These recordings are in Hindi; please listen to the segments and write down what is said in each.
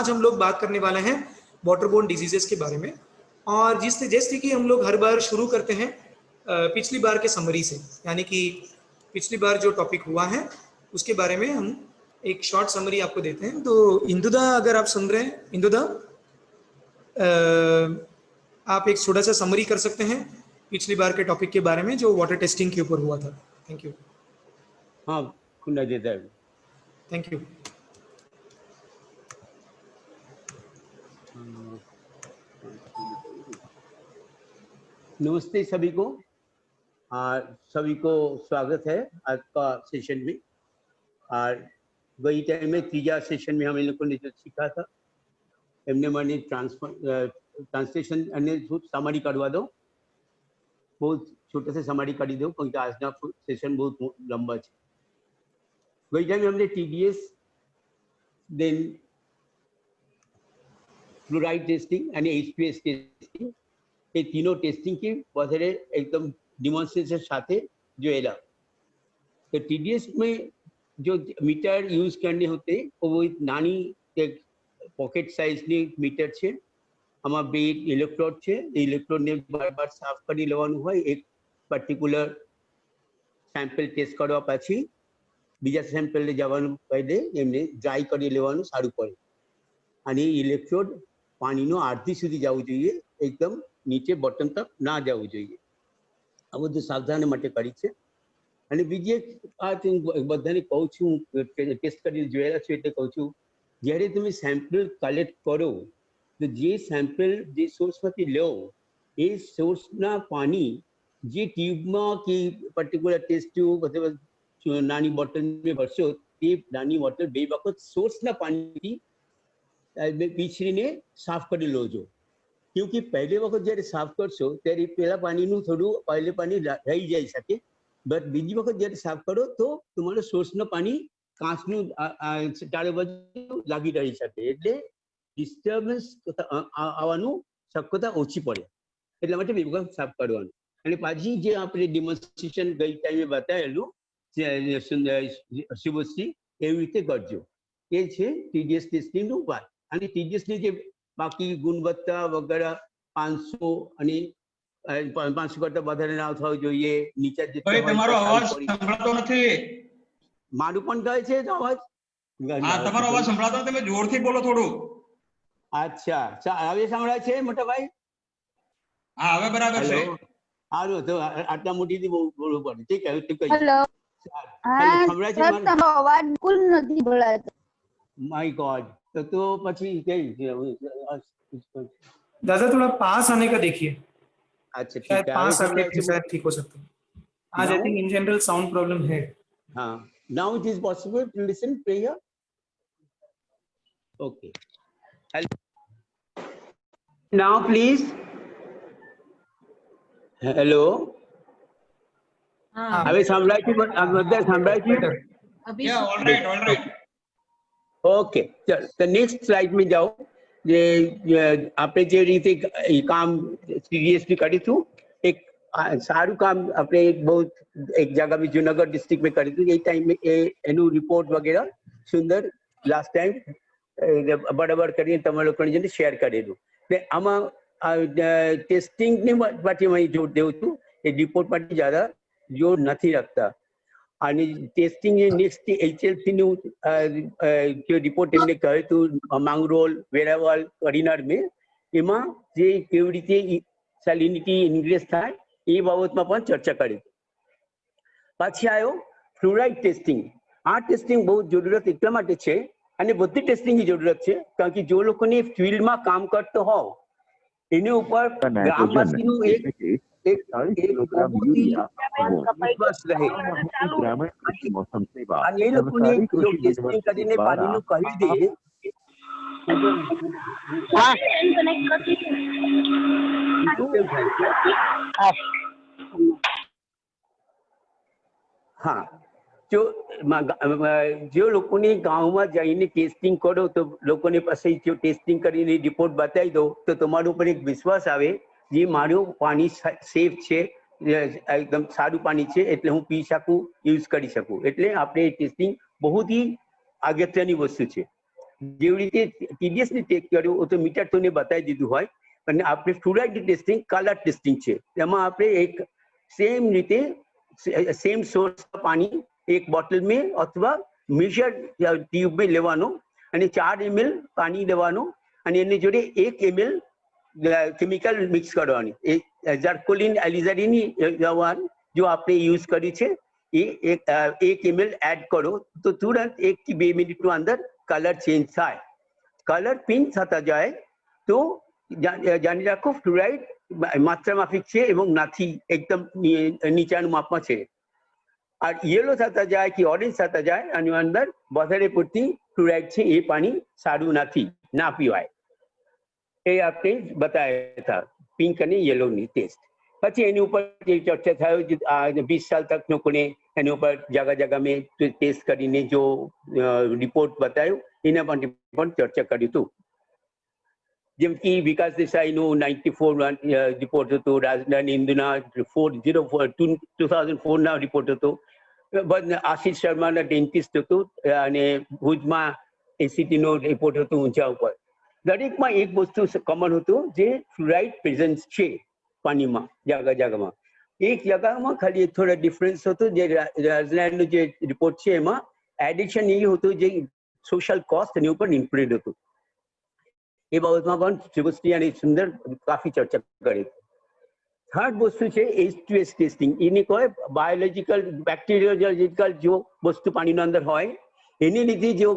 आज हम लोग बात करने वाले हैं वाटरबोर्न डिजीजेस के बारे में। और जैसे कि हम लोग हर बार शुरू करते हैं पिछली बार के समरी से, यानी कि पिछली बार जो टॉपिक हुआ है उसके बारे में हम एक शॉर्ट समरी आपको देते हैं। तो इंदुदा, अगर आप सुन रहे हैं, इंदुदा आप एक छोटा सा समरी कर सकते हैं पिछली बार के टॉपिक के बारे में जो वाटर टेस्टिंग के ऊपर हुआ था। Thank you. हाँ, खुला देता है। Thank you. नमस्ते सभी को, सभी को स्वागत है आज का सेशन में। और वही टाइम में तीजा सेशन में हम इन लोगों ने जो सीखा था एमने मैंने ट्रांसलेशन अन्य समरी करवा दो, बहुत छोटे से समरी कर दो क्योंकि आज का सेशन बहुत लंबा है। वही टाइम हमने TDS देन फ्लोराइड टेस्टिंग यानी HPS टेस्टिंग, ये तीनों टेस्टिंग की वजह एकदम डिमॉन्स्ट्रेशन साथे जो एला। तो TDS में जो मीटर यूज करने होते वो नानी एक पॉकेट साइज ની મીટર છે। આમાં બે ઇલેક્ટ્રોડ છે, ઇલેક્ટ્રોડ ને બાર સાફ કરી લેવાનું હોય। એક પર્ટિક્યુલર સેમ્પલ ટેસ્ટ કરવા પછી બીજા સેમ્પલ ને જવાનું કહી દે, એમને ડ્રાય કરી લેવાનું સારું પડે। અને ઇલેક્ટ્રોડ પાણીનો આરતી સુધી જવું જોઈએ, એકદમ નીચે બોટમ તક ના જવું જોઈએ। આ બધું સાવધાની માટે કરી છે। અને બીજી એક વાત બધાને કહું છું, ટેસ્ટ કરી જોયેલા છે એટલે કહું છું, જ્યારે તમે સેમ્પલ કલેક્ટ કરો તો જે સેમ્પલ જે સોર્સમાંથી લો એ સોર્સના પાણી જે ટ્યુબમાં કે પર્ટિક્યુલર ટેસ્ટ ટ્યુબ અથવા નાની બોટલમાં ભરશો તે નાની બોટલ બે વખત સોર્સના પાણીથી પીછરીને સાફ કરી લેજો। क्योंकि पहले वक्त जયારે साफ करशो ત્યારે પેલા પાણીનું થોડું પહેલે પાણી રહી જાય શકે, બટ બીજી વખત જ્યારે સાફ કરો તો તમારો સોર્સનું પાણી કાંચનું ચારે બાજુ લાગી રહી શકે, એટલે ડિસ્ટર્બન્સ આવવાનું શક્યતા ઓછી પડે। એટલા માટે બે વખત સાફ કરવાનું। અને પાછી જે આપણે ડેમોન્સ્ટ્રેશન ગઈ ટાઈમે બતાવેલું શુભશ્રી એવી રીતે કરજો। એ છે TDS ટેસ્ટિંગનો ઉપાય। અને TDS ની જે બાકી ગુણવત્તા વગેરે 500 અને 500 કરતા વધારે ના થવો જોઈએ। નીચે ભાઈ તમારો અવાજ સંભળાતો નથી। મારું પણ કહે છે તો અવાજ? હા, તમારો અવાજ સંભળાતો નથી, તમે જોરથી બોલો થોડું। અચ્છા, હવે સંભળાય છે મોટા ભાઈ? હા, હવે બરાબર છે। સારું, તો આટલા મોટીથી બોલવું પડે। ઠીક છે, ઠીક છે। હેલો, હા સંભળાય છે? તમારો અવાજ બિલકુલ નથી બોલાતો। माय गॉड, तो પછી કઈ दादा थोड़ा पास आने का देखिए। अच्छा ठीक शायद है, पास आके शायद ठीक हो सकता है। आज I think in general sound problem है। हाँ, now it is possible to listen prayer. Okay, now please. Hello, હવે સંભળાય છે? બધા સંભળાય છે? या ऑलराइट। ओके, चल तो नेक्स्ट स्लाइड में जाओ। જે આપણે જે રીતે કામ સિરિયસલી કરીશું, એક સારું કામ આપણે બહુ એક જગ્યા में જુનાગઢ डिस्ट्रिक्ट में કરીશું। એ ટાઈમ में એનું રિપોર્ટ વગેરે સુંદર લાસ્ટ ટાઈમ બરાબર કરીને તમારા લોકોને જેને શેર કરેલું। એટલે આમાં ટેસ્ટિંગની માટે હું જોર દેઉં છું, એ રિપોર્ટ માટે જ્યાદા જોર નથી રાખતા। અને ટેસ્ટિંગ એ નેક્સ્ટ HLC નું जो रिपोर्ट એમને કહ્યું હતું માંગરોળ, વેરાવળ, કડીનાર में, એમાં જે કેવી રીતે સેલિનિટી ઇન્ક્રીઝ થાય એ બાબતમાં પણ ચર્ચા કરી। પછી આવ્યો ફ્લોરાઇડ ટેસ્ટિંગ। આ ટેસ્ટિંગ બહુ જરૂરત એટલા માટે છે, અને બધી ટેસ્ટિંગની જરૂરત છે કારણ કે જો લોકોને ફિલ્ડમાં કામ કરતો હોવ એની ઉપર ગ્રામવાસીનું એક વિશ્વાસ રહે। અને એ લોકોને જો ટેસ્ટિંગ કરીને પાણીનું કહી દે हाँ, जो लोकोने गाँवમાં જઈને ટેસ્ટિંગ કરો તો લોકોને પાસે જો ટેસ્ટિંગ કરીને રિપોર્ટ બતાવી દો તો તમારા ઉપર એક વિશ્વાસ આવે જે મારું પાણી સેફ છે, એકદમ સારું પાણી છે, એટલે હું પી શકું, યુઝ કરી શકું। એટલે આપણે ટેસ્ટિંગ બહુ જ અગત્યની વસ્તુ છે। જેવી રીતે TDS ને ટેક કર્યો તો મીટર તો ને બતાવી દીધું હોય, અને આપણે ફ્લુરાઇડ ટેસ્ટિંગ કલર ટેસ્ટિંગ છે, એમાં આપણે એક સેમ રીતે સેમ સોર્સ પાણી એક બોટલ में अथवा મેજર ટ્યુબ में લેવાનો અને 4 ml પાણી લેવાનું અને એની જોડે 1 ml કેમિકલ મિક્સ કરવાની. ઝર્કોલિન એલિઝારીન जो आपने यूज करी છે એ 1 ml એડ કરો તો તુરંત 1 થી 2 મિનિટનો અંદર કલર ચેન્જ થાય. કલર પિંક થતા જાય તો જાણી રાખો ફ્લુરાઇડ માત્રા માફિક છે এবং નાથી એકદમ નીચાનું માપમાં છે. আর યેલો થતા જાય કે ઓરેન્જ થતા જાય આની અંદર વધારે પૂરતી ફ્લુરાઇડ છે એ પાણી સારું નથી, ના પીવાય. એ આપણે બતાવ્યા હતા પિંક અને યેલોની ટેસ્ટ. પછી એની ઉપર જે ચર્ચા થયો 20 સાલ તક લોકોને એની ઉપર જગા જગા મેં ટેસ્ટ કરીને જો રિપોર્ટ બતાવ્યો એના માટે પણ ચર્ચા કરી હતું. જેમ કે વિકાસ દેસાઈનું 94 રિપોર્ટ હતો, રાજધાની ઇન્દુના 2004ના રિપોર્ટ હતો, આશિષ શર્માના ડેન્ટિસ્ટ હતું અને ભુજમાં એસીટીનો રિપોર્ટ હતો ઊંચા ઉપર. દરેકમાં એક વસ્તુ કોમન હતું જે ફ્લુરાઇડ પ્રેઝન્સ છે પાણીમાં જગા જગામાં. એક જગામાં ખાલી થોડા ડિફરન્સ હતો, જે રાજધાનીનો જે રિપોર્ટ છે એમાં એડિશન એ હતું જે સોશિયલ કોસ્ટ એની ઉપર ઇન્ક્લુડ હતું. એ બાબતમાં પણ શુભશ્રી અને સુંદર કાફી ચર્ચા કરી. થર્ડ વસ્તુ છે H2S ટેસ્ટિંગ. એને કહે બાયોલોજીકલ બેક્ટેરિયોલોજીકલ જો વસ્તુ પાણીના અંદર હોય એની લીધે જો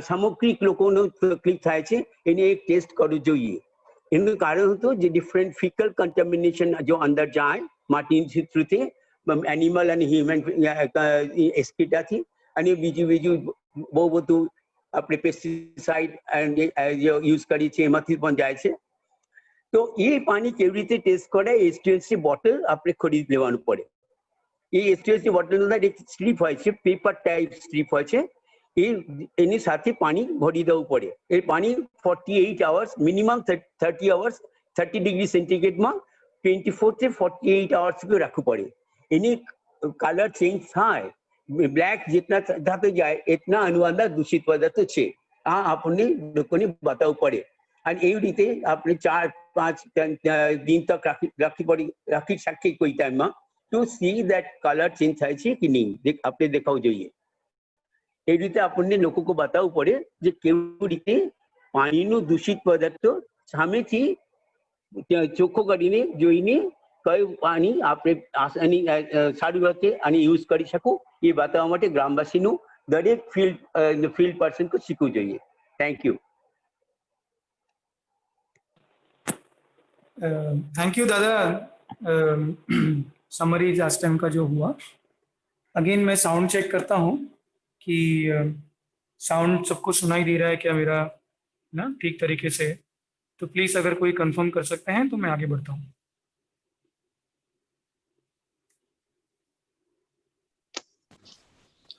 સામગ્રિક લોકોનો તકલીફ થાય છે એને એક ટેસ્ટ કરવું જોઈએ. એનું કારણ હતું જે ડિફરન્ટ ફિકલ કન્ટેમિનેશન જો અંદર જાય માટીની થ્રુથી એનિમલ અને હ્યુમન એસ્કીટાથી અને બીજું બહુ બધું આપણે પેસ્ટિસાઇડ યુઝ કરી છે એમાંથી પણ જાય છે. તો એ પાણી કેવી રીતે ટેસ્ટ કરે? H2S ની બોટલ આપણે ખરીદ લેવાનું પડે. એ H2S ની બોટલની અંદર એક સ્ટ્રીપ હોય છે, પેપર ટાઈપ સ્ટ્રીપ હોય છે, એની સાથે પાણી ભરી દેવું પડે. એ પાણી 48 અવર્સ મિનિમમ 30 અવર્સ 30 ડિગ્રી સેન્ટીગ્રેડમાં 24 થી 48 અવર્સ સુધી રાખવું પડે. એની કલર ચેન્જ થાય, બ્લેક જેટલા થતો જાય એટલા આનું અંદર દૂષિત પદાર્થો છે. આ આપણને લોકોને બતાવવું પડે. અને એવી રીતે આપણે 4-5 દિન તક રાખી શકીએ કોઈ ટાઈમમાં to see that colour change થાય છે કે નહીં, આપણે દેખાવું જોઈએ. એ રીતે આપણને લોકોને બતાવવું પડે જે કેવી રીતે પાણીનું દૂષિત પદાર્થો સામેથી ચોખ્ખો કરીને જોઈને કયું પાણી આપણે સારું રીતે અને યુઝ કરી શકું એ બતાવવા માટે ગ્રામવાસીનું દરેક ફિલ્ડ પર્સનને શીખવું જોઈએ. Thank you. थैंक यू दादा. समरी लास्ट टाइम का जो हुआ, अगेन मैं साउंड चेक करता हूँ कि साउंड सबको सुनाई दे रहा है क्या मेरा ना ठीक तरीके से. तो प्लीज अगर कोई कंफर्म कर सकते हैं तो मैं आगे बढ़ता हूँ.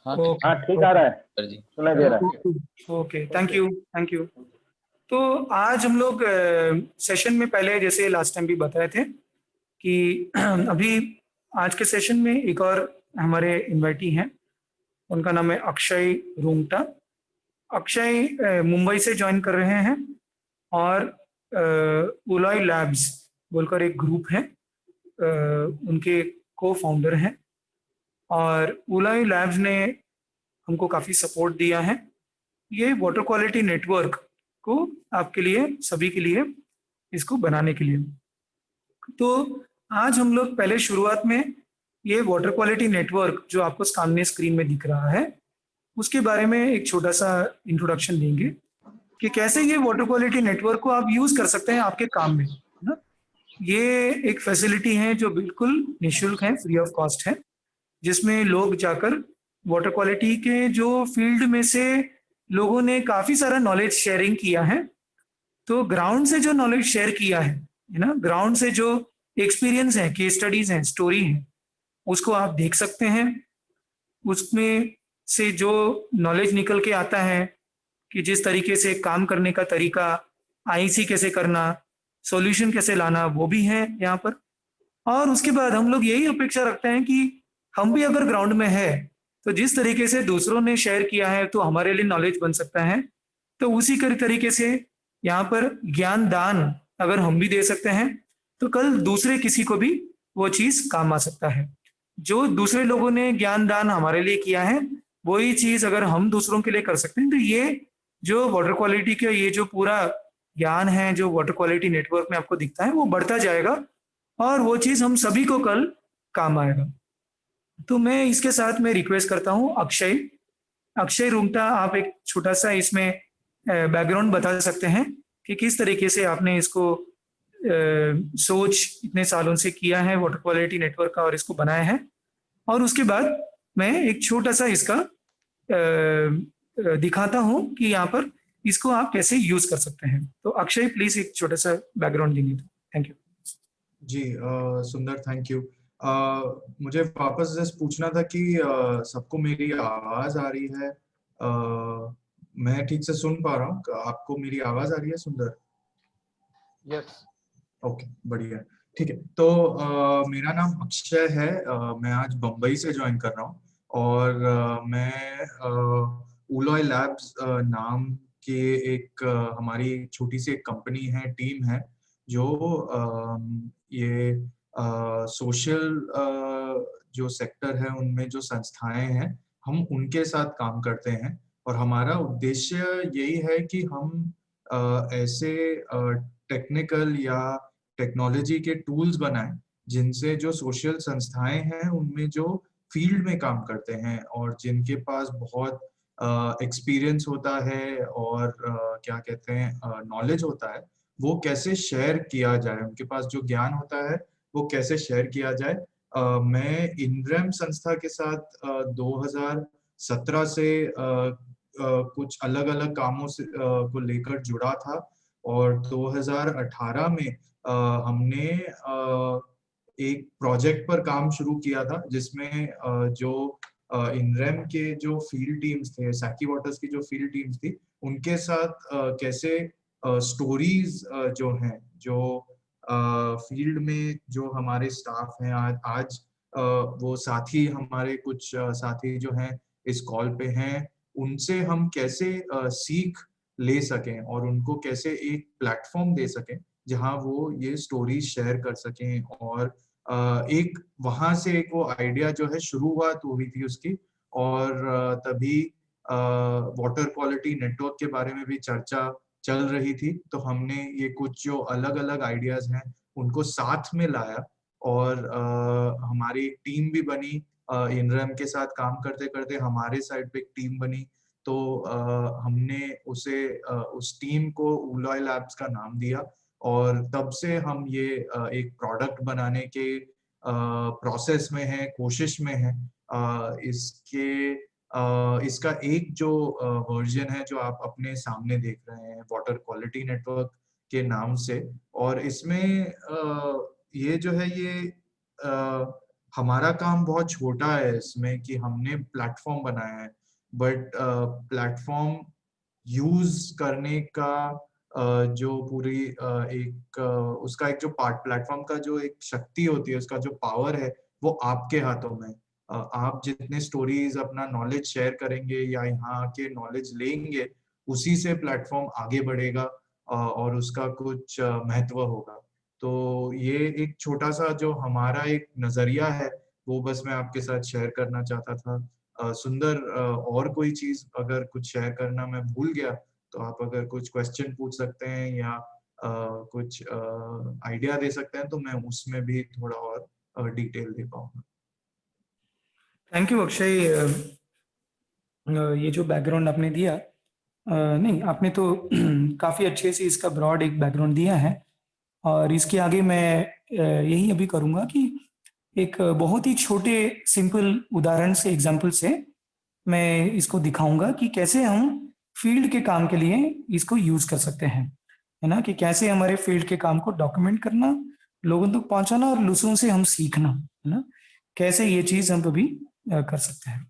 हाँ ठीक आ रहा है, सुनाई दे रहा है. Okay, thank you. तो आज हम लोग सेशन में पहले जैसे लास्ट टाइम भी बताए थे कि अभी आज के सेशन में एक और हमारे इन्वाइटी हैं, उनका नाम है अक्षय रूंगटा. अक्षय मुंबई से ज्वाइन कर रहे हैं और उलॉय लैब्स बोलकर एक ग्रुप है, उनके को फाउंडर हैं. और उलॉय लैब्स ने हमको काफ़ी सपोर्ट दिया है. ये वाटर क्वालिटी नेटवर्क को आपके लिए सभी के लिए इसको बनाने के लिए. तो आज हम लोग पहले शुरुआत में ये वाटर क्वालिटी नेटवर्क जो आपको सामने स्क्रीन में दिख रहा है उसके बारे में एक छोटा सा इंट्रोडक्शन देंगे कि कैसे ये वाटर क्वालिटी नेटवर्क को आप यूज कर सकते हैं आपके काम में ना. ये एक फैसिलिटी है जो बिल्कुल निःशुल्क है, फ्री ऑफ कॉस्ट है, जिसमें लोग जाकर वाटर क्वालिटी के जो फील्ड में से लोगों ने काफी सारा नॉलेज शेयरिंग किया है. तो ग्राउंड से जो नॉलेज शेयर किया है ना, ग्राउंड से जो एक्सपीरियंस है, केस स्टडीज हैं, स्टोरी है, उसको आप देख सकते हैं. उसमें से जो नॉलेज निकल के आता है कि जिस तरीके से काम करने का तरीका, आईसी कैसे करना, सॉल्यूशन कैसे लाना, वो भी है यहाँ पर. और उसके बाद हम लोग यही अपेक्षा रखते हैं कि हम भी अगर ग्राउंड में है तो जिस तरीके से दूसरों ने शेयर किया है तो हमारे लिए नॉलेज बन सकता है. तो तो उसी तरीके से यहाँ पर ज्ञान दान अगर हम भी दे सकते हैं तो कल दूसरे किसी को भी वो चीज काम आ सकता है। जो दूसरे लोगों ने ज्ञान दान हमारे लिए किया है वही चीज अगर हम दूसरों के लिए कर सकते हैं तो ये जो वाटर क्वालिटी का ये जो पूरा ज्ञान है जो वाटर क्वालिटी नेटवर्क में आपको दिखता है वो बढ़ता जाएगा और वो चीज हम सभी को कल काम आएगा। तो मैं इसके साथ में रिक्वेस्ट करता हूँ अक्षय रुंगटा, आप एक छोटा सा इसमें बैकग्राउंड बता सकते हैं कि किस तरीके से आपने इसको सोच इतने सालों से किया है वाटर क्वालिटी नेटवर्क का और इसको बनाया है, और उसके बाद मैं एक छोटा सा इसका दिखाता हूं कि यहाँ पर इसको आप कैसे यूज कर सकते हैं। तो अक्षय प्लीज एक छोटा सा बैकग्राउंड देंगे तो थैंक यू जी। सुंदर, थैंक यू। मुझे वापस जस्ट पूछना था कि सबको मेरी आवाज आ रही है? मैं ठीक से सुन पा रहा हूँ? आपको मेरी आवाज आ रही है सुंदर? यस। ओके, बढ़िया, ठीक है। तो मेरा नाम अक्षय है। मैं आज बम्बई से ज्वाइन कर रहा हूँ और मैं उलॉय लैब्स नाम के एक हमारी छोटी सी एक कंपनी है, टीम है, जो ये सोशल जो सेक्टर है उनमें जो संस्थाएं हैं हम उनके साथ काम करते हैं। और हमारा उद्देश्य यही है कि हम ऐसे टेक्निकल या टेक्नोलॉजी के टूल्स बनाएं जिनसे जो सोशल संस्थाएं हैं उनमें जो फील्ड में काम करते हैं और जिनके पास बहुत एक्सपीरियंस होता है और क्या कहते हैं नॉलेज होता है, वो कैसे शेयर किया जाए, उनके पास जो ज्ञान होता है वो कैसे शेयर किया जाए। मैं इनरेम संस्था के साथ 2017 से कुछ अलग अलग कामों से को लेकर जुड़ा था और 2018 में हमने एक प्रोजेक्ट पर काम शुरू किया था जिसमें जो इनरेम के जो फील्ड टीम्स थे, सैकी वाटर्स की जो फील्ड टीम्स थी, उनके साथ कैसे स्टोरीज जो हैं, जो फील्ड में जो हमारे स्टाफ हैं आज वो साथी, हमारे कुछ साथी जो हैं इस कॉल पे हैं, उनसे हम कैसे सीख ले सकें और उनको कैसे एक प्लेटफॉर्म दे सकें जहां वो ये स्टोरी शेयर कर सकें। और एक वहां से एक वो आइडिया जो है शुरुआत हुई थी उसकी, और तभी वाटर क्वालिटी नेटवर्क के बारे में भी चर्चा चल रही थी। तो हमने ये कुछ जो अलग अलग आइडियाज हैं उनको साथ में लाया और हमारी एक टीम भी बनी। इनरेम के साथ काम करते करते हमारे साइड पे एक टीम बनी, तो हमने उस टीम को उलॉय लैब्स का नाम दिया और तब से हम ये एक प्रोडक्ट बनाने के प्रोसेस में है, कोशिश में है। इसका एक जो वर्जन है जो आप अपने सामने देख रहे हैं, वाटर क्वालिटी नेटवर्क के नाम से, और इसमें ये जो है ये हमारा काम बहुत छोटा है इसमें कि हमने प्लेटफॉर्म बनाया है, बट प्लेटफॉर्म यूज करने का जो पूरी एक उसका एक जो पार्ट, प्लेटफॉर्म का जो एक शक्ति होती है, उसका जो पावर है, वो आपके हाथों में। आप जितने स्टोरीज अपना नॉलेज शेयर करेंगे या यहाँ के नॉलेज लेंगे, उसी से प्लेटफॉर्म आगे बढ़ेगा और उसका कुछ महत्व होगा। तो ये एक छोटा सा जो हमारा एक नजरिया है वो बस मैं आपके साथ शेयर करना चाहता था। सुंदर, और कोई चीज अगर कुछ शेयर करना मैं भूल गया तो आप अगर कुछ क्वेश्चन पूछ सकते हैं या कुछ आइडिया दे सकते हैं तो मैं उसमें भी थोड़ा और डिटेल दे पाऊंगा। Thank you Akshay. ये जो बैकग्राउंड आपने दिया, नहीं आपने तो काफ़ी अच्छे से इसका ब्रॉड एक बैकग्राउंड दिया है, और इसके आगे मैं यही अभी करूँगा कि एक बहुत ही छोटे सिंपल उदाहरण से, एग्जाम्पल से मैं इसको दिखाऊंगा कि कैसे हम फील्ड के काम के लिए इसको यूज़ कर सकते हैं, है ना, कि कैसे हमारे फील्ड के काम को डॉक्यूमेंट करना, लोगों तक पहुंचाना और दूसरों से हम सीखना, है ना, कैसे ये चीज़ हम अभी कर सकते हैं।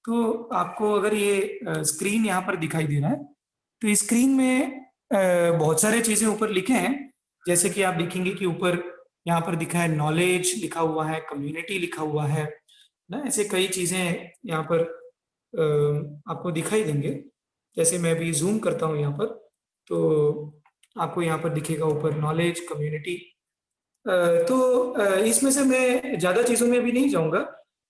तो आपको अगर ये स्क्रीन यहाँ पर दिखाई दे रहा है, तो इस स्क्रीन में बहुत सारे चीजें ऊपर लिखे हैं, जैसे कि आप देखेंगे कि ऊपर यहाँ पर दिखा है नॉलेज लिखा हुआ है, कम्युनिटी लिखा हुआ है ना, ऐसे कई चीजें यहाँ पर आपको दिखाई देंगे। जैसे मैं अभी जूम करता हूँ यहाँ पर, तो आपको यहाँ पर दिखेगा ऊपर नॉलेज कम्युनिटी। तो इसमें से मैं ज़्यादा चीज़ों में भी नहीं जाऊँगा,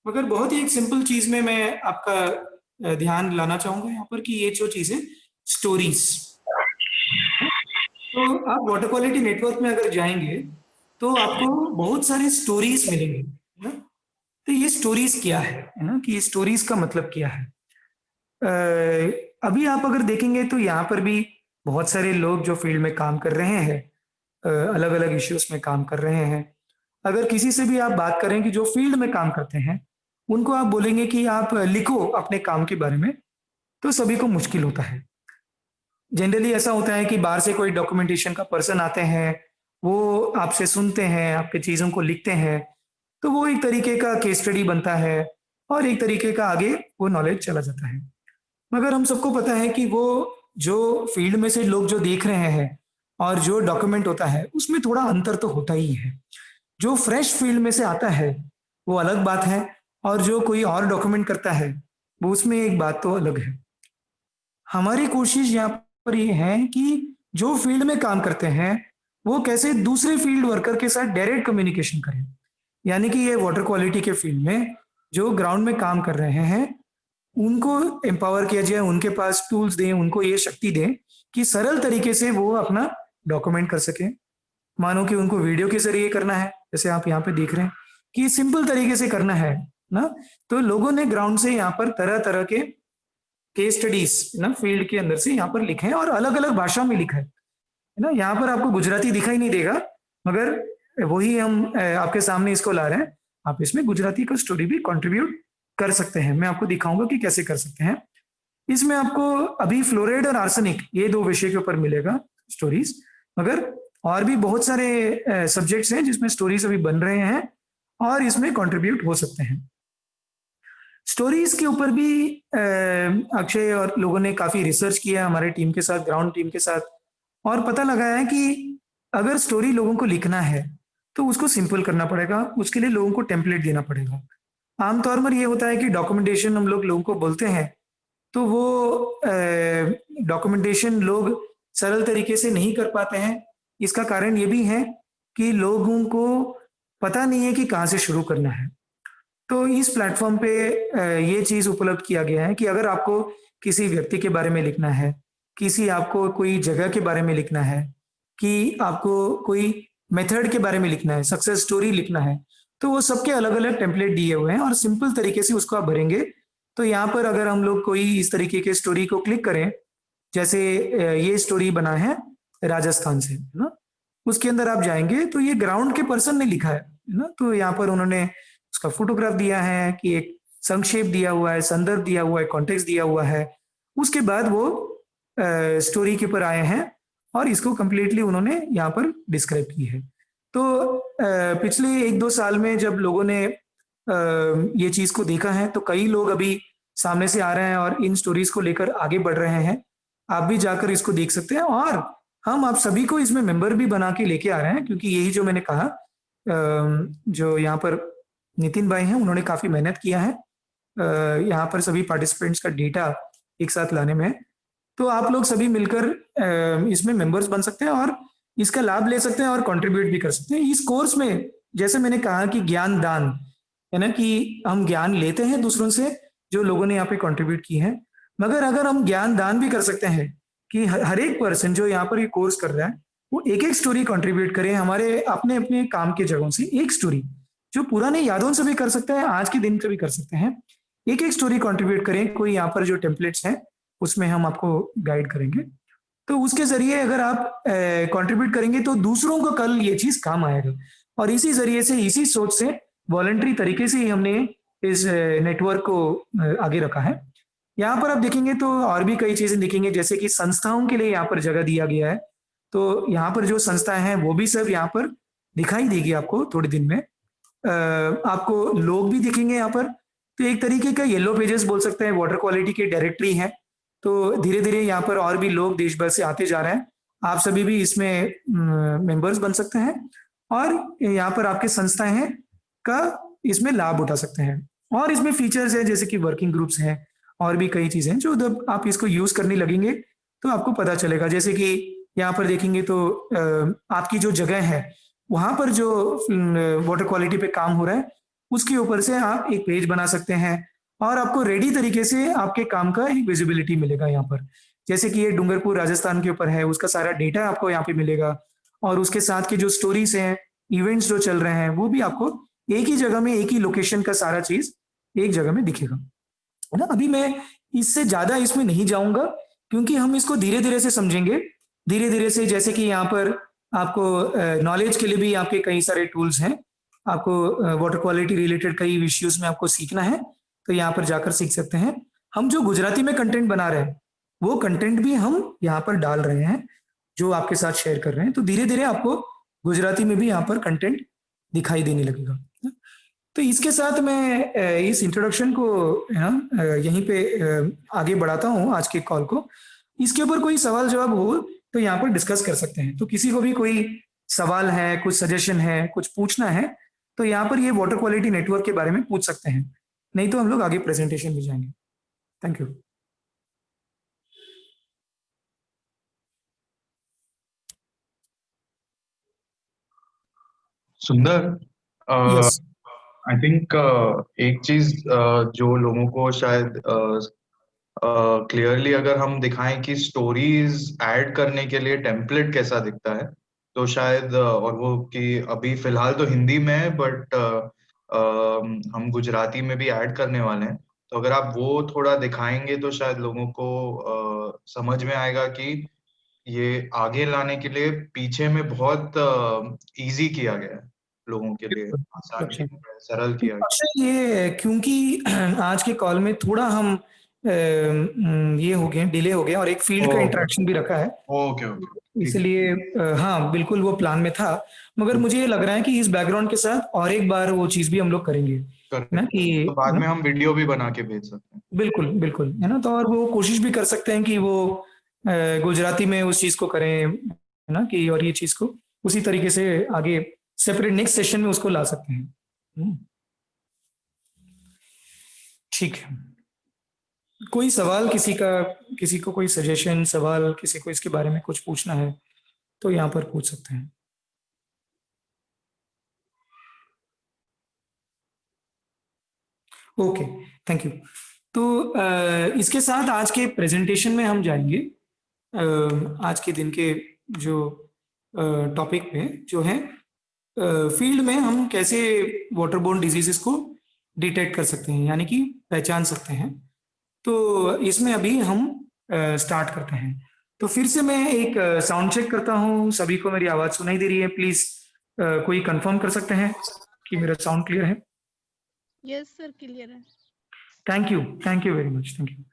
मगर बहुत ही एक सिंपल चीज़ में मैं आपका ध्यान लाना चाहूँगा यहाँ पर कि ये जो चीज़ें स्टोरीज। तो आप वाटर क्वालिटी नेटवर्क में अगर जाएंगे तो आपको बहुत सारे स्टोरीज मिलेंगे, है ना। तो ये स्टोरीज क्या है ना, कि ये स्टोरीज का मतलब क्या है। अभी आप अगर देखेंगे तो यहाँ पर भी बहुत सारे लोग जो फील्ड में काम कर रहे हैं, अलग अलग इश्यूज में काम कर रहे हैं। अगर किसी से भी आप बात करें कि जो फील्ड में काम करते हैं, उनको आप बोलेंगे कि आप लिखो अपने काम के बारे में, तो सभी को मुश्किल होता है। जनरली ऐसा होता है कि बाहर से कोई डॉक्यूमेंटेशन का पर्सन आते हैं, वो आपसे सुनते हैं, आपके चीज़ों को लिखते हैं, तो वो एक तरीके का केस स्टडी बनता है और एक तरीके का आगे वो नॉलेज चला जाता है। मगर हम सबको पता है कि वो जो फील्ड में से लोग जो देख रहे हैं और जो डॉक्यूमेंट होता है उसमें थोड़ा अंतर तो होता ही है। जो फ्रेश फील्ड में से आता है वो अलग बात है, और जो कोई और डॉक्यूमेंट करता है वो उसमें एक बात तो अलग है। हमारी कोशिश यहाँ पर ये है कि जो फील्ड में काम करते हैं वो कैसे दूसरे फील्ड वर्कर के साथ डायरेक्ट कम्युनिकेशन करें। यानी कि ये वाटर क्वालिटी के फील्ड में जो ग्राउंड में काम कर रहे हैं उनको एम्पावर किया जाए, उनके पास टूल्स दें, उनको ये शक्ति दें कि सरल तरीके से वो अपना डॉक्यूमेंट कर सकें। मानो कि उनको वीडियो के जरिए करना है, जैसे आप यहाँ पे देख रहे हैं कि सिंपल तरीके से करना है ना, तो लोगों ने ग्राउंड से यहाँ पर तरह तरह के केस स्टडीज ना फील्ड के अंदर से यहाँ पर लिखे हैं और अलग अलग भाषा में लिखा है ना। यहाँ पर आपको गुजराती दिखाई नहीं देगा, मगर वही हम आपके सामने इसको ला रहे हैं। आप इसमें गुजराती का स्टोरी भी कंट्रीब्यूट कर सकते हैं। मैं आपको दिखाऊंगा कि कैसे कर सकते हैं। इसमें आपको अभी फ्लोराइड और आर्सेनिक ये दो विषय के ऊपर मिलेगा स्टोरीज, मगर और भी बहुत सारे सब्जेक्ट्स हैं जिसमें स्टोरीज अभी बन रहे हैं और इसमें कंट्रीब्यूट हो सकते हैं। स्टोरीज के ऊपर भी अक्षय और लोगों ने काफी रिसर्च किया हमारे टीम के साथ, ग्राउंड टीम के साथ, और पता लगाया है कि अगर स्टोरी लोगों को लिखना है तो उसको सिंपल करना पड़ेगा, उसके लिए लोगों को टेम्पलेट देना पड़ेगा। आमतौर पर ये होता है कि डॉक्यूमेंटेशन हम लोगों को बोलते हैं तो वो डॉक्यूमेंटेशन लोग सरल तरीके से नहीं कर पाते हैं। इसका कारण ये भी है कि लोगों को पता नहीं है कि कहाँ से शुरू करना है। तो इस प्लेटफॉर्म पे ये चीज़ उपलब्ध किया गया है कि अगर आपको किसी व्यक्ति के बारे में लिखना है, किसी आपको कोई जगह के बारे में लिखना है, कि आपको कोई मेथड के बारे में लिखना है, सक्सेस स्टोरी लिखना है, तो वो सबके अलग अलग टेम्पलेट दिए हुए हैं और सिंपल तरीके से उसको आप भरेंगे। तो यहाँ पर अगर हम लोग कोई इस तरीके के स्टोरी को क्लिक करें, जैसे ये स्टोरी बना है राजस्थान से, है ना, उसके अंदर आप जाएंगे तो ये ग्राउंड के पर्सन ने लिखा है ना। तो यहाँ पर उन्होंने उसका फोटोग्राफ दिया है कि एक संक्षेप दिया हुआ है, संदर्भ दिया हुआ है, कॉन्टेक्स्ट दिया हुआ है। उसके बाद वो स्टोरी के ऊपर आए हैं और इसको कंप्लीटली उन्होंने यहाँ पर डिस्क्राइब की है। तो पिछले 1-2 साल में जब लोगों ने ये चीज को देखा है तो कई लोग अभी सामने से आ रहे हैं और इन स्टोरीज को लेकर आगे बढ़ रहे हैं। आप भी जाकर इसको देख सकते हैं और हम आप सभी को इसमें मेंबर भी बना के लेके आ रहे हैं, क्योंकि यही जो मैंने कहा, जो यहाँ पर नितिन भाई हैं उन्होंने काफी मेहनत किया है यहाँ पर सभी पार्टिसिपेंट्स का डेटा एक साथ लाने में। तो आप लोग सभी मिलकर इसमें मेंबर्स बन सकते हैं और इसका लाभ ले सकते हैं और कंट्रीब्यूट भी कर सकते हैं। इस कोर्स में जैसे मैंने कहा कि ज्ञान दान है ना, कि हम ज्ञान लेते हैं दूसरों से जो लोगों ने यहाँ पे कंट्रीब्यूट की है, मगर अगर हम ज्ञान दान भी कर सकते हैं कि हर एक पर्सन जो यहाँ पर ये कोर्स कर रहा है वो एक एक स्टोरी कंट्रीब्यूट करे हमारे अपने अपने काम के जगहों से। एक स्टोरी जो पुराने यादों से भी कर सकते हैं, आज के दिन से भी कर सकते हैं, एक एक स्टोरी कंट्रीब्यूट करें। कोई यहाँ पर जो टेम्पलेट्स हैं उसमें हम आपको गाइड करेंगे। तो उसके जरिए अगर आप कंट्रीब्यूट करेंगे तो दूसरों को कल ये चीज काम आएगा। और इसी जरिए से, इसी सोच से, वॉलंटरी तरीके से ही हमने इस नेटवर्क को आगे रखा है। यहाँ पर आप देखेंगे तो और भी कई चीजें दिखेंगे, जैसे कि संस्थाओं के लिए यहाँ पर जगह दिया गया है। तो यहाँ पर जो संस्थाएं हैं वो भी सब यहाँ पर दिखाई देगी आपको थोड़े दिन में। आपको लोग भी दिखेंगे यहाँ पर। तो एक तरीके का येलो पेजेस बोल सकते हैं, वाटर क्वालिटी की डायरेक्टरी है। तो धीरे धीरे यहाँ पर और भी लोग देश भर से आते जा रहे हैं। आप सभी भी इसमें मेंबर्स बन सकते हैं और यहाँ पर आपके संस्थाएं हैं का इसमें लाभ उठा सकते हैं। और इसमें फीचर्स है जैसे कि वर्किंग ग्रुप्स हैं, और भी कई चीजें हैं जो जब आप इसको यूज करने लगेंगे तो आपको पता चलेगा। जैसे कि यहाँ पर देखेंगे तो आपकी जो जगह है वहां पर जो वाटर क्वालिटी पे काम हो रहा है उसके ऊपर से आप एक पेज बना सकते हैं और आपको रेडी तरीके से आपके काम का एक विजिबिलिटी मिलेगा यहाँ पर। जैसे कि ये डूंगरपुर राजस्थान के ऊपर है, उसका सारा डेटा आपको यहाँ पे मिलेगा और उसके साथ के जो स्टोरीज हैं, इवेंट्स जो चल रहे हैं, वो भी आपको एक ही जगह में, एक ही लोकेशन का सारा चीज एक जगह में दिखेगा, है ना। अभी मैं इससे ज्यादा इसमें नहीं जाऊंगा क्योंकि हम इसको धीरे धीरे से समझेंगे, धीरे धीरे से। जैसे कि यहाँ पर आपको नॉलेज के लिए भी आपके कई सारे टूल्स हैं, आपको वाटर क्वालिटी रिलेटेड कई इश्यूज में आपको सीखना है तो यहाँ पर जाकर सीख सकते हैं। हम जो गुजराती में कंटेंट बना रहे हैं वो कंटेंट भी हम यहाँ पर डाल रहे हैं, जो आपके साथ शेयर कर रहे हैं, तो धीरे धीरे आपको गुजराती में भी यहाँ पर कंटेंट दिखाई देने लगेगा। तो इसके साथ मैं इस इंट्रोडक्शन को यहीं पे आगे बढ़ाता हूँ आज के कॉल को। इसके ऊपर कोई सवाल जवाब हो तो यहाँ पर डिस्कस कर सकते हैं। तो किसी को भी कोई सवाल है, कुछ सजेशन है, कुछ पूछना है तो यहाँ पर ये वाटर क्वालिटी नेटवर्क के बारे में पूछ सकते हैं, नहीं तो हम लोग आगे प्रेजेंटेशन में जाएंगे। Thank you. सुंदर, यस। आई थिंक एक चीज जो लोगों को शायद क्लियरली अगर हम दिखाएं कि स्टोरीज ऐड करने के लिए टेम्पलेट कैसा दिखता है तो शायद और वो कि अभी फिलहाल तो हिंदी में है बट हम गुजराती में भी ऐड करने वाले हैं, तो अगर आप वो थोड़ा दिखाएंगे तो शायद लोगों को समझ में आएगा कि ये आगे लाने के लिए पीछे में बहुत इजी किया गया है, लोगों के लिए आसान किया गया है, सरल किया गया अच्छा, ये क्योंकि आज के कॉल में थोड़ा हम ये हो गए, डिले हो गया और एक फील्ड का इंटरेक्शन भी रखा है, ओके ओके, इसलिए हाँ बिल्कुल वो प्लान में था, मगर मुझे ये लग रहा है कि इस बैकग्राउंड के साथ और एक बार वो चीज भी हम लोग करेंगे ना कि तो बाद में हम वीडियो भी बना के भेज सकते हैं। बिल्कुल बिल्कुल, है ना। तो और वो कोशिश भी कर सकते हैं कि वो गुजराती में उस चीज को करें, है ना, कि और ये चीज को उसी तरीके से आगे सेपरेट नेक्स्ट सेशन में उसको ला सकते हैं। ठीक है, कोई सवाल किसी का, किसी को कोई सजेशन, सवाल, किसी को इसके बारे में कुछ पूछना है तो यहाँ पर पूछ सकते हैं। Okay, thank you. तो इसके साथ आज के प्रेजेंटेशन में हम जाएंगे आज के दिन के जो टॉपिक पे, जो है फील्ड में हम कैसे वाटरबोर्न डिजीजेस को डिटेक्ट कर सकते हैं, यानी कि पहचान सकते हैं। तो इसमें अभी हम स्टार्ट करते हैं। तो फिर से मैं एक साउंड चेक करता हूँ, सभी को मेरी आवाज सुनाई दे रही है? प्लीज कोई कंफर्म कर सकते हैं कि मेरा साउंड क्लियर है? यस सर, क्लियर है। Thank you very much, thank you.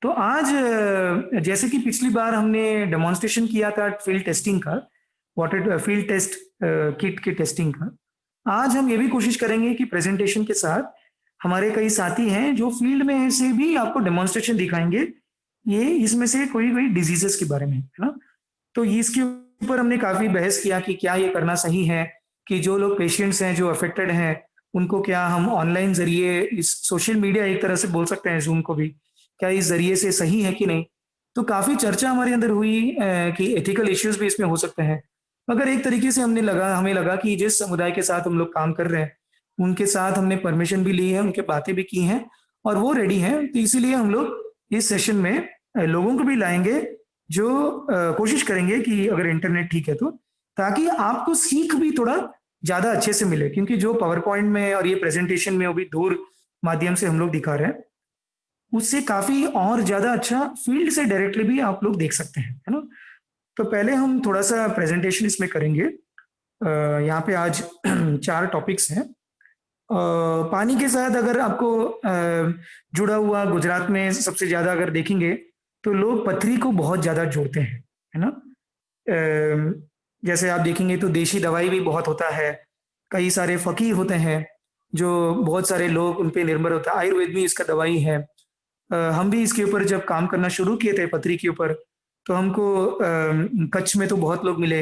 तो आज जैसे कि पिछली बार हमने डेमोन्स्ट्रेशन किया था फील्ड टेस्टिंग का, वाटर फील्ड टेस्ट किट के टेस्टिंग का, आज हम ये भी कोशिश करेंगे कि प्रेजेंटेशन के साथ हमारे कई साथी हैं जो फील्ड में से भी आपको डेमोन्स्ट्रेशन दिखाएंगे, ये इसमें से कोई डिजीजेस के बारे में, है ना। तो इसके ऊपर हमने काफी बहस किया कि क्या ये करना सही है, कि जो लोग पेशेंट्स हैं, जो अफेक्टेड हैं, उनको क्या हम ऑनलाइन जरिए, इस सोशल मीडिया एक तरह से बोल सकते हैं जूम को भी, क्या इस जरिए से सही है कि नहीं। तो काफी चर्चा हमारे अंदर हुई कि एथिकल इश्यूज भी इसमें हो सकते हैं, मगर एक तरीके से हमें लगा कि जिस समुदाय के साथ हम लोग काम कर रहे हैं उनके साथ हमने परमिशन भी ली है, उनके बातें भी की हैं और वो रेडी हैं, तो इसीलिए हम लोग इस सेशन में लोगों को भी लाएंगे जो कोशिश करेंगे कि अगर इंटरनेट ठीक है तो, ताकि आपको सीख भी थोड़ा ज्यादा अच्छे से मिले, क्योंकि जो पावर पॉइंट में और ये प्रेजेंटेशन में अभी दूर माध्यम से हम लोग दिखा रहे हैं उससे काफी और ज्यादा अच्छा फील्ड से डायरेक्टली भी आप लोग देख सकते हैं, है ना। तो पहले हम थोड़ा सा प्रेजेंटेशन इसमें करेंगे। यहाँ पे आज 4 टॉपिक्स हैं। पानी के साथ अगर आपको जुड़ा हुआ गुजरात में सबसे ज्यादा अगर देखेंगे तो लोग पथरी को बहुत ज्यादा जोड़ते हैं, है ना। जैसे आप देखेंगे तो देशी दवाई भी बहुत होता है, कई सारे फकीर होते हैं जो बहुत सारे लोग उन पे निर्भर होता है, आयुर्वेद में इसका दवाई है। हम भी इसके ऊपर जब काम करना शुरू किए थे पथरी के ऊपर, तो हमको कच्छ में तो बहुत लोग मिले,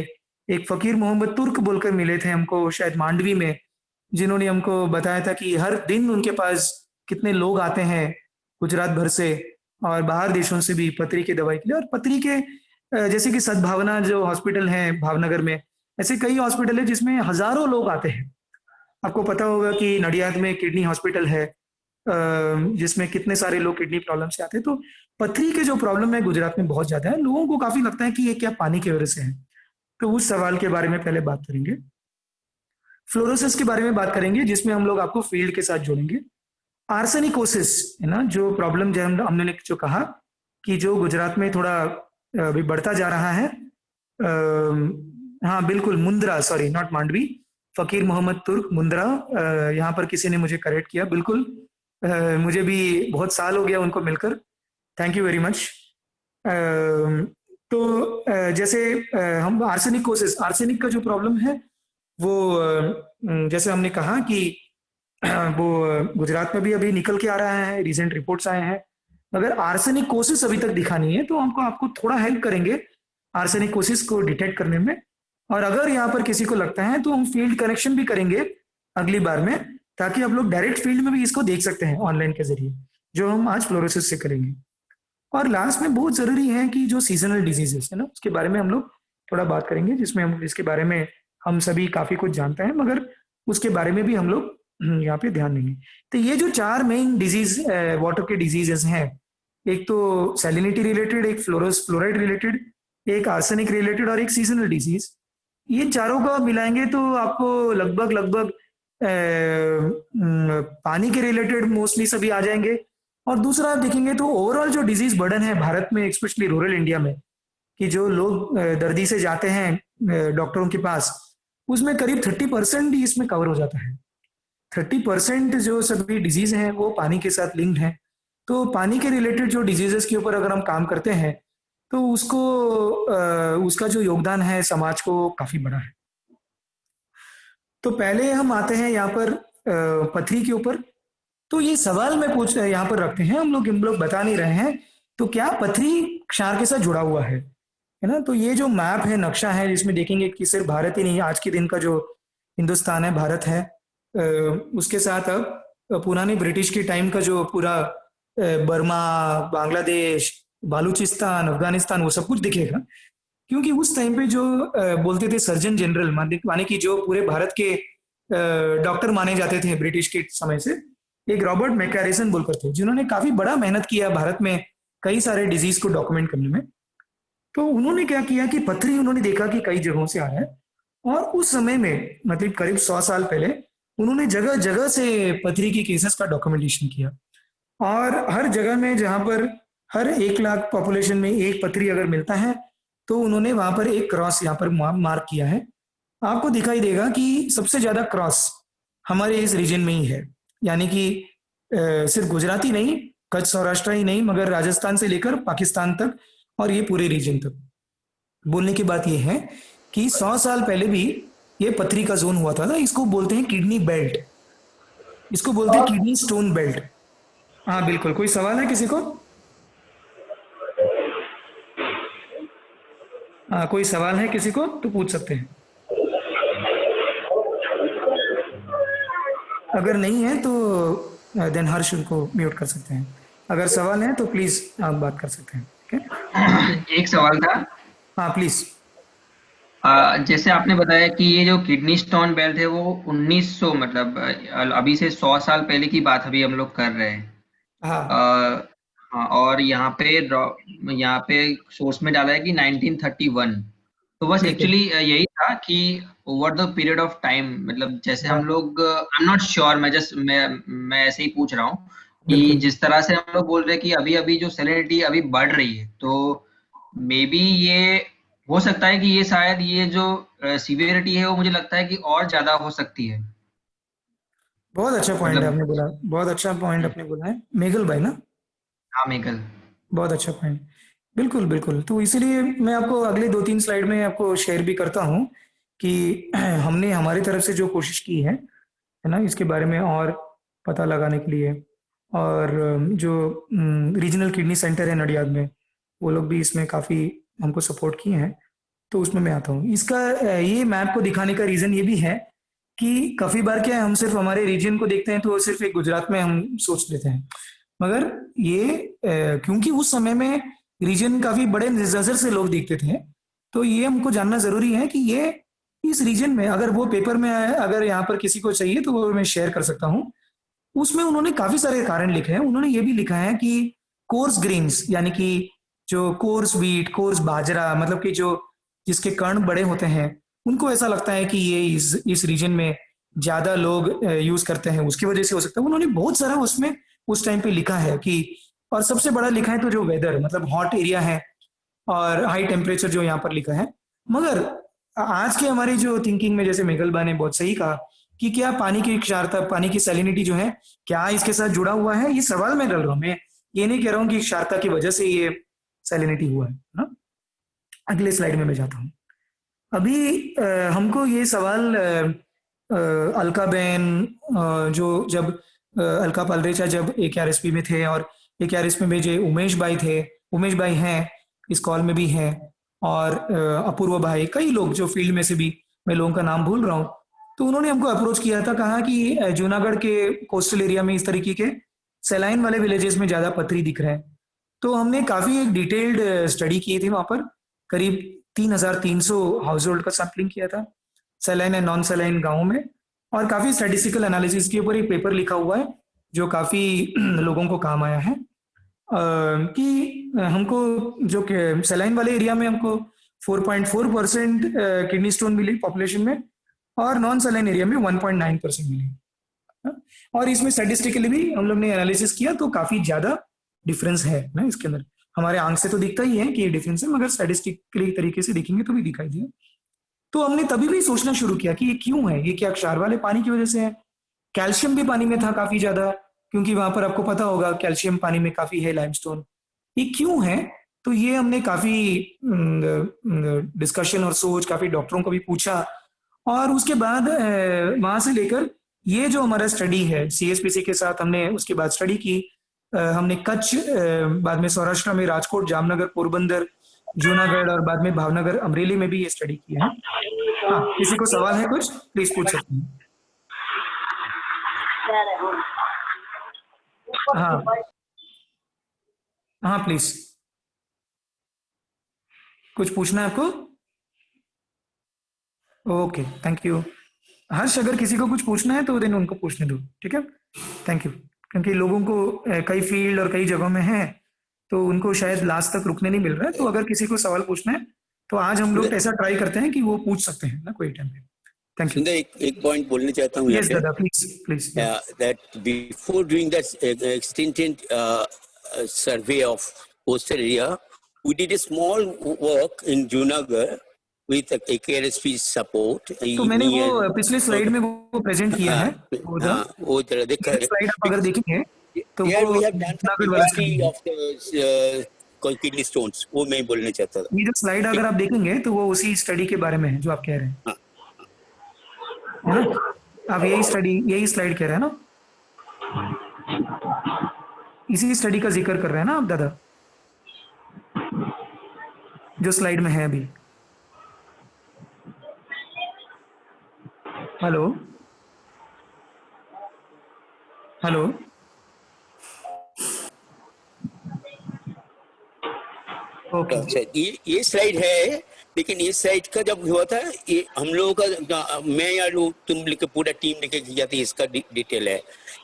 एक फकीर मोहम्मद तुर्क बोलकर मिले थे हमको शायद मांडवी में, जिन्होंने हमको बताया था कि हर दिन उनके पास कितने लोग आते हैं गुजरात भर से और बाहर देशों से भी पथरी की दवाई के लिए। और पथरी के जैसे कि सद्भावना जो हॉस्पिटल है भावनगर में, ऐसे कई हॉस्पिटल है जिसमें हजारों लोग आते हैं। आपको पता होगा कि नडियाद में किडनी हॉस्पिटल है जिसमें कितने सारे लोग किडनी प्रॉब्लम से आते हैं। तो पथरी के जो प्रॉब्लम है गुजरात में बहुत ज्यादा है। लोगों को काफी लगता है कि ये क्या पानी की वजह से है, तो उस सवाल के बारे में पहले बात करेंगे। फ्लोरोसिस के बारे में बात करेंगे जिसमें हम लोग आपको फील्ड के साथ जोड़ेंगे। आर्सेनिकोसिस है ना, जो प्रॉब्लम जो हमने जो कहा कि जो गुजरात में थोड़ा अभी बढ़ता जा रहा है। हाँ बिल्कुल, मुंद्रा, सॉरी नॉट मांडवी, फकीर मोहम्मद तुर्क मुंद्रा, यहाँ पर किसी ने मुझे करेक्ट किया, बिल्कुल मुझे भी बहुत साल हो गया उनको मिलकर, थैंक यू वेरी मच। तो जैसे हम आर्सेनिकोसिस, आर्सेनिक का जो प्रॉब्लम है वो जैसे हमने कहा कि वो गुजरात में भी अभी निकल के आ रहा है, रिसेंट रिपोर्ट्स आए हैं। अगर आर्सेनिकोसिस अभी तक दिखा नहीं है तो हमको आपको थोड़ा हेल्प करेंगे आर्सेनिकोसिस को डिटेक्ट करने में। और अगर यहाँ पर किसी को लगता है तो हम फील्ड कनेक्शन भी करेंगे अगली बार में, ताकि आप लोग डायरेक्ट फील्ड में भी इसको देख सकते हैं ऑनलाइन के जरिए, जो हम आज फ्लोरोसिस से करेंगे। और लास्ट में बहुत जरूरी है कि जो सीजनल डिजीजेस है ना, उसके बारे में हम लोग थोड़ा बात करेंगे, जिसमें हम इसके बारे में हम सभी काफी कुछ जानते हैं, मगर उसके बारे में भी हम लोग यहाँ पे ध्यान देंगे। तो ये जो 4 मेन डिजीज वाटर के डिजीजेस हैं, एक तो सैलिनिटी रिलेटेड, एक फ्लोराइड रिलेटेड, एक आर्सेनिक रिलेटेड और एक सीजनल डिजीज, ये चारों का मिलाएंगे तो आपको लगभग पानी के रिलेटेड मोस्टली सभी आ जाएंगे। और दूसरा देखेंगे तो ओवरऑल जो डिजीज बर्डन है भारत में, स्पेशली रूरल इंडिया में, कि जो लोग दर्दी से जाते हैं डॉक्टरों के पास, उसमें करीब 30% ही इसमें कवर हो जाता है। 30% जो सभी डिजीज हैं वो पानी के साथ लिंक्ड हैं। तो पानी के रिलेटेड जो डिजीजेस के ऊपर अगर हम काम करते हैं तो उसको उसका जो योगदान है समाज को काफी बड़ा है। तो पहले हम आते हैं यहाँ पर पथरी के ऊपर। तो ये सवाल मैं यहाँ पर रखते हैं, हम लोग बता नहीं रहे हैं, तो क्या पथरी क्षार के साथ जुड़ा हुआ है ना। तो ये जो मैप है, नक्शा है, जिसमें देखेंगे कि सिर्फ भारत ही नहीं, आज के दिन का जो हिंदुस्तान है, भारत है, उसके साथ अब पुराने ब्रिटिश के टाइम का जो पूरा बर्मा, बांग्लादेश, बालूचिस्तान, अफगानिस्तान, वो सब कुछ दिखेगा। क्योंकि उस टाइम पे जो बोलते थे सर्जन जनरल, माने कि जो पूरे भारत के डॉक्टर माने जाते थे ब्रिटिश के समय से, एक रॉबर्ट मैकैरिसन बोलकर थे, जिन्होंने काफी बड़ा मेहनत किया भारत में कई सारे डिजीज को डॉक्यूमेंट करने में। तो उन्होंने क्या किया कि पथरी उन्होंने देखा कि कई जगहों से आ रहा है, और उस समय में मतलब करीब 100 साल पहले उन्होंने जगह जगह से पथरी की केसेस का डॉक्यूमेंटेशन किया। और हर जगह में जहां पर हर 1 लाख पॉपुलेशन में एक पथरी अगर मिलता है तो उन्होंने वहां पर एक क्रॉस यहाँ पर मार्क किया है। आपको दिखाई देगा कि सबसे ज्यादा क्रॉस हमारे इस रीजन में ही है, यानी कि सिर्फ गुजरात ही नहीं, कच्छ सौराष्ट्र ही नहीं, मगर राजस्थान से लेकर पाकिस्तान तक और ये पूरे रीजन तक। बोलने की बात ये है कि 100 साल पहले भी ये पथरी का जोन हुआ था ना, इसको बोलते हैं किडनी बेल्ट, इसको बोलते हैं किडनी स्टोन बेल्ट। हाँ बिल्कुल, कोई सवाल है किसी को? हाँ, कोई सवाल है किसी को तो पूछ सकते हैं, अगर नहीं है तो देन हर्ष उनको म्यूट कर सकते हैं। अगर सवाल है तो प्लीज आप बात कर सकते हैं। एक सवाल था। हाँ प्लीज। जैसे आपने बताया कि ये जो किडनी स्टोन बेल्ट है वो 1900 मतलब अभी से 100 साल पहले की बात अभी हम लोग कर रहे हैं। हाँ। हाँ, और यहाँ पे सोर्स में डाला है कि 1931। तो बस एक्चुअली यही था कि over the period of time, मतलब जैसे हम लोग, आई एम नॉट श्योर, मैं ऐसे ही पूछ रहा हूँ कि जिस तरह से हम लोग बोल रहे हैं कि अभी अभी जो सैलिनिटी अभी बढ़ रही है, तो मे बी ये हो सकता है कि ये शायद ये जो सिवियरिटी है वो मुझे लगता है कि और ज्यादा हो सकती है। बहुत अच्छा पॉइंट आपने बोला, बहुत अच्छा पॉइंट आपने बोला है मेघल भाई ना। हाँ मेघल, बहुत अच्छा पॉइंट, बिल्कुल बिल्कुल। तो इसीलिए मैं आपको अगले 2-3 स्लाइड में आपको शेयर भी करता हूँ कि हमने हमारी तरफ से जो कोशिश की है ना, इसके बारे में और पता लगाने के लिए। और जो रीजनल किडनी सेंटर है नडियाद में, वो लोग भी इसमें काफ़ी हमको सपोर्ट किए हैं, तो उसमें मैं आता हूँ। इसका ये मैप को दिखाने का रीज़न ये भी है कि काफ़ी बार क्या है, हम सिर्फ हमारे रीजन को देखते हैं तो सिर्फ एक गुजरात में हम सोच लेते हैं, मगर ये क्योंकि उस समय में रीजन काफी बड़े नजर से लोग देखते थे, तो ये हमको जानना जरूरी है कि ये इस रीजन में, अगर वो पेपर में अगर यहाँ पर किसी को चाहिए तो वो मैं शेयर कर सकता हूँ। उसमें उन्होंने काफी सारे कारण लिखे हैं। उन्होंने ये भी लिखा है कि कोर्स ग्रेन्स, यानी कि जो कोर्स व्हीट, कोर्स बाजरा, मतलब कि जो जिसके कण बड़े होते हैं, उनको ऐसा लगता है कि ये इस रीजन में ज्यादा लोग यूज करते हैं, उसकी वजह से हो सकता है। उन्होंने बहुत सारा उसमें उस टाइम पे लिखा है कि, और सबसे बड़ा लिखा है तो जो वेदर, मतलब हॉट एरिया है और हाई टेम्परेचर जो यहाँ पर लिखा है। मगर आज के हमारी जो थिंकिंग में, जैसे मेघलबा ने बहुत सही कहा कि क्या पानी की क्षारता, पानी की सैलिनिटी जो है, क्या इसके साथ जुड़ा हुआ है? ये सवाल मैं कर रहा हूँ, मैं ये नहीं कह रहा हूँ कि क्षारता की वजह से ये सैलिनिटी हुआ है ना। अगले स्लाइड में मैं जाता हूँ। अभी हमको ये सवाल अलका-बेन, जो जब अलका पालरेचा जब AKRSP में थे, और AKRSP में जो उमेश भाई थे, उमेश भाई हैं इस कॉल में भी हैं, और अपूर्व भाई, कई लोग जो फील्ड में से भी, मैं लोगों का नाम भूल रहा हूँ, तो उन्होंने हमको अप्रोच किया था, कहा कि जूनागढ़ के कोस्टल एरिया में इस तरीके के सैलाइन वाले विलेजेस में ज्यादा पथरी दिख रहे हैं। तो हमने काफी एक डिटेल्ड स्टडी की थी, वहां पर करीब 3300 हाउस होल्ड का सैम्पलिंग किया था सैलाइन एंड नॉन सैलाइन गाँव में, और काफी स्टैटिस्टिकल एनालिसिस के ऊपर एक पेपर लिखा हुआ है जो काफी लोगों को काम आया है। कि हमको जो सैलाइन वाले एरिया में हमको 4.4% किडनी स्टोन मिली पॉपुलेशन में, और नॉन सैलाइन एरिया में 1.9% मिली। और इसमें स्टैटिस्टिकली भी हम लोग ने एनालिसिस किया तो काफी ज्यादा डिफरेंस है ना इसके अंदर। हमारे आंख से तो दिखता ही है कि ये डिफरेंस है, मगर स्टैटिस्टिकली तरीके से देखेंगे तो भी दिखाई दिया। तो हमने तभी भी सोचना शुरू किया कि ये क्यों है, ये क्या क्षार वाले पानी की वजह से है? कैल्शियम भी पानी में था काफी ज्यादा, क्योंकि वहां पर आपको पता होगा कैल्शियम पानी में काफी है, लाइमस्टोन। ये क्यों है? तो ये हमने काफी डिस्कशन और सोच, काफी डॉक्टरों को भी पूछा, और उसके बाद वहां से लेकर ये जो हमारा स्टडी है CSPC के साथ, हमने उसके बाद स्टडी की। हमने कच्छ, बाद में सौराष्ट्र में राजकोट, जामनगर, पोरबंदर, जूनागढ़, और बाद में भावनगर, अमरेली में भी ये स्टडी किया है। हाँ, किसी को सवाल है कुछ, प्लीज पूछ सकते हैं। हाँ हाँ, प्लीज, कुछ पूछना है आपको? Okay, thank you. हर्ष, अगर किसी को कुछ पूछना है तो देन उनको पूछने दो, ठीक है? Thank you. क्योंकि लोगों को कई फील्ड और कई जगहों में है, तो उनको शायद लास्ट तक रुकने नहीं मिल रहा है। तो अगर किसी को सवाल पूछना है तो आज हम लोग ऐसा ट्राई करते हैं कि वो पूछ सकते हैं ना कोई टाइम पे। Thank you. एक पॉइंट बोलना चाहता हूँ। यस दादा, please please. That before doing that extended survey of coastal area, we did a small work in Junagadh with AKRSP support। तो मैंने वो पिछले स्लाइड में वो प्रेजेंट किया है, वो जरा देखा है। स्लाइड आप अगर देखेंगे तो Here वो we have done of the kidney stones, वो मैं बोलना चाहता था। ये जो स्लाइड अगर आप देखेंगे तो वो उसी स्टडी के बारे में है जो आप कह रहे हैं, है ना? आप यही स्लाइड कह रहे हैं ना? इसी स्टडी का जिक्र कर रहे हैं ना आप दादा, जो स्लाइड में है अभी? Hello hello, okay. अच्छा, ये स्लाइड है, लेकिन ये स्लाइड का जब हुआ था, ये हम लोगों का, मैं या तुम लेके पूरा टीम लेके किया था, इसका डिटेल है,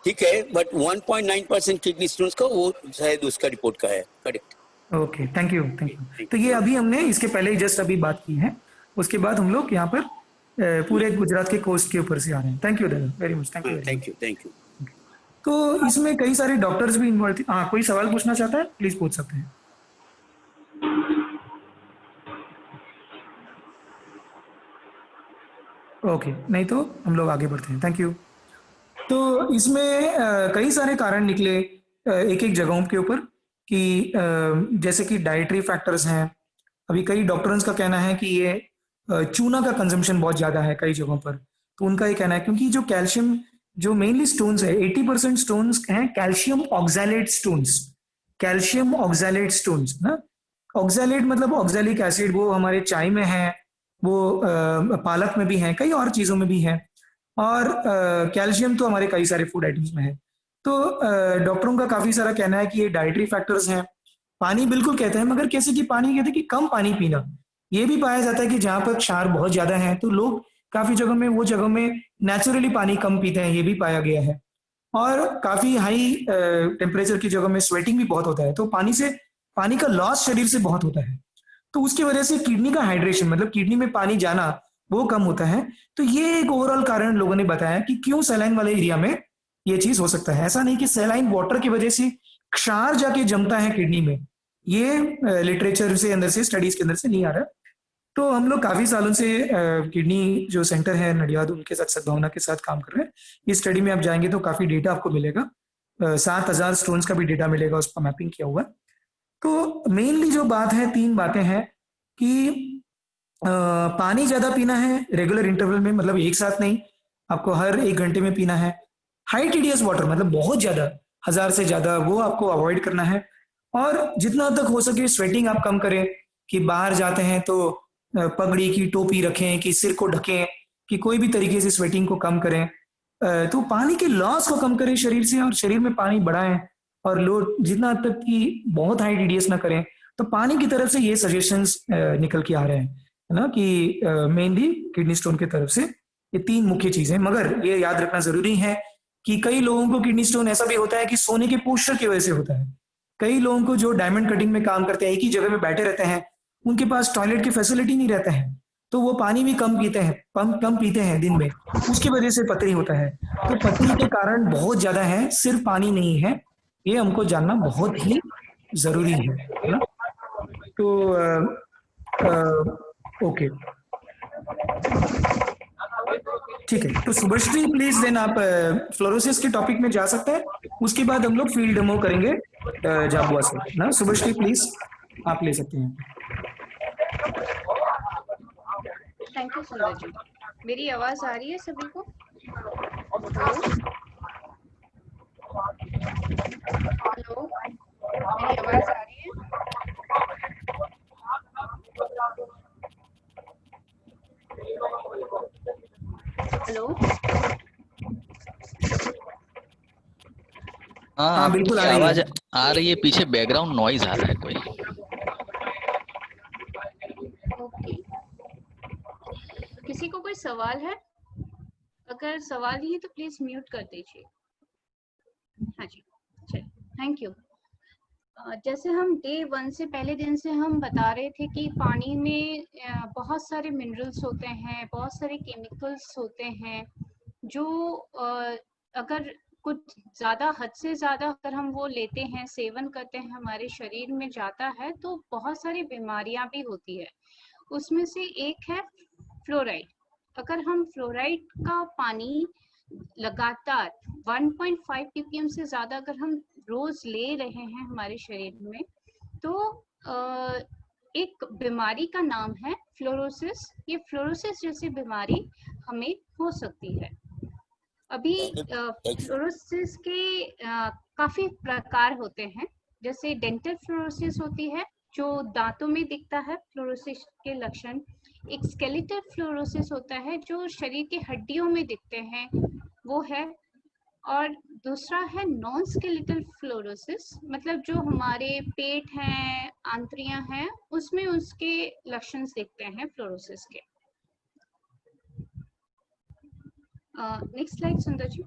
ठीक है? बट 1.9% किडनी स्टोन्स का वो शायद उसका रिपोर्ट का है, correct? Okay, thank you thank you. तो ये अभी हमने इसके पहले ही जस्ट अभी बात की है, उसके बाद हम लोग यहाँ पर पूरे गुजरात के कोस्ट के ऊपर से आ रहे हैं। थैंक यू दादा, very much, thank you thank you. तो इसमें कई सारे डॉक्टर्स भी इन्वॉल्व थे। हाँ, कोई सवाल पूछना चाहता है प्लीज पूछ सकते हैं। ओके, नहीं तो हम लोग आगे बढ़ते हैं। Thank you. तो इसमें कई सारे कारण निकले एक एक जगहों के ऊपर कि जैसे कि डाइटरी फैक्टर्स हैं। अभी कई डॉक्टर्स का कहना है कि ये चूना का कंजम्पशन बहुत ज्यादा है कई जगहों पर, तो उनका ये कहना है क्योंकि जो कैल्शियम, जो मेनली स्टोन्स है, 80% स्टोन्स हैं calcium oxalate stones. Calcium oxalate stones ना, ऑक्सैलेट मतलब ऑक्सैलिक एसिड, वो हमारे चाय में है, वो पालक में भी है, कई और चीजों में भी है, और कैल्शियम तो हमारे कई सारे फूड आइटम्स में है। तो डॉक्टरों का काफी सारा कहना है कि ये डाइटरी फैक्टर्स हैं। पानी बिल्कुल कहते हैं, मगर कैसे कि पानी कहते हैं कि कम पानी पीना। ये भी पाया जाता है कि जहां पर क्षार बहुत ज्यादा है तो लोग काफी जगह में, वो जगह में नेचुरली पानी कम पीते हैं, ये भी पाया गया है। और काफी हाई टेम्परेचर की जगह में स्वेटिंग भी बहुत होता है, तो पानी का लॉस शरीर से बहुत होता है। तो उसकी वजह से किडनी का हाइड्रेशन, मतलब किडनी में पानी जाना, वो कम होता है। तो ये एक ओवरऑल कारण लोगों ने बताया कि क्यों सैलाइन वाले एरिया में ये चीज हो सकता है। ऐसा नहीं कि सैलाइन वाटर की वजह से क्षार जाके जमता है किडनी में, ये लिटरेचर से अंदर से, स्टडीज के अंदर से नहीं आ रहा। तो हम लोग काफी सालों से किडनी जो सेंटर है नडियाद, उनके साथ सद्भावना के साथ काम कर रहे हैं। इस स्टडी में आप जाएंगे तो काफी डेटा आपको मिलेगा, 7,000 स्टोन्स का भी डेटा मिलेगा, उस पर मैपिंग किया हुआ। तो मेनली जो बात है, 3 बातें हैं कि पानी ज्यादा पीना है रेगुलर इंटरवल में, मतलब एक साथ नहीं, आपको हर 1 घंटे में पीना है। हाई टीडीएस वाटर, मतलब बहुत ज्यादा, 1000 से ज्यादा, वो आपको अवॉइड करना है। और जितना तक हो सके स्वेटिंग आप कम करें, कि बाहर जाते हैं तो पगड़ी की टोपी रखें, कि सिर को ढकें, कि कोई भी तरीके से स्वेटिंग को कम करें। तो पानी के लॉस को कम करें शरीर से, और शरीर में पानी बढ़ाएं, और लोग जितना तक कि बहुत हाई टीडीएस ना करें। तो पानी की तरफ से ये सजेशंस निकल के आ रहे हैं, है ना, कि मेनली किडनी स्टोन की तरफ से ये 3 मुख्य चीजें। मगर ये याद रखना जरूरी है कि कई लोगों को किडनी स्टोन ऐसा भी होता है कि सोने के पोस्चर की वजह से होता है। कई लोगों को जो डायमंड कटिंग में काम करते हैं, एक ही जगह में बैठे रहते हैं, उनके पास टॉयलेट की फैसिलिटी नहीं रहता है, तो वो पानी भी कम पीते हैं, कम पीते हैं दिन में, उसकी वजह से पथरी होता है। तो पथरी के कारण बहुत ज्यादा है, सिर्फ पानी नहीं है, ये हमको जानना बहुत ही जरूरी है ना। तो ओके, ठीक है। तो शुभश्री प्लीज, देन आप फ्लोरोसिस के टॉपिक में जा सकते हैं, उसके बाद हम लोग फील्ड डेमो करेंगे जाबुआ से ना। शुभश्री प्लीज आप ले सकते हैं। थैंक यू सुंदर जी। मेरी आवाज आ रही है सभी को? हेलो, मेरी आवाज आ रही है? हेलो, हाँ बिल्कुल आवाज आ रही है, पीछे बैकग्राउंड नॉइज आ रहा है कोई। ओके, किसी को कोई सवाल है? अगर सवाल ही है तो प्लीज म्यूट कर दीजिए। हाँ जी, चलिए, थैंक यू। जैसे हम डे 1 से, पहले दिन से हम बता रहे थे कि पानी में बहुत सारे मिनरल्स होते हैं, बहुत सारे केमिकल्स होते हैं, जो अगर कुछ ज्यादा, हद से ज्यादा अगर हम वो लेते हैं, सेवन करते हैं, हमारे शरीर में जाता है तो बहुत सारी बीमारियां भी होती है। उसमें से एक है फ्लोराइड। अगर हम फ्लोराइड का पानी लगातार 1.5 ppm से ज्यादा अगर हम रोज ले रहे हैं हमारे शरीर में, तो एक बीमारी का नाम है फ्लोरोसिस। ये फ्लोरोसिस जैसी बीमारी हमें हो सकती है। अभी फ्लोरोसिस के काफी प्रकार होते हैं। जैसे डेंटल फ्लोरोसिस होती है, जो दांतों में दिखता है फ्लोरोसिस के लक्षण। एक स्केलेटल फ्लोरोसिस होता है, जो शरीर की हड्डियों में दिखते हैं, वो है। और दूसरा है नॉन स्केलेटल फ्लोरोसिस, मतलब जो हमारे पेट हैं, आंतड़ियां हैं, उसमें उसके लक्षण दिखते हैं फ्लोरोसिस के। नेक्स्ट स्लाइड सुंदर जी।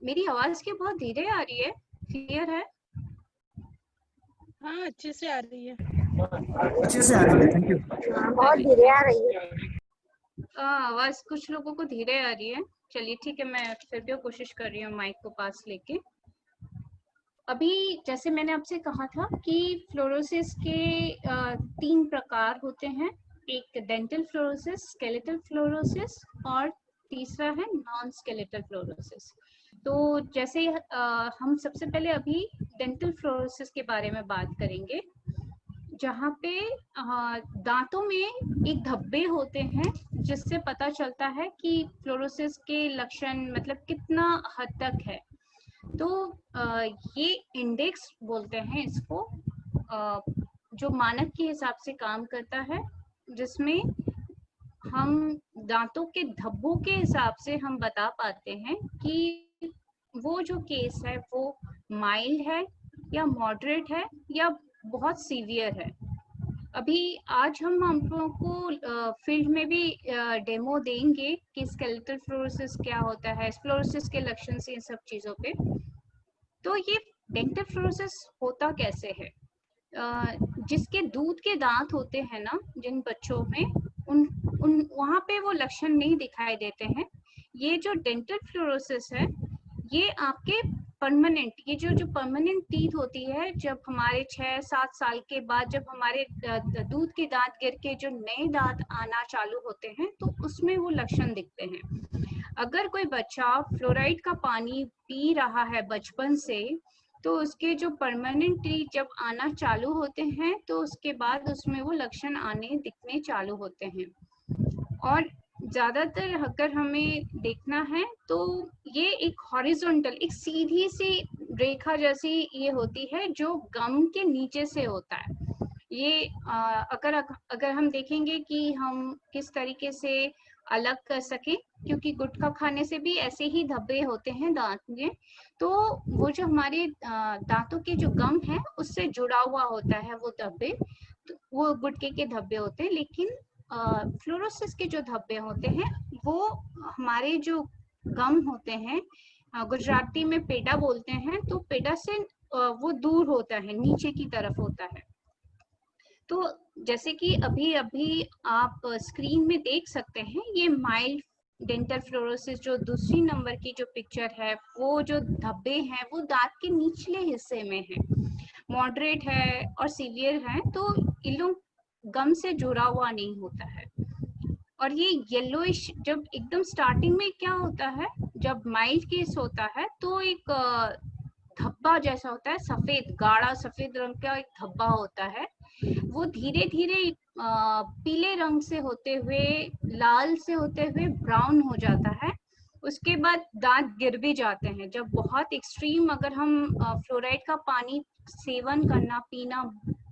मेरी आवाज क्या बहुत धीरे आ रही है? क्लियर है? हाँ, अच्छे से आ रही है। अच्छे से आ रही है, थैंक यू। बहुत धीरे आ रही है। आवाज कुछ लोगों को धीरे आ रही है। चलिए ठीक है, मैं फिर भी कोशिश कर रही हूँ माइक को पास लेके। अभी जैसे मैंने आपसे कहा था कि फ्लोरोसिस के 3 प्रकार होते हैं। एक डेंटल फ्लोरोसिस, स्केलेटल फ्लोरोसिस, और तीसरा है नॉन स्केलेटल फ्लोरोसिस। तो जैसे हम सबसे पहले अभी डेंटल फ्लोरोसिस के बारे में बात करेंगे, जहाँ पे दांतों में एक धब्बे होते हैं, जिससे पता चलता है कि फ्लोरोसिस के लक्षण मतलब कितना हद तक है। तो ये इंडेक्स बोलते हैं इसको, जो मानक के हिसाब से काम करता है, जिसमें हम दांतों के धब्बों के हिसाब से हम बता पाते हैं कि वो जो केस है वो माइल्ड है या मॉडरेट है या बहुत सीवियर है। अभी आज हम लोगों को फील्ड में भी डेमो देंगे कि स्केलेटल फ्लोरोसिस क्या होता है, फ्लोरोसिस के लक्षण से इन सब चीजों पे। तो ये डेंटल फ्लोरोसिस होता कैसे है? जिसके दूध के दांत होते हैं ना जिन बच्चों में, उन वहां पे वो लक्षण नहीं दिखाई देते हैं। ये जो डेंटल फ्लोरोसिस है ये आपके परमानेंट, ये जो परमानेंट टीथ होती है, जब हमारे 6-7 साल के बाद जब हमारे दूध के दांत गिर के जो नए दांत आना चालू होते हैं तो उसमें वो लक्षण दिखते हैं। अगर कोई बच्चा फ्लोराइड का पानी पी रहा है बचपन से, तो उसके जो परमानेंट टीथ जब आना चालू होते हैं तो उसके बाद उसमें वो लक्षण आने दिखने चालू होते हैं। और ज्यादातर अगर हमें देखना है तो ये एक हॉरिजॉन्टल, एक सीधी सी रेखा जैसी ये होती है जो गम के नीचे से होता है। ये अगर हम देखेंगे कि हम किस तरीके से अलग कर सके, क्योंकि गुटखा खाने से भी ऐसे ही धब्बे होते हैं दांत में, तो वो जो हमारे दांतों के जो गम है उससे जुड़ा हुआ होता है वो धब्बे, तो वो गुटके के धब्बे होते हैं। लेकिन फ्लोरोसिस के जो धब्बे होते हैं वो हमारे जो गम होते हैं, गुजराती में पेडा बोलते हैं, तो पेडा से वो दूर होता है, नीचे की तरफ होता है। तो जैसे कि अभी आप स्क्रीन में देख सकते हैं, ये माइल्ड डेंटल फ्लोरोसिस जो दूसरी नंबर की जो पिक्चर है, वो जो धब्बे हैं वो दांत के निचले हिस्से में है। मॉडरेट है और सीवियर है तो इन लोग गम से जुड़ा हुआ नहीं होता है। और ये येलोइश जब एकदम स्टार्टिंग में क्या होता है, जब माइल्ड केस होता है तो एक धब्बा जैसा होता है, सफेद गाढ़ा सफेद रंग का एक धब्बा होता है। वो धीरे धीरे पीले रंग से होते हुए, लाल से होते हुए ब्राउन हो जाता है। उसके बाद दांत गिर भी जाते हैं। जब बहुत एक्सट्रीम अगर हम फ्लोराइड का पानी सेवन करना पीना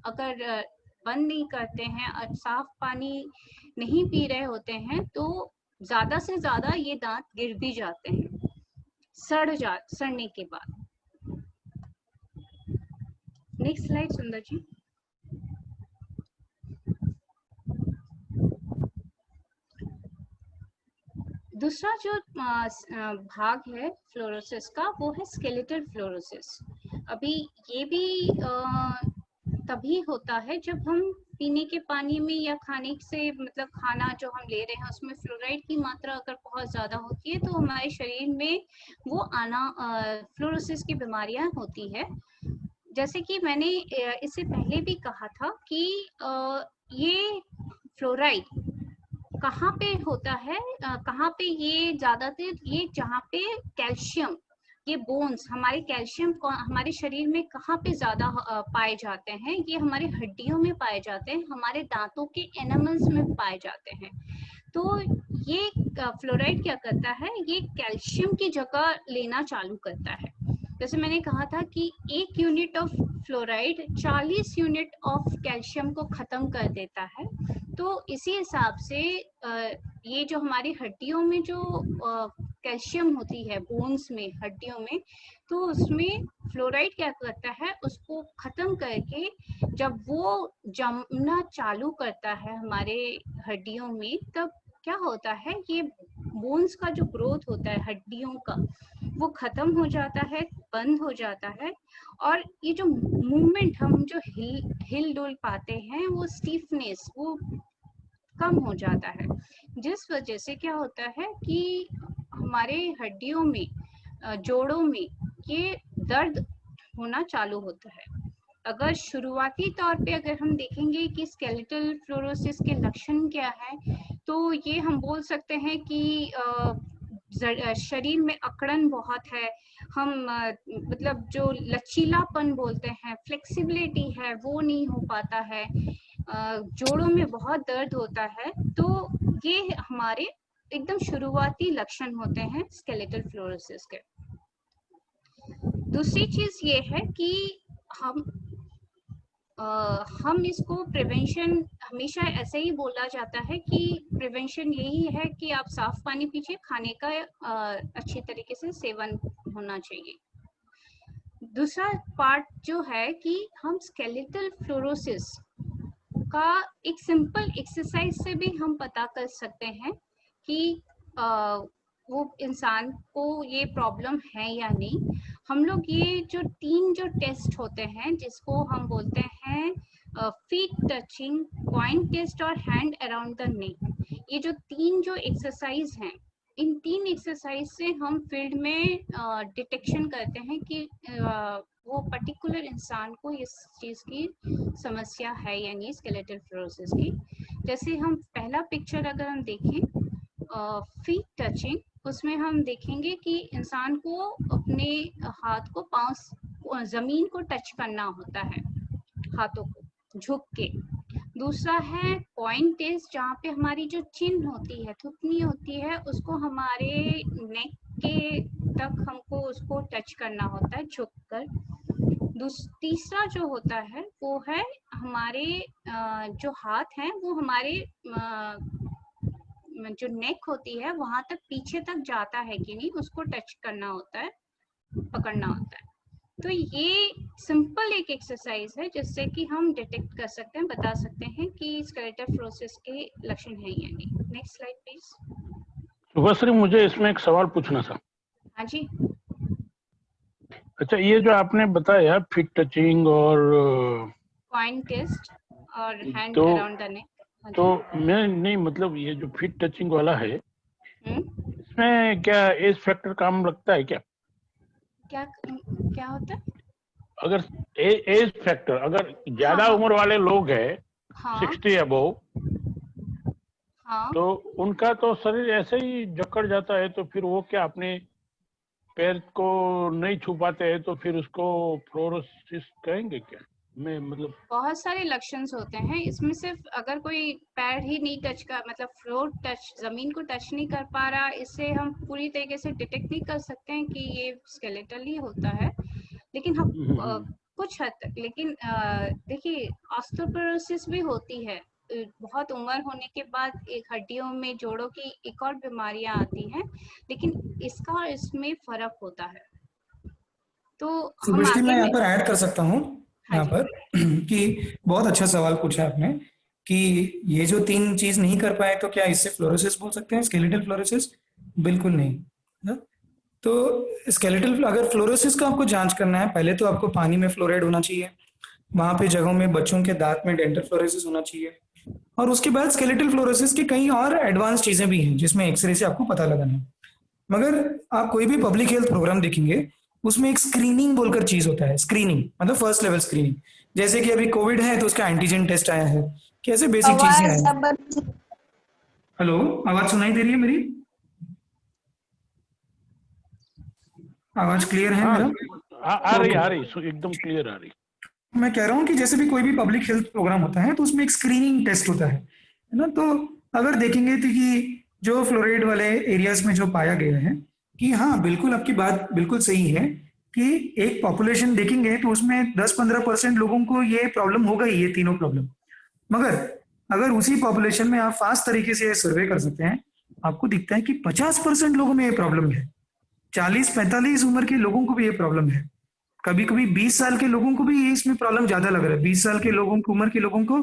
अगर बंद नहीं करते हैं और साफ पानी नहीं पी रहे होते हैं तो ज्यादा से ज्यादा ये दांत गिर भी जाते हैं सड़ने के बाद। नेक्स्ट स्लाइड सुंदर जी। दूसरा जो भाग है फ्लोरोसिस का वो है स्केलेटल फ्लोरोसिस। अभी ये भी तभी होता है जब हम पीने के पानी में या खाने से, मतलब खाना जो हम ले रहे हैं उसमें फ्लोराइड की मात्रा अगर बहुत ज्यादा होती है तो हमारे शरीर में वो फ्लोरोसिस की बीमारियां होती है। जैसे कि मैंने इससे पहले भी कहा था कि ये फ्लोराइड कहाँ पे होता है, कहाँ पे ये ज्यादातर ये जहाँ पे कैल्शियम, ये बोन्स हमारे कैल्शियम हमारे शरीर में कहाँ पे ज्यादा पाए जाते हैं, ये हमारे हड्डियों में पाए जाते हैं, हमारे दांतों के एनामल्स में पाए जाते हैं। तो ये फ्लोराइड क्या करता है, ये कैल्शियम की जगह लेना चालू करता है। जैसे मैंने कहा था कि 1 unit of fluoride 40 unit of calcium को खत्म कर देता है। तो इसी हिसाब से ये जो हमारी हड्डियों में जो कैल्शियम होती है बोन्स में, हड्डियों में, तो उसमें फ्लोराइड क्या करता है, उसको खत्म करके जब वो जमना चालू करता है हमारे हड्डियों में, तब क्या होता है, ये बोन्स का जो ग्रोथ होता है हड्डियों का वो खत्म हो जाता है, बंद हो जाता है। और ये जो मूवमेंट हम जो हिल डुल पाते हैं, वो स्टीफनेस वो कम हो जाता है, जिस वजह से क्या होता है कि हमारे हड्डियों में, जोड़ों में ये दर्द होना चालू होता है। अगर शुरुआती तौर पे अगर हम देखेंगे कि स्केलेटल फ्लोरोसिस के लक्षण क्या है, तो ये हम बोल सकते हैं कि शरीर में अकड़न बहुत है, हम मतलब जो लचीलापन बोलते हैं, फ्लेक्सिबिलिटी है वो नहीं हो पाता है, जोड़ों में बहुत दर्द होता है। तो ये हमारे एकदम शुरुआती लक्षण होते हैं स्केलेटल फ्लोरोसिस के। दूसरी चीज ये है कि हम हम इसको प्रिवेंशन हमेशा ऐसे ही बोला जाता है कि प्रिवेंशन यही है कि आप साफ पानी पीजिए, खाने का अच्छी तरीके से सेवन होना चाहिए। दूसरा पार्ट जो है कि हम स्केलेटल फ्लोरोसिस का एक सिंपल एक्सरसाइज से भी हम पता कर सकते हैं कि वो इंसान को ये प्रॉब्लम है या नहीं। हम लोग ये जो 3 जो टेस्ट होते हैं जिसको हम बोलते हैं फीट टचिंग, पॉइंट टेस्ट और हैंड अराउंड द नेक, ये जो 3 जो एक्सरसाइज हैं, इन 3 एक्सरसाइज से हम फील्ड में डिटेक्शन करते हैं कि वो पर्टिकुलर इंसान को इस चीज की समस्या है या नहीं, स्केलेटल फ्लोरोसिस की। जैसे हम पहला पिक्चर अगर हम देखें फीट टचिंग, उसमें हम देखेंगे कि इंसान को अपने हाथ को पांव जमीन को टच करना होता है, हाथों को झुक के। दूसरा है पॉइंट टेस्ट, जहाँ पे हमारी जो चिन होती है, थुतनी होती है, उसको हमारे नेक के तक हमको उसको टच करना होता है झुक कर। तीसरा जो होता है वो है हमारे जो हाथ हैं वो हमारे जो नेक होती है वहां तक पीछे तक जाता है कि नहीं, उसको टच करना होता है, पकड़ना होता है। तो ये सिंपल एक एक्सरसाइज है जिससे कि हम डिटेक्ट कर सकते हैं, बता सकते हैं कि स्केलेटल फ्लोरोसिस के लक्षण हैं या नहीं। Next slide please. सुभाश्री, मुझे इसमें एक सवाल पूछना था। हाँ जी। अच्छा, ये जो आपने बताया फिट टचिंग और पॉइंट टेस्ट और हैंड अराउंड द नेक, तो मैं नहीं, मतलब ये जो फिट टचिंग वाला है इसमें क्या एज फैक्टर काम लगता है क्या? क्या होता है? अगर एज फैक्टर, अगर ज्यादा उम्र वाले लोग हैं 60 अबव, तो उनका तो शरीर ऐसे ही जकड़ जाता है, तो फिर वो क्या अपने पैर को नहीं छू पाते हैं, तो फिर उसको फ्लोरोसिस कहेंगे क्या? मैं मतलब बहुत सारे लक्षण होते हैं इसमें। सिर्फ अगर कोई पैर ही नहीं टच कर, मतलब फ्लोर टच, जमीन को टच नहीं कर पा रहा, इससे हम पूरी तरीके से डिटेक्ट नहीं कर सकते हैं कि ये स्केलेटल ही होता है। लेकिन हम कुछ हद तक, लेकिन देखिए ऑस्टियोपोरोसिस भी होती है। बहुत उम्र होने के बाद एक हड्डियों में जोड़ों की एक और बीमारियां आती हैं, लेकिन इसका और इसमें फर्क होता है। तो हम आगे मैं यहाँ पर ऐड कर सकता हूँ यहाँ पर कि बहुत अच्छा सवाल पूछा आपने कि ये जो 3 चीज नहीं कर पाए तो क्या इससे फ्लोरोसिस बोल सकते हैं, स्केलेटल फ्लोरोसिस? बिल्कुल नहीं ना? तो स्केलेटल, अगर फ्लोरोसिस का आपको जांच करना है, पहले तो आपको पानी में फ्लोराइड होना चाहिए, वहां पे जगहों में बच्चों के दांत में डेंटल फ्लोरोसिस होना चाहिए, और उसके बाद स्केलेटल फ्लोरोसिस की कई और एडवांस चीजें भी हैं जिसमें एक्सरे से आपको पता लगाना है। मगर आप कोई भी पब्लिक हेल्थ प्रोग्राम देखेंगे उसमें एक स्क्रीनिंग बोलकर चीज होता है। स्क्रीनिंग मतलब फर्स्ट लेवल स्क्रीनिंग, जैसे कि अभी कोविड है तो उसका एंटीजन टेस्ट आया है, कैसे बेसिक चीजें हैं। हेलो, आवाज सुनाई दे रही है मेरी? आवाज क्लियर है मेरा? आ रही एकदम क्लियर आ रही। मैं कह रहा हूँ कि जैसे भी कोई भी पब्लिक हेल्थ प्रोग्राम होता है तो उसमें एक स्क्रीनिंग टेस्ट होता है ना। तो अगर देखेंगे तो कि जो फ्लोराइड वाले एरियाज में जो पाया गया है कि हाँ बिल्कुल आपकी बात बिल्कुल सही है कि एक पॉपुलेशन देखेंगे तो उसमें 10-15% लोगों को ये प्रॉब्लम होगा ही, ये तीनों प्रॉब्लम। मगर अगर उसी पॉपुलेशन में आप फास्ट तरीके से सर्वे कर सकते हैं, आपको दिखता है कि 50% लोगों में ये प्रॉब्लम है, 40-45 उम्र के लोगों को भी ये प्रॉब्लम है, कभी कभी 20 साल के लोगों को भी इसमें प्रॉब्लम ज्यादा लग रहा है, 20 साल के लोगों की उम्र के लोगों को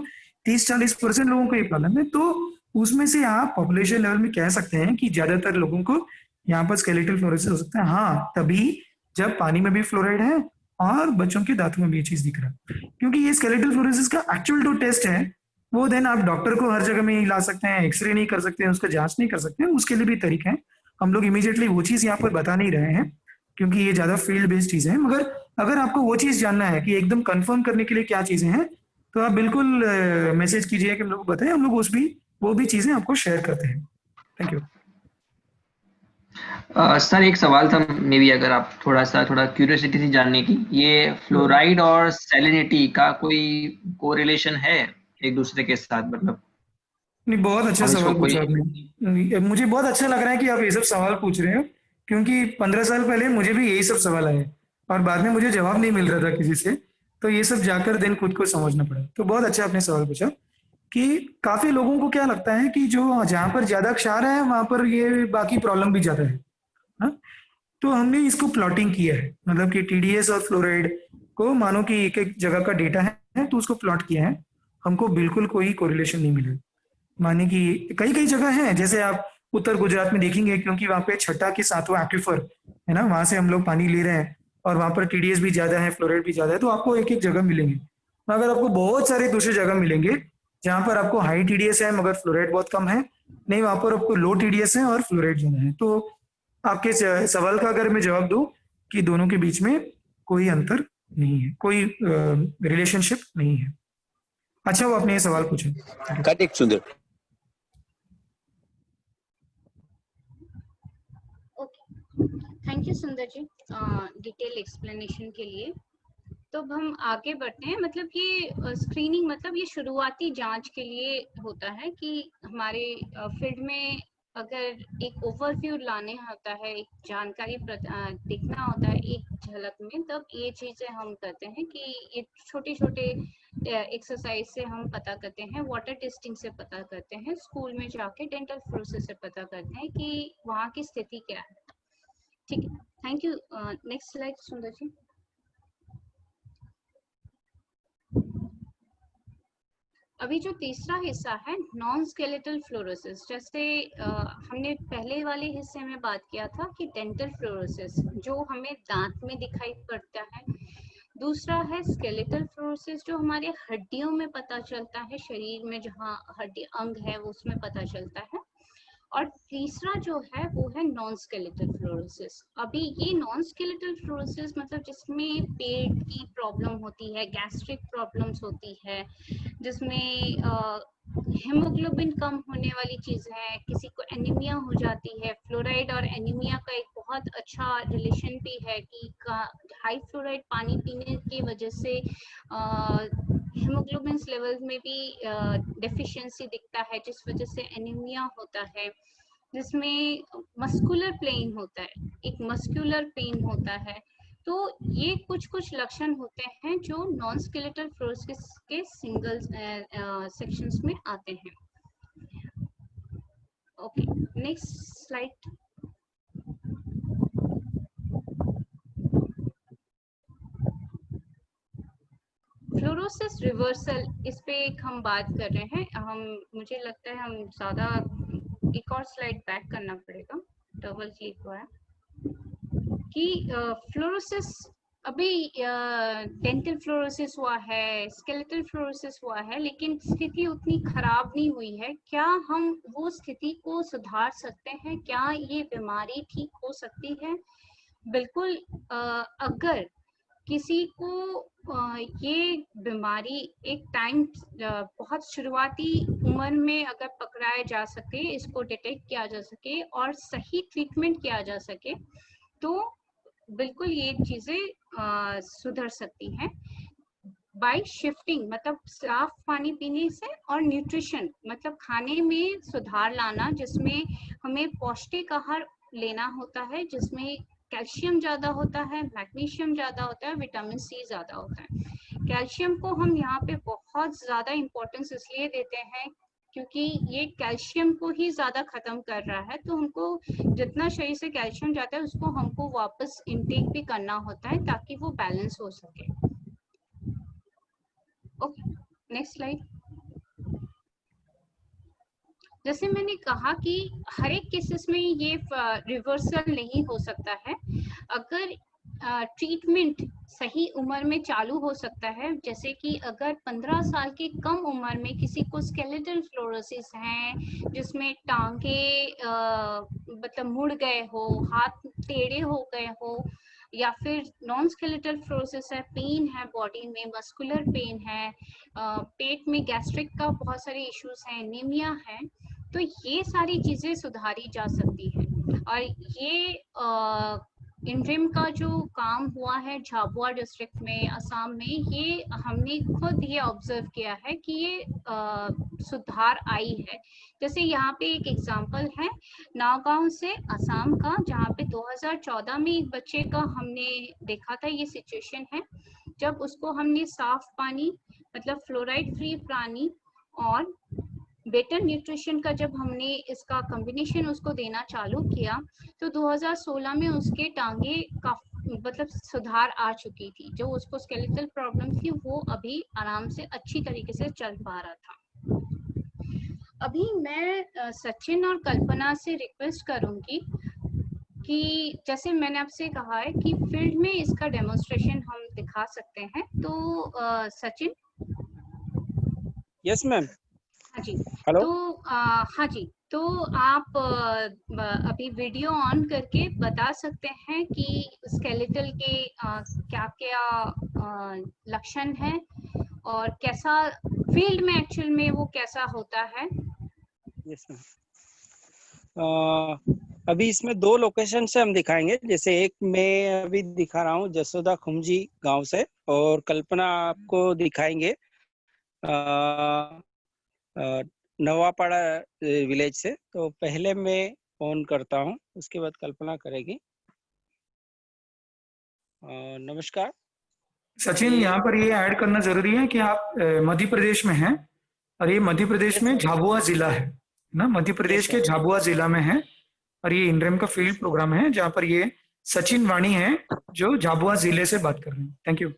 30-40% लोगों को ये प्रॉब्लम है। तो उसमें से आप पॉपुलेशन लेवल में कह सकते हैं कि ज्यादातर लोगों को यहाँ पर स्केलेटल फ्लोरोसिस हो सकता है। हाँ, तभी जब पानी में भी फ्लोराइड है और बच्चों के दांतों में भी ये चीज दिख रहा है, क्योंकि ये स्केलेटल फ्लोरोसिस का एक्चुअल जो टेस्ट है वो देन आप डॉक्टर को हर जगह में ही ला सकते हैं, एक्सरे नहीं कर सकते हैं, उसका जांच नहीं कर सकते हैं, उसके लिए भी तरीके हैं। हम लोग इमीडिएटली वो चीज यहाँ पर बता नहीं रहे हैं क्योंकि ये ज्यादा फील्ड बेस्ड चीजें हैं। मगर अगर आपको वो चीज जानना है कि एकदम कंफर्म करने के लिए क्या चीजें हैं, तो आप बिल्कुल मैसेज कीजिए कि हम लोग बताएं, हम लोग वो भी चीजें आपको शेयर करते हैं। Thank you. सर एक सवाल था, मे बी अगर आप थोड़ा क्यूरियोसिटी थी जानने की, ये फ्लोराइड और सैलिनिटी का कोई कोरिलेशन है एक दूसरे के साथ? मतलब नहीं, बहुत अच्छा सवाल पूछा आपने। मुझे बहुत अच्छा लग रहा है कि आप ये सब सवाल पूछ रहे हो, क्योंकि 15 साल पहले मुझे भी यही सब सवाल आए और बाद में मुझे जवाब नहीं मिल रहा था किसी से। तो ये सब जाकर देन खुद को समझना पड़ा। तो बहुत अच्छा आपने सवाल पूछा कि काफी लोगों को क्या लगता है कि जो जहाँ पर ज्यादा क्षार है वहां पर ये बाकी प्रॉब्लम भी ज्यादा है, हाँ? तो हमने इसको प्लॉटिंग किया है, मतलब कि टीडीएस और फ्लोराइड को मानो कि एक एक जगह का डेटा है तो उसको प्लॉट किया है, हमको बिल्कुल कोई कोरिलेशन नहीं मिला। माने कि कई कई जगह है, जैसे आप उत्तर गुजरात में देखेंगे क्योंकि वहां पे छठा के सातवां एक्विफर है ना, वहां से हम लोग पानी ले रहे हैं और वहां पर टीडीएस भी ज्यादा है, फ्लोराइड भी ज्यादा है, तो आपको एक एक जगह मिलेंगे। मगर आपको बहुत सारे दूसरे जगह मिलेंगे जहां पर आपको हाई टीडीएस है मगर फ्लोराइड बहुत कम है, नहीं वहां पर आपको लो टीडीएस है और फ्लोराइड ज्यादा है। तो आपके सवाल का अगर मैं जवाब दूं कि दोनों के बीच में कोई अंतर नहीं है, कोई रिलेशनशिप नहीं है। अच्छा वो आपने ये सवाल पूछा। करेक्ट सुंदर। थैंक यू सुंदर जी डिटेल एक्सप्लेनेशन के लिए। तो अब हम आगे बढ़ते हैं। मतलब ये स्क्रीनिंग मतलब ये शुरुआती जांच के लिए होता है कि हमारे फील्ड में अगर एक ओवरव्यू लाने होता है, एक जानकारी देखना होता है एक झलक में, तब ये चीजें हम करते हैं कि ये छोटे छोटे एक्सरसाइज से हम पता करते हैं, वाटर टेस्टिंग से पता करते हैं, स्कूल में जाके डेंटल फ्लोरोसिस से पता करते हैं कि वहाँ की स्थिति क्या है। ठीक है, थैंक यू। नेक्स्ट स्लाइड सुंदर जी। अभी जो तीसरा हिस्सा है नॉन स्केलेटल फ्लोरोसिस, जैसे हमने पहले वाले हिस्से में बात किया था कि डेंटल फ्लोरोसिस जो हमें दांत में दिखाई पड़ता है, दूसरा है स्केलेटल फ्लोरोसिस जो हमारे हड्डियों में पता चलता है, शरीर में जहाँ हड्डी अंग है वो उसमें पता चलता है, और तीसरा जो है वो है नॉन स्केलेटल फ्लोरोसिस। अभी ये नॉन स्केलेटल फ्लोरोसिस मतलब जिसमें पेट की प्रॉब्लम होती है, गैस्ट्रिक प्रॉब्लम्स होती है, जिसमें हेमोग्लोबिन कम होने वाली चीज है, किसी को एनीमिया हो जाती है। फ्लोराइड और एनीमिया का एक बहुत अच्छा रिलेशन भी है कि हाई फ्लोराइड पानी पीने की वजह से हेमोग्लोबिन लेवल में भी डेफिशिएंसी दिखता है, जिस वजह से एनीमिया होता है, जिसमें मस्कुलर पेन होता है, एक मस्कुलर पेन होता है। तो ये कुछ कुछ लक्षण होते हैं जो नॉन स्केलेटल फ्लोरोसिस के सिंगल सेक्शंस में आते हैं। Okay, next slide. Fluorosis reversal, इस पे एक हम बात कर रहे हैं। मुझे लगता है हम ज्यादा एक और स्लाइड बैक करना पड़ेगा, डबल क्लिक हुआ है कि फ्लोरोसिस अभी डेंटल फ्लोरोसिस हुआ है, स्केलेटल फ्लोरोसिस हुआ है, लेकिन स्थिति उतनी खराब नहीं हुई है। क्या हम वो स्थिति को सुधार सकते हैं? क्या ये बीमारी ठीक हो सकती है? बिल्कुल। अगर किसी को ये बीमारी एक टाइम बहुत शुरुआती उम्र में अगर पकड़ाया जा सके, इसको डिटेक्ट किया जा सके और सही ट्रीटमेंट किया जा सके, तो बिल्कुल ये चीजें सुधर सकती हैं बाय शिफ्टिंग, मतलब साफ पानी पीने से, और न्यूट्रिशन मतलब खाने में सुधार लाना, जिसमें हमें पौष्टिक आहार लेना होता है, जिसमें कैल्शियम ज्यादा होता है, मैग्नीशियम ज्यादा होता है, विटामिन सी ज्यादा होता है। कैल्शियम को हम यहाँ पे बहुत ज्यादा इम्पोर्टेंस इसलिए देते हैं क्योंकि ये कैल्शियम को ही ज्यादा खत्म कर रहा है, तो हमको जितना शरीर से कैल्शियम जाता है उसको हमको वापस इनटेक भी करना होता है ताकि वो बैलेंस हो सके। Okay, next slide. जैसे मैंने कहा कि हर एक केसेस में ये रिवर्सल नहीं हो सकता है। अगर ट्रीटमेंट सही उम्र में चालू हो सकता है, जैसे कि अगर 15 साल की कम उम्र में किसी को स्केलेटल फ्लोरोसिस है, जिसमें टांगे मतलब मुड़ गए हो, हाथ टेढ़े हो गए हो, या फिर नॉन स्केलेटल फ्लोरोसिस है, पेन है बॉडी में, मस्कुलर पेन है, पेट में गैस्ट्रिक का बहुत सारे इश्यूज हैं, एनीमिया है, तो ये सारी चीजें सुधारी जा सकती है। और ये इंड्रिम का जो काम हुआ है झाबुआ डिस्ट्रिक्ट में, असम में, ये हमने खुद ये ऑब्जर्व किया है कि ये सुधार आई है। जैसे यहाँ पे एक एग्जांपल है नागांव से असम का, जहाँ पे 2014 में एक बच्चे का हमने देखा था, ये सिचुएशन है जब उसको हमने साफ पानी मतलब फ्लोराइड फ्री पानी और बेटर न्यूट्रिशन का जब हमने इसका कॉम्बिनेशन उसको देना चालू किया तो 2016 में उसके टांगे काफी मतलब सुधार आ चुकी थी। जो उसको स्केलेटल प्रॉब्लम थी वो अभी आराम से अच्छी तरीके से चल पा रहा था। अभी मैं सचिन और कल्पना से रिक्वेस्ट करूंगी कि जैसे मैंने आपसे कहा है कि फील्ड में इसका डेमोन्स्ट्रेशन हम दिखा सकते हैं, तो सचिन। Yes ma'am. हाँ जी। हेलो। तो हाँ जी, तो आप अभी वीडियो ऑन करके बता सकते हैं कि स्केलेटल के क्या क्या लक्षण हैं और कैसा फील्ड में एक्चुअल में वो कैसा होता है। Yes ma'am. अभी इसमें 2 लोकेशन से हम दिखाएंगे। जैसे एक मैं अभी दिखा रहा हूँ जसोदा खुमजी गांव से और कल्पना आपको दिखाएंगे नवापाड़ा विलेज से। तो पहले मैं ऑन करता हूँ, उसके बाद कल्पना करेगी। नमस्कार सचिन, यहाँ पर ये ऐड करना जरूरी है कि आप मध्य प्रदेश में हैं और ये मध्य प्रदेश में झाबुआ जिला है ना, मध्य प्रदेश के झाबुआ जिला में है और ये इनरेम का फील्ड प्रोग्राम है जहाँ पर ये सचिन वाणी है जो झाबुआ जिले से बात कर रहे हैं। Thank you.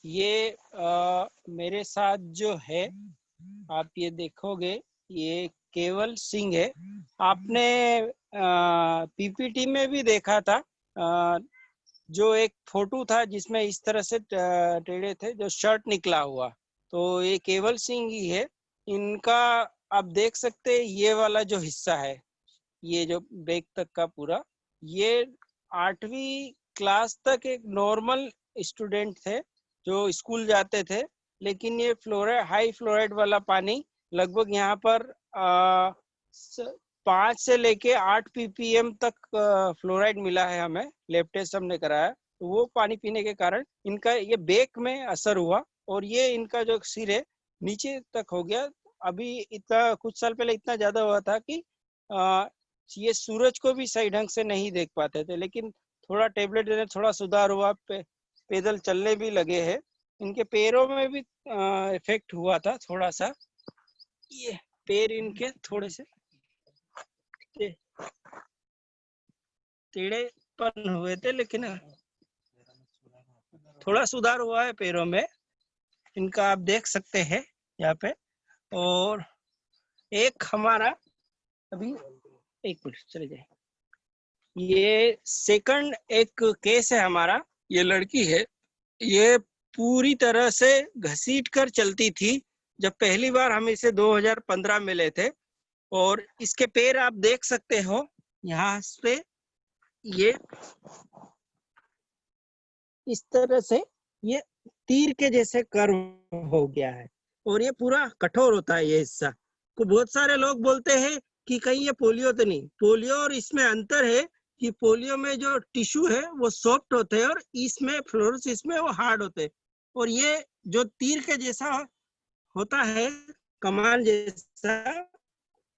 ये मेरे साथ जो है आप ये देखोगे ये केवल सिंह है। आपने पीपीटी में भी देखा था जो एक फोटो था जिसमें इस तरह से टेढ़े थे जो शर्ट निकला हुआ, तो ये केवल सिंह ही है। इनका आप देख सकते हैं ये वाला जो हिस्सा है, ये जो बैक तक का पूरा, ये 8वीं क्लास तक एक नॉर्मल स्टूडेंट थे जो स्कूल जाते थे, लेकिन ये हाई फ्लोराइड वाला पानी लगभग यहाँ पर 5 से लेके 8 ppm तक फ्लोराइड मिला है हमें, लैब टेस्ट हमने कराया। तो वो पानी पीने के कारण इनका ये बैक में असर हुआ और ये इनका जो सिर है नीचे तक हो गया। अभी इतना कुछ साल पहले इतना ज्यादा हुआ था कि ये सूरज को भी सही ढंग से नहीं देख पाते थे, लेकिन थोड़ा टेबलेट देने थोड़ा सुधार हुआ, पैदल चलने भी लगे हैं। इनके पैरों में भी इफेक्ट हुआ था थोड़ा सा, ये पैर इनके थोड़े से टेढ़ेपन हुए थे, लेकिन थोड़ा सुधार हुआ है पैरों में इनका, आप देख सकते हैं यहाँ पे। और एक हमारा अभी 1 मिनट चले जाए, ये सेकंड एक केस है हमारा। ये लड़की है, ये पूरी तरह से घसीट कर चलती थी जब पहली बार हम इसे 2015 में मिले थे। और इसके पैर आप देख सकते हो यहाँ पे, ये इस तरह से ये तीर के जैसे कर्व हो गया है और ये पूरा कठोर होता है ये हिस्सा। तो बहुत सारे लोग बोलते हैं कि कहीं ये पोलियो तो नहीं। पोलियो और इसमें अंतर है कि पोलियो में जो टिश्यू है वो सॉफ्ट होते हैं और इसमें फ्लोरोसिस में वो हार्ड होते हैं। और ये जो तीर के जैसा होता है, कमान जैसा,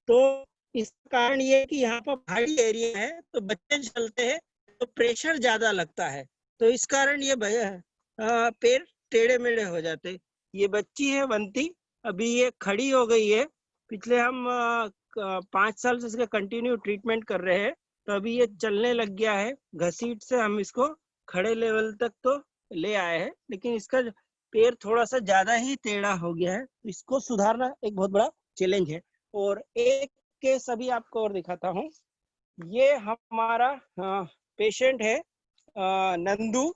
तो इस कारण ये कि यहाँ पर पहाड़ी एरिया है तो बच्चे चलते हैं तो प्रेशर ज्यादा लगता है, तो इस कारण ये पैर टेढ़े मेढ़े हो जाते। ये बच्ची है वंती, अभी ये खड़ी हो गई है। पिछले हम 5 साल से इसका कंटिन्यू ट्रीटमेंट कर रहे हैं, तो अभी ये चलने लग गया है। घसीट से हम इसको खड़े लेवल तक तो ले आए हैं, लेकिन इसका पैर थोड़ा सा ज्यादा ही टेढ़ा हो गया है, तो इसको सुधारना एक बहुत बड़ा चैलेंज है। और एक केस अभी आपको और दिखाता हूँ। ये हमारा पेशेंट है नंदू।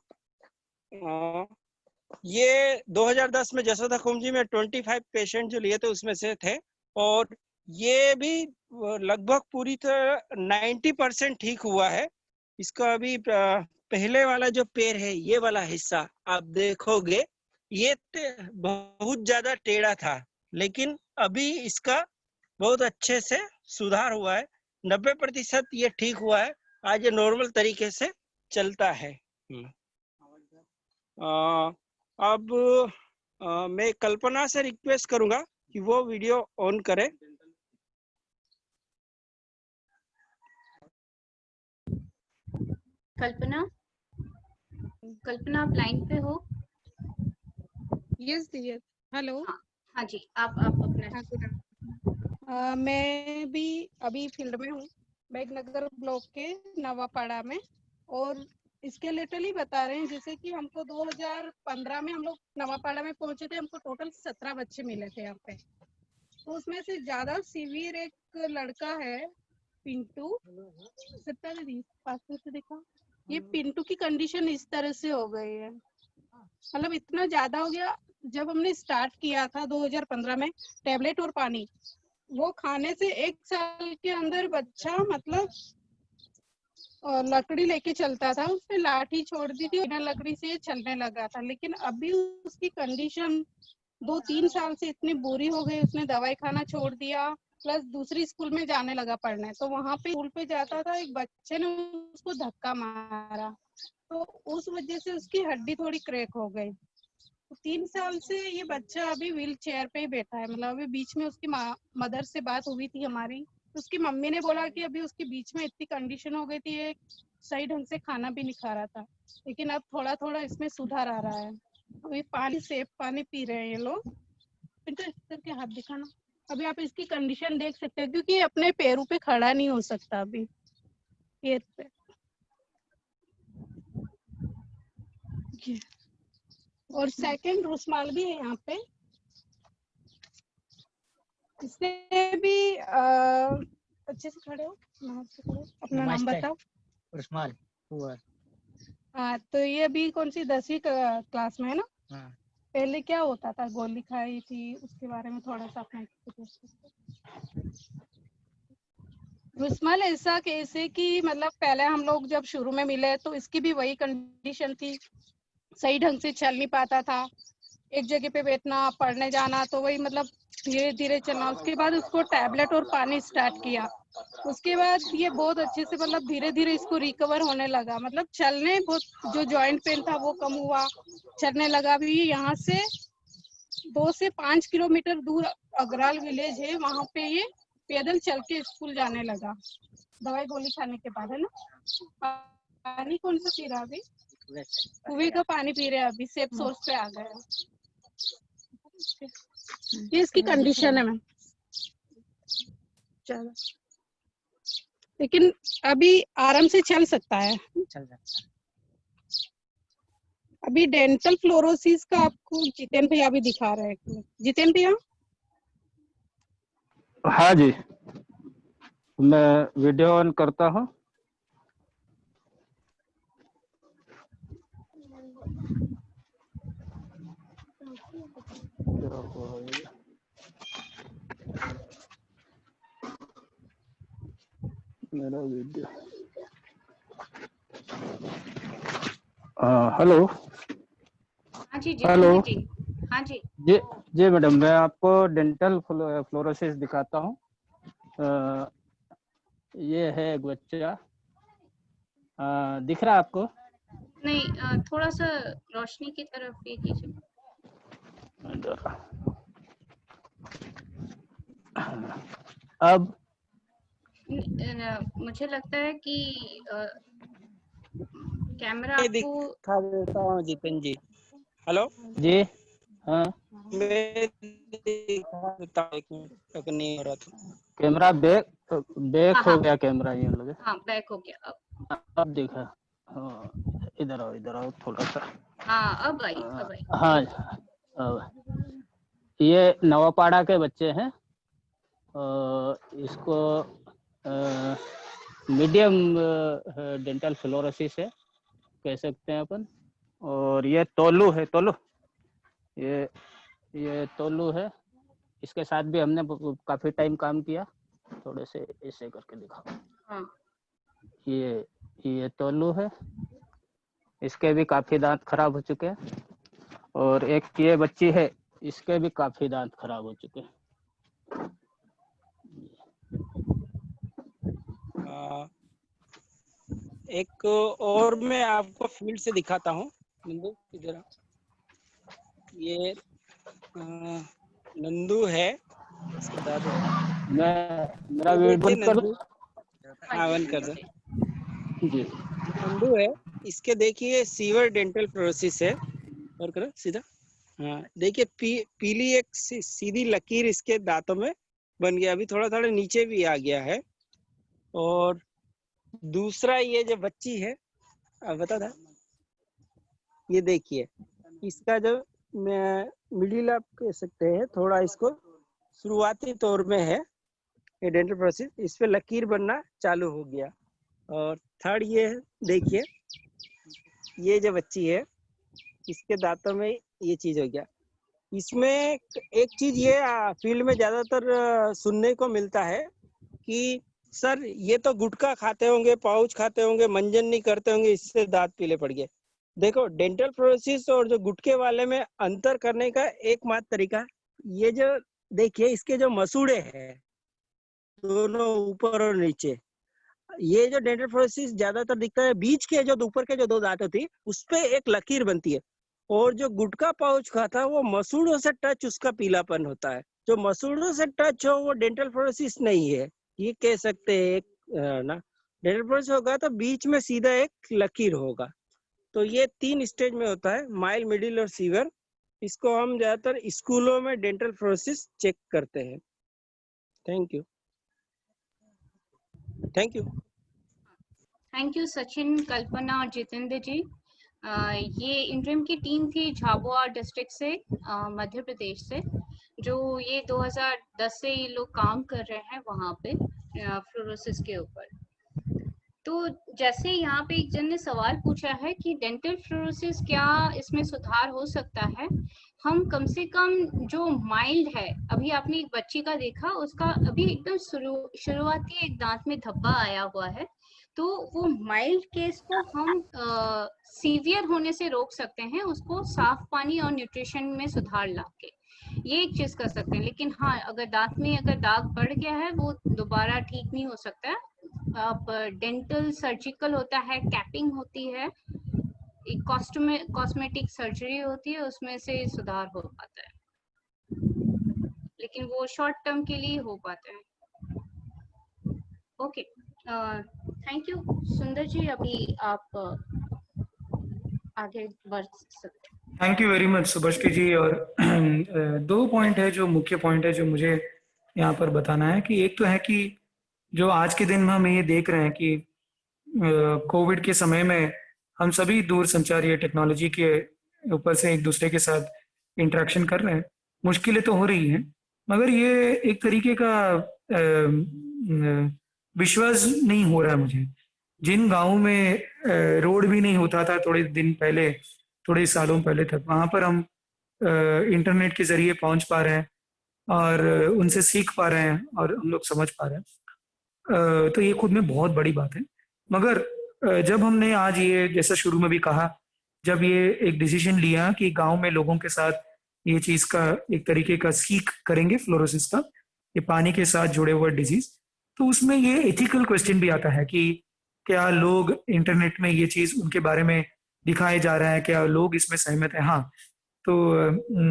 ये 2010 में जसोदा खुमजी में 25 पेशेंट जो लिए थे उसमें से थे, और ये भी लगभग पूरी तरह 90% ठीक हुआ है। इसका अभी पहले वाला जो पैर है, ये वाला हिस्सा आप देखोगे ये बहुत ज्यादा टेढ़ा था, लेकिन अभी इसका बहुत अच्छे से सुधार हुआ है। 90% ये ठीक हुआ है, आज ये नॉर्मल तरीके से चलता है। अब मैं कल्पना से रिक्वेस्ट करूंगा कि वो वीडियो ऑन करे। कल्पना। कल्पना आप लाइन पे हो? Yes yes, hello. हाँ जी, आप अपना। मैं भी अभी फील्ड में हूँ, बैगनगर ब्लॉक के नवापाड़ा में, और इसके लिटरली बता रहे हैं जैसे कि हमको 2015 में हम लोग नवापाड़ा में पहुंचे थे, हमको टोटल 17 बच्चे मिले थे यहाँ पे। तो उसमें से ज्यादा सीवियर एक लड़का है पिंटू, पास से देखा, ये पिंटू की कंडीशन इस तरह से हो गई है, मतलब इतना ज्यादा हो गया। जब हमने स्टार्ट किया था 2015 में टेबलेट और पानी, वो खाने से 1 साल के अंदर बच्चा मतलब लकड़ी लेके चलता था, उसने लाठी छोड़ दी थी, बिना लकड़ी से चलने लगा था। लेकिन अभी उसकी कंडीशन 2-3 साल से इतनी बुरी हो गई, उसने दवाई खाना छोड़ दिया, प्लस दूसरी स्कूल में जाने लगा पढ़ने। तो वहां पे स्कूल पे जाता था, एक बच्चे ने उसको धक्का मारा, तो उस वजह से उसकी हड्डी थोड़ी क्रैक हो गई। तो 3 साल से ये बच्चा अभी व्हील चेयर पे ही बैठा है। मतलब अभी बीच में उसकी मदर से बात हुई थी हमारी, तो उसकी मम्मी ने बोला कि अभी उसके बीच में इतनी कंडीशन हो गई थी, ये सही ढंग से खाना भी नहीं खा रहा था, लेकिन अब थोड़ा थोड़ा इसमें सुधार आ रहा है। अभी पानी सेफ पानी पी रहे हैं ये लोग। करके हाथ दिखाना। अभी आप इसकी कंडीशन देख सकते हैं, क्योंकि ये अपने पैरों पे खड़ा नहीं हो सकता अभी पैर पे। और सेकंड रुस्माल भी है यहाँ पे, इसने भी अच्छे से खड़े हो, अपना नाम बताओ। रुस्माल हुआ। हाँ, तो ये अभी कौन सी 10वीं क्लास में है ना? हाँ। पहले क्या होता था, गोली खाई थी, उसके बारे में थोड़ा सा अपना। रुस्माल ऐसा केस है कि मतलब पहले हम लोग जब शुरू में मिले तो इसकी भी वही कंडीशन थी, सही ढंग से चल नहीं पाता था, एक जगह पे बैठना, पढ़ने जाना, तो वही मतलब धीरे धीरे चलना। उसके बाद उसको टैबलेट और पानी स्टार्ट किया, उसके बाद ये बहुत अच्छे से मतलब धीरे धीरे इसको रिकवर होने लगा, मतलब चलने, बहुत जो जॉइंट पेन था वो कम हुआ, चलने लगा। भी यहाँ से 2 से 5 किलोमीटर दूर अग्राल विलेज है, वहाँ पे ये पैदल चल के स्कूल जाने लगा, दवाई गोली खाने के बाद, है ना। पानी कौन सा पी रहा अभी? कुएं का पानी पी रहे हैं अभी, सेफ सोर्स पे आ गया। ये इसकी कंडीशन है मैम। चलो, लेकिन अभी आराम से चल सकता है। अभी डेंटल फ्लोरोसिस का आपको जितेन भैया भी दिखा रहे हैं। जितेन भैया। हाँ जी, मैं वीडियो ऑन करता हूँ। मेरा वीडियो। हेलो। हाँ जी, हेलो। हाँ जी। जी मैडम, मैं आपको डेंटल फ्लोरोसिस दिखाता हूँ। ये है एक बच्चा, दिख रहा है आपको? नहीं, थोड़ा सा रोशनी की तरफ ये कीजिए। अब मुझे लगता है कि कैमरा आपको दिखा देता हूँ जितेन जी। हेलो जी। हाँ, मैं दिखा देता हूँ, 1 मिनट तक नहीं हो रहा था। कैमरा बैक हाँ, हो गया, कैमरा ये लगे। हाँ, बैक हो गया अब देखा। हाँ, इधर आओ थोड़ा सा। हाँ, अब आई। हाँ, ये नवापाड़ा के बच्चे हैं, इसको मीडियम डेंटल फ्लोरोसिस है, कह सकते हैं अपन। और ये तोलू है, ये तोलू है। इसके साथ भी हमने काफी टाइम काम किया। थोड़े से ऐसे करके दिखाओ। हाँ। ये तोलू है, इसके भी काफी दांत खराब हो चुके हैं। और एक ये बच्ची है, इसके भी काफी दांत खराब हो चुके हैं। एक और मैं आपको फील्ड से दिखाता हूँ। इधर ये नंदू है, इसके दादू। मेरा वीडियो बंद कर दो। हाँ, बंद कर दो। जी। नंदू है, इसके देखिए सीवर डेंटल फ्लोरोसिस है, और करो सीधा। हाँ देखिए पीली एक सीधी लकीर इसके दांतों में बन गया, अभी थोड़ा थोड़ा नीचे भी आ गया है। और दूसरा ये जो बच्ची है, बता था, ये देखिए इसका जो मिडिल आप कह सकते हैं, थोड़ा इसको शुरुआती तौर में है ये डेंटल फ्लोरोसिस, इस पे लकीर बनना चालू हो गया। और थर्ड ये है, देखिए ये जो बच्ची है इसके दांतों में ये चीज हो गया। इसमें एक चीज ये फील्ड में ज्यादातर सुनने को मिलता है कि सर ये तो गुटखा खाते होंगे, पाउच खाते होंगे, मंजन नहीं करते होंगे, इससे दांत पीले पड़ गए। देखो डेंटल फ्लोरोसिस और जो गुटके वाले में अंतर करने का एकमात्र तरीका, ये जो देखिए इसके जो मसूड़े हैं दोनों ऊपर और नीचे, ये जो डेंटल फ्लोरोसिस ज्यादातर दिखता है बीच के जो ऊपर के जो दो दांत होती है उस पे एक लकीर बनती है, और जो गुटखा पाउच खाता है वो मसूड़ों से टच उसका पीलापन होता है। जो मसूड़ों से टच हो वो डेंटल फ्लोरोसिस नहीं है, ये कह सकते हैं एक ना। डेंटल फ्लोरोसिस होगा तो बीच में सीधा एक लकीर होगा। तो ये 3 स्टेज में होता है, माइल्ड, मिडिल और सीवियर। इसको हम ज्यादातर स्कूलों में डेंटल फ्लोरोसिस चेक करते हैं। Thank you. Thank you. Thank you Sachin, Kalpana और जितेंद्र जी। ये इंटरिम की टीम थी झाबुआ डिस्ट्रिक्ट से, मध्य प्रदेश से, जो ये 2010 से ये लोग काम कर रहे हैं वहाँ पे फ्लोरोसिस के ऊपर। तो जैसे यहाँ पे एक जन ने सवाल पूछा है कि डेंटल फ्लोरोसिस क्या इसमें सुधार हो सकता है, हम कम से कम जो माइल्ड है, अभी आपने एक बच्ची का देखा, उसका अभी एकदम शुरुआती एक दांत में धब्बा आया हुआ है, तो वो माइल्ड केस को हम सीवियर होने से रोक सकते हैं, उसको साफ पानी और न्यूट्रिशन में सुधार लाके ये एक चीज कर सकते हैं। लेकिन हाँ, अगर दांत में अगर दाग पड़ गया है वो दोबारा ठीक नहीं हो सकता है। अब डेंटल सर्जिकल होता है, कैपिंग होती है, एक कॉस्मेटिक सर्जरी होती है, उसमें से सुधार हो पाता है, लेकिन वो शॉर्ट टर्म के लिए हो पाता है। ओके, थैंक यू सुंदर जी, अभी आप आगे बढ़ सकते हैं। Thank you very much Subhashree ji. और 2 पॉइंट है जो मुख्य पॉइंट है जो मुझे यहाँ पर बताना है कि एक तो है कि जो आज के दिन में हम ये देख रहे हैं कि कोविड के समय में हम सभी दूर संचार या टेक्नोलॉजी के ऊपर से एक दूसरे के साथ इंटरेक्शन कर रहे हैं। मुश्किलें तो हो रही हैं, मगर ये एक तरीके का विश्वास नहीं हो रहा है मुझे। जिन गाँव में रोड भी नहीं होता था थोड़े दिन पहले, थोड़े सालों पहले तक, वहाँ पर हम इंटरनेट के जरिए पहुँच पा रहे हैं और उनसे सीख पा रहे हैं और हम लोग समझ पा रहे हैं। तो ये खुद में बहुत बड़ी बात है। मगर जब हमने आज ये, जैसा शुरू में भी कहा, जब ये एक डिसीजन लिया कि गांव में लोगों के साथ ये चीज का एक तरीके का सीख करेंगे फ्लोरोसिस का, ये पानी के साथ जुड़े हुए डिजीज, तो उसमें ये एथिकल क्वेश्चन भी आता है कि क्या लोग इंटरनेट में ये चीज उनके बारे में दिखाए जा रहा है, क्या लोग इसमें सहमत है? हाँ, तो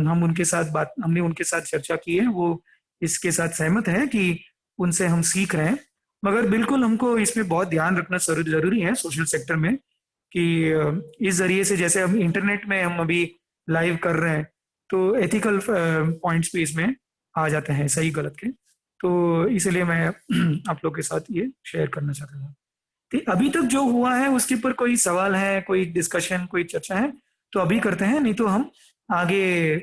हमने उनके साथ चर्चा की है, वो इसके साथ सहमत है कि उनसे हम सीख रहे हैं। मगर बिल्कुल हमको इसमें बहुत ध्यान रखना जरूरी है सोशल सेक्टर में कि इस जरिए से, जैसे हम इंटरनेट में हम अभी लाइव कर रहे हैं, तो एथिकल पॉइंट्स भी इसमें आ जाते हैं, सही गलत के। तो इसलिए मैं आप लोग के साथ ये शेयर करना चाहता था। तो अभी तक जो हुआ है उसके ऊपर कोई सवाल है, कोई डिस्कशन, कोई चर्चा है तो अभी करते हैं, नहीं तो हम आगे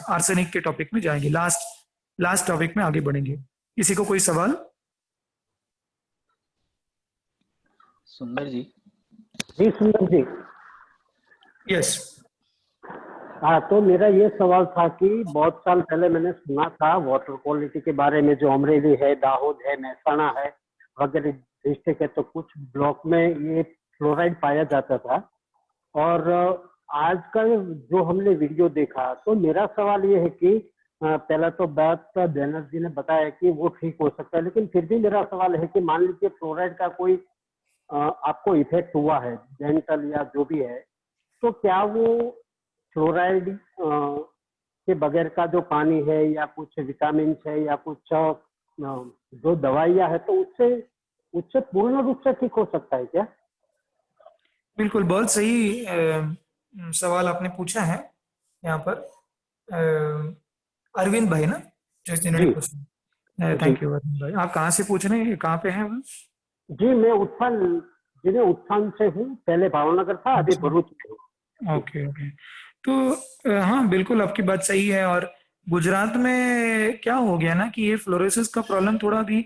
आर्सेनिक के टॉपिक में जाएंगे, लास्ट टॉपिक में आगे बढ़ेंगे। किसी को कोई सवाल? सुंदर जी। जी सुंदर जी। यस। हाँ, तो मेरा ये सवाल था कि बहुत साल पहले मैंने सुना था वाटर क्वालिटी के बारे में, जो अमरेली है, दाहोद है, महसाणा है वगैरह डिस्ट्रिक्ट है, तो कुछ ब्लॉक में ये फ्लोराइड पाया जाता था। और आज का जो हमने वीडियो देखा, तो मेरा सवाल ये है कि पहला तो बात बैनर्जी ने बताया कि वो ठीक हो सकता है, लेकिन फिर भी मेरा सवाल है कि मान लीजिए फ्लोराइड का कोई आपको इफेक्ट हुआ है डेंटल या जो भी है, तो क्या वो फ्लोराइड के बगैर का जो पानी है या कुछ विटामिन है या कुछ जो दवाइयाँ है, तो उससे पूर्ण रूप से ठीक हो सकता है क्या? बिल्कुल, बहुत सही सवाल आपने पूछा है यहाँ पर। अरविंद भाई ना, जिन्होंने जी पूछा। जी थैंक यू अरविंद भाई। आप कहाँ से पूछ रहे हैं, कहाँ पे हैं वो? जी, मैं उत्थान जिले उत्थान से हूँ। पहले भावनगर था, अभी अच्छा, भरूच में हूँ। Okay okay. तो हाँ बिल्कुल आपकी बात सही है। और गुजरात में क्या हो गया ना कि ये फ्लोरोसिस का प्रॉब्लम थोड़ा भी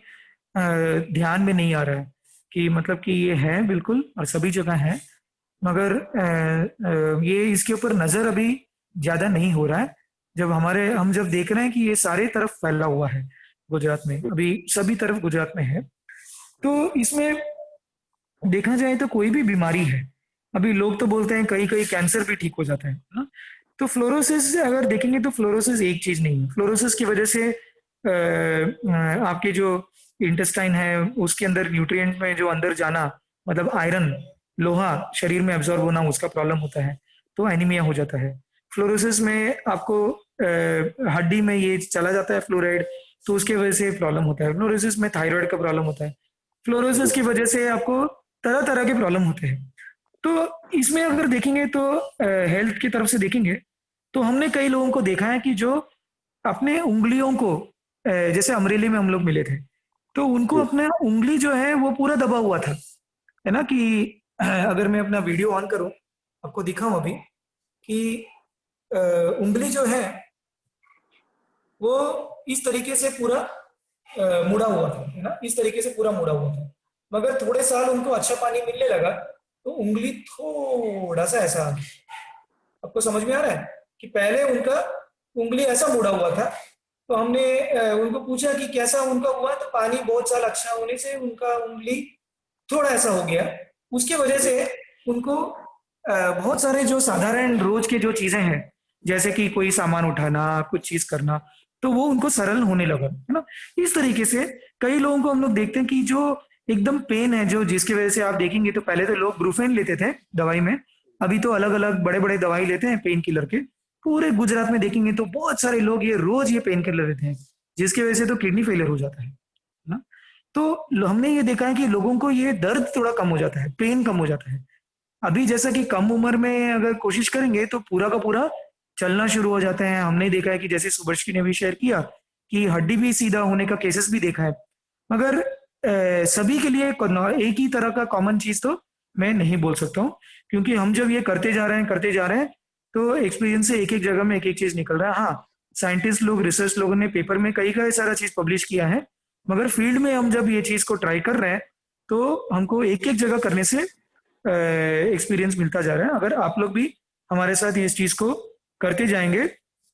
ध्यान में नहीं आ रहा है, कि मतलब कि ये है बिल्कुल और सभी जगह है, मगर ये इसके ऊपर नजर अभी ज्यादा नहीं हो रहा है। जब हम जब देख रहे हैं कि ये सारे तरफ फैला हुआ है, गुजरात में अभी सभी तरफ गुजरात में है, तो इसमें देखा जाए तो कोई भी बीमारी है, अभी लोग तो बोलते हैं कहीं कहीं कैंसर भी ठीक हो जाता है ना। तो फ्लोरोसिस अगर देखेंगे तो फ्लोरोसिस एक चीज नहीं है। फ्लोरोसिस की वजह से आपके जो इंटेस्टाइन है उसके अंदर न्यूट्रिएंट में जो अंदर जाना, मतलब आयरन, लोहा शरीर में एब्जॉर्ब होना, उसका प्रॉब्लम होता है, तो एनीमिया हो जाता है। फ्लोरोसिस में आपको हड्डी में ये चला जाता है फ्लोराइड, तो उसके वजह से प्रॉब्लम होता है। फ्लोरोसिस में थायराइड का प्रॉब्लम होता है। फ्लोरोसिस की वजह से आपको तरह तरह के प्रॉब्लम होते हैं। तो इसमें अगर देखेंगे तो हेल्थ की तरफ से देखेंगे तो हमने कई लोगों को देखा है कि जो अपने उंगलियों को जैसे अमरेली में हम लोग मिले थे, तो उनको अपना उंगली जो है वो पूरा दबा हुआ था, है ना। कि अगर मैं अपना वीडियो ऑन करूं, आपको दिखाऊं अभी, कि उंगली जो है वो इस तरीके से पूरा मुड़ा हुआ था, है ना, इस तरीके से पूरा मुड़ा हुआ था। मगर थोड़े साल उनको अच्छा पानी मिलने लगा तो उंगली थोड़ा सा ऐसा आ गया। आपको समझ में आ रहा है कि पहले उनका उंगली ऐसा मुड़ा हुआ था, तो हमने उनको पूछा कि कैसा उनका हुआ, तो पानी बहुत साल अच्छा होने से उनका उंगली थोड़ा ऐसा हो गया। उसके वजह से उनको बहुत सारे जो साधारण रोज के जो चीजें हैं, जैसे कि कोई सामान उठाना, कुछ चीज करना, तो वो उनको सरल होने लगा, है ना। इस तरीके से कई लोगों को हम लोग देखते हैं कि जो एकदम पेन है, जो जिसकी वजह से आप देखेंगे तो पहले तो लोग ब्रूफेन लेते थे दवाई में, अभी तो अलग अलग बड़े बड़े दवाई लेते हैं पेन किलर के। पूरे गुजरात में देखेंगे तो बहुत सारे लोग ये रोज ये पेन किलर लेते हैं, जिसकी वजह से तो किडनी फेलियर हो जाता है ना। तो हमने ये देखा है कि लोगों को ये दर्द थोड़ा कम हो जाता है, पेन कम हो जाता है। अभी जैसा कि कम उम्र में अगर कोशिश करेंगे तो पूरा का पूरा चलना शुरू हो जाते हैं। हमने देखा है कि जैसे सुबर्शी ने भी शेयर किया कि हड्डी भी सीधा होने का केसेस भी देखा है। मगर सभी के लिए एक ही तरह का कॉमन चीज तो मैं नहीं बोल सकता हूँ, क्योंकि हम जब ये करते जा रहे हैं तो एक्सपीरियंस से एक एक जगह में एक एक चीज निकल रहा है। हाँ, साइंटिस्ट लोग, रिसर्च लोगों ने पेपर में कई सारा चीज पब्लिश किया है, मगर फील्ड में हम जब ये चीज को ट्राई कर रहे हैं तो हमको एक एक जगह करने से एक्सपीरियंस मिलता जा रहा है। अगर आप लोग भी हमारे साथ इस चीज को करते जाएंगे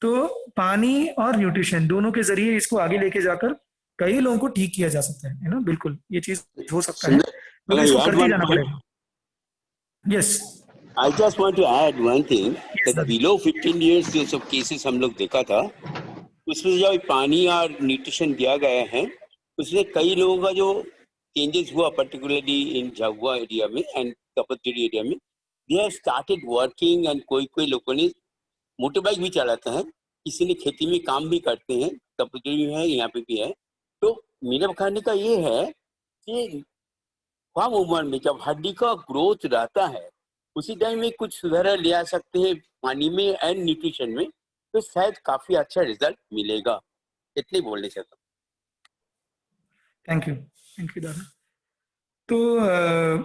तो पानी और न्यूट्रिशन दोनों के जरिए इसको आगे लेके जाकर कई लोगों को ठीक किया जा सकता है ना। बिल्कुल ये चीज हो सकता है, मगर इसको करते जाना पड़ेगा। Yes, I just want to add one thing that below 15 years जो सब केसेस हम लोग देखा था, उसमें जो पानी और न्यूट्रिशन दिया गया है, उसमें कई लोगों का जो चेंजेस हुआ, पर्टिकुलरली इन झाबुआ एरिया में एंड कपतरी एरिया में, they have started working. And कोई लोगों ने मोटर बाइक भी चलाते हैं, किसी ने खेती में काम भी करते हैं, कपतरी में है, यहाँ पे भी है। तो मेरा कहने का ये है कि कम उम्र में जब हड्डी का ग्रोथ रहता है, उसी टाइम में कुछ सुधार ले आ सकते हैं पानी में एंड न्यूट्रिशन में, तो शायद काफी अच्छा रिजल्ट मिलेगा। इतने बोलने चाहता हूँ। थैंक यू दादा। तो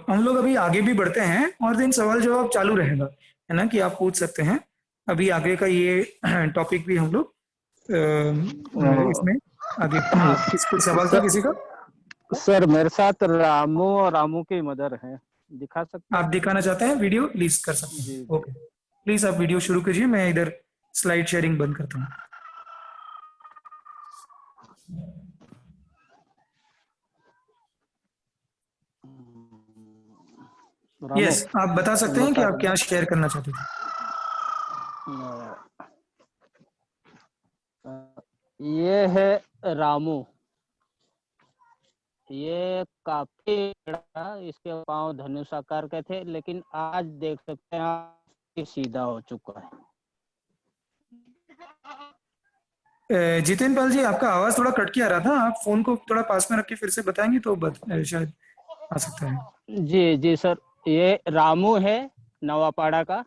हम लोग अभी आगे भी बढ़ते हैं और दिन सवाल जवाब चालू रहेगा, है ना, कि आप पूछ सकते हैं। अभी आगे का ये टॉपिक भी हम लोग इसमें आगे। हाँ, कुछ सवाल था किसी का? सर मेरे साथ रामू और रामू की मदर है, दिखा सकते हैं? आप दिखाना चाहते हैं वीडियो? प्लीज कर सकते हैं। ओके, प्लीज आप वीडियो शुरू कीजिए, मैं इधर स्लाइड शेयरिंग बंद करता हूँ। यस, आप बता सकते हैं कि आप क्या शेयर करना चाहते थे। ये है रामू, ये काफी बड़ा, इसके पांव धनुष आकार के थे, लेकिन आज देख सकते हैं सीधा हो चुका है। जितेंद्र पाल जी, आपका आवाज थोड़ा कट के आ रहा था, आप फोन को थोड़ा पास में रख के फिर से बताएंगे तो शायद आ सकता है। जी सर, ये रामू है नवापाड़ा का,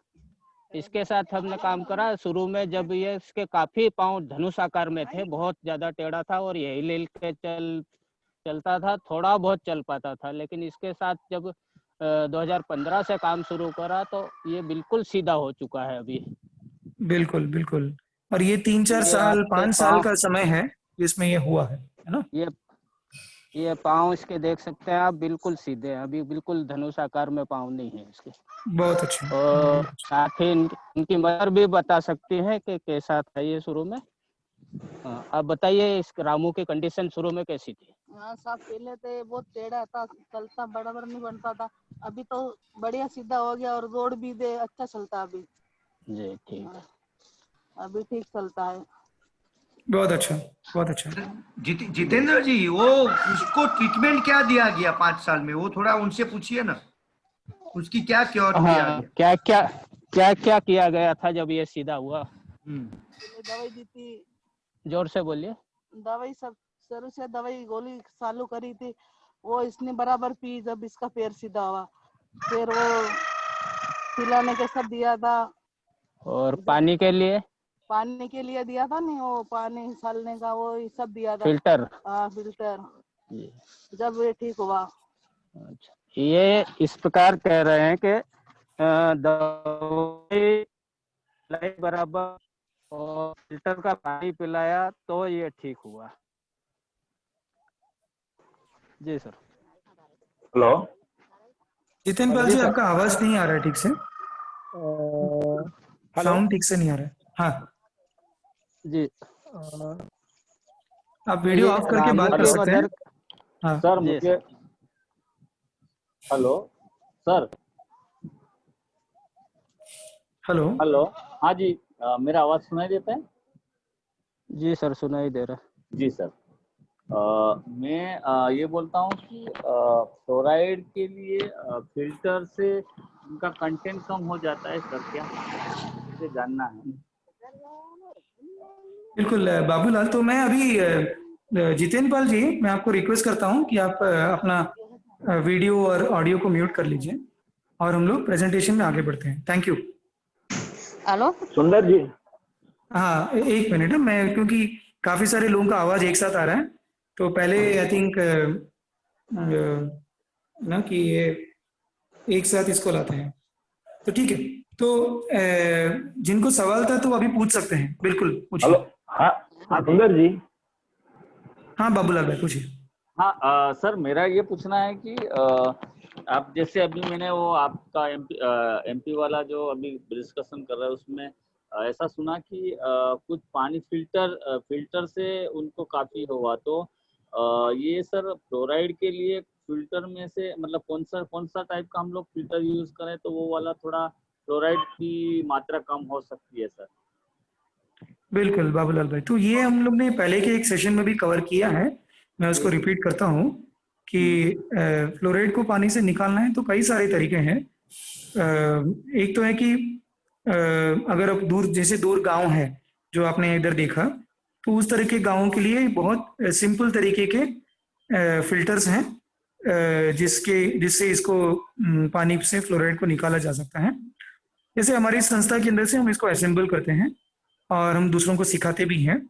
इसके साथ हमने काम करा। शुरू में जब ये इसके काफी पाँव धनुष आकार में थे, बहुत ज्यादा टेढ़ा था और यही ले के चलता था, थोड़ा बहुत चल पाता था। लेकिन इसके साथ जब 2015 से काम शुरू करा तो ये बिल्कुल सीधा हो चुका है अभी। बिल्कुल बिल्कुल। और ये 3-4 साल 5 साल का समय है जिसमें ये हुआ है ना? ये पाँव इसके देख सकते हैं आप, बिल्कुल सीधे हैं अभी, बिल्कुल धनुष आकार में पाँव नहीं है इसके। बहुत अच्छे। और साथ ही इनकी मदर भी बता सकती है कि कैसा था ये शुरू में। आप बताइए इस रामू की कंडीशन शुरू में कैसी थी? हाँ साहब, पहले तो बहुत टेढ़ा था, चलता बराबर नहीं बनता था। अभी तो बढ़िया सीधा हो गया और रोड भी दे अच्छा चलता अभी। जी ठीक है, अभी ठीक चलता है। बहुत अच्छा, बहुत अच्छा। जितेंद्र जी, वो उसको ट्रीटमेंट क्या दिया गया 5 साल में, वो थोड़ा उनसे पूछिए ना, उसकी क्या क्योर दिया गया? क्या किया गया था जब ये सीधा हुआ? दवाई दी थी। जोर से बोलिए। दवाई सब शुरू से दवाई गोली चालू करी थी, वो इसने बराबर पी। जब इसका पैर सीधा हुआ फिर वो पिलाने के सब दिया था। और पानी के लिए दिया था नहीं, वो पानी सालने का वो सब दिया था। फिल्टर? हाँ फिल्टर, जब ये ठीक हुआ। अच्छा, ये इस प्रकार कह रहे हैं कि दवाई बराबर और फिल्टर का पानी पिलाया तो ये ठीक हुआ। जी सर। हेलो जितेंद्र पाल जी, आपका आवाज नहीं आ रहा है ठीक से, साउंड ठीक से नहीं आ रहा है। हाँ जी, आप वीडियो ऑफ करके बात कर सकते हैं। हाँ सर मुझे, हेलो सर, हेलो, हाँ जी, मेरा आवाज सुनाई देता है? जी सर, सुनाई दे रहा है। जी सर, मैं ये बोलता हूँ कि फ्लोराइड के लिए फिल्टर से उनका कंटेंट कम हो जाता है सर, क्या मुझे जानना है? बिल्कुल बाबूलाल, तो मैं अभी जितेंद्र पाल जी, मैं आपको रिक्वेस्ट करता हूं कि आप अपना वीडियो और ऑडियो को म्यूट कर लीजिए और हम लोग प्रेजेंटेशन में आगे बढ़ते हैं। Thank you. हेलो सुंदर जी। हाँ एक मिनट, मैं क्योंकि काफी सारे लोगों का आवाज एक साथ आ रहा है, तो पहले आई थिंक ना कि ये एक साथ इसको लाते हैं, तो ठीक है। तो जिनको सवाल था तो अभी पूछ सकते हैं, बिल्कुल पूछिए। हाँ सुंदर जी। हाँ बाबूलाल भाई पूछिए। हाँ सर, मेरा ये पूछना है कि आप जैसे अभी मैंने वो आपका एमपी वाला जो अभी डिस्कशन कर रहा है उसमें ऐसा सुना कि कुछ पानी फिल्टर से उनको काफी हुआ, तो ये सर फ्लोराइड के लिए फिल्टर में से मतलब कौन सा टाइप का हम लोग फिल्टर यूज करें तो वो वाला थोड़ा फ्लोराइड की मात्रा कम हो सकती है सर? बिल्कुल बाबूलाल भाई, तो ये हम लोग ने पहले के एक सेशन में भी कवर किया है, मैं उसको रिपीट करता हूँ कि फ्लोराइड को पानी से निकालना है तो कई सारे तरीके हैं। एक तो है कि अगर अब दूर गांव है जो आपने इधर देखा, तो उस तरह के गांवों के लिए बहुत सिंपल तरीके के फिल्टर्स हैं जिससे इसको पानी से फ्लोराइड को निकाला जा सकता है। जैसे हमारी संस्था के अंदर से हम इसको असेंबल करते हैं और हम दूसरों को सिखाते भी हैं।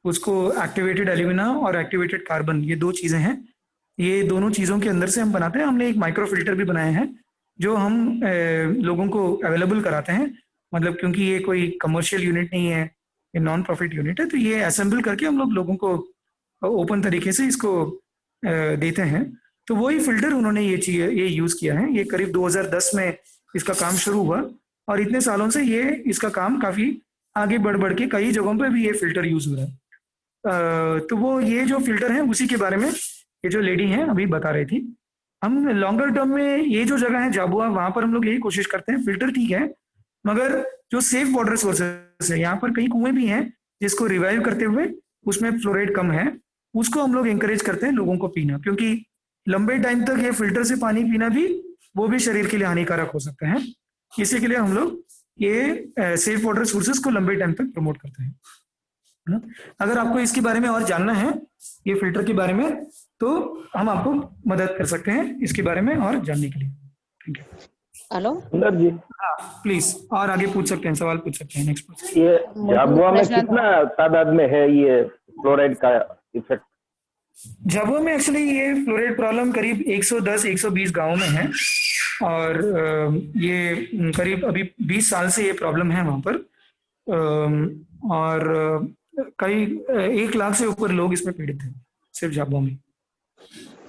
उसको एक्टिवेटेड एल्यूमिना और एक्टिवेटेड कार्बन, ये 2 चीज़ें हैं, ये दोनों चीज़ों के अंदर से हम बनाते हैं। हमने एक माइक्रो फिल्टर भी बनाए हैं जो हम लोगों को अवेलेबल कराते हैं, मतलब क्योंकि ये कोई कमर्शियल यूनिट नहीं है, ये नॉन प्रॉफिट यूनिट है, तो ये असेंबल करके हम लोगों को ओपन तरीके से इसको देते हैं। तो वही फिल्टर उन्होंने ये यूज़ किया है। ये करीब 2010 में इसका काम शुरू हुआ और इतने सालों से ये इसका काम काफ़ी आगे बढ़ के कई जगहों पे भी ये फिल्टर यूज़ हो रहा है। तो वो ये जो फिल्टर है उसी के बारे में ये जो लेडी हैं अभी बता रही थी। हम लॉन्गर टर्म में ये जो जगह है जाबुआ, वहाँ पर हम लोग यही कोशिश करते हैं, फिल्टर ठीक है मगर जो सेफ वाटर सोर्सेस है, यहाँ पर कई कुएं भी हैं जिसको रिवाइव करते हुए उसमें फ्लोराइड कम है, उसको हम लोग इंकरेज करते हैं लोगों को पीना, क्योंकि लंबे टाइम तक ये फिल्टर से पानी पीना भी वो भी शरीर के लिए हानिकारक हो सकता है। इसी के लिए हम लोग ये सेफ वाटर सोर्सेस को लंबे टाइम तक प्रमोट करते हैं। अगर आपको इसके बारे में और जानना है, ये फिल्टर के बारे में, तो हम आपको मदद कर सकते हैं इसके बारे में और जानने के लिए। Thank you. हेलो सुंदर जी, हाँ प्लीज, और आगे पूछ सकते हैं, सवाल पूछ सकते हैं। नेक्स्ट पूछ। ये झाबुआ में प्रश्न था। कितना तादाद में है ये फ्लोराइड का इफेक्ट? झाबुआ में एक्चुअली ये फ्लोराइड प्रॉब्लम करीब 110-120 गांव में है, और ये करीब अभी 20 साल से ये प्रॉब्लम है वहाँ पर, और कई 1 लाख से ऊपर लोग इसमें पीड़ित हैं सिर्फ झाबुआ में।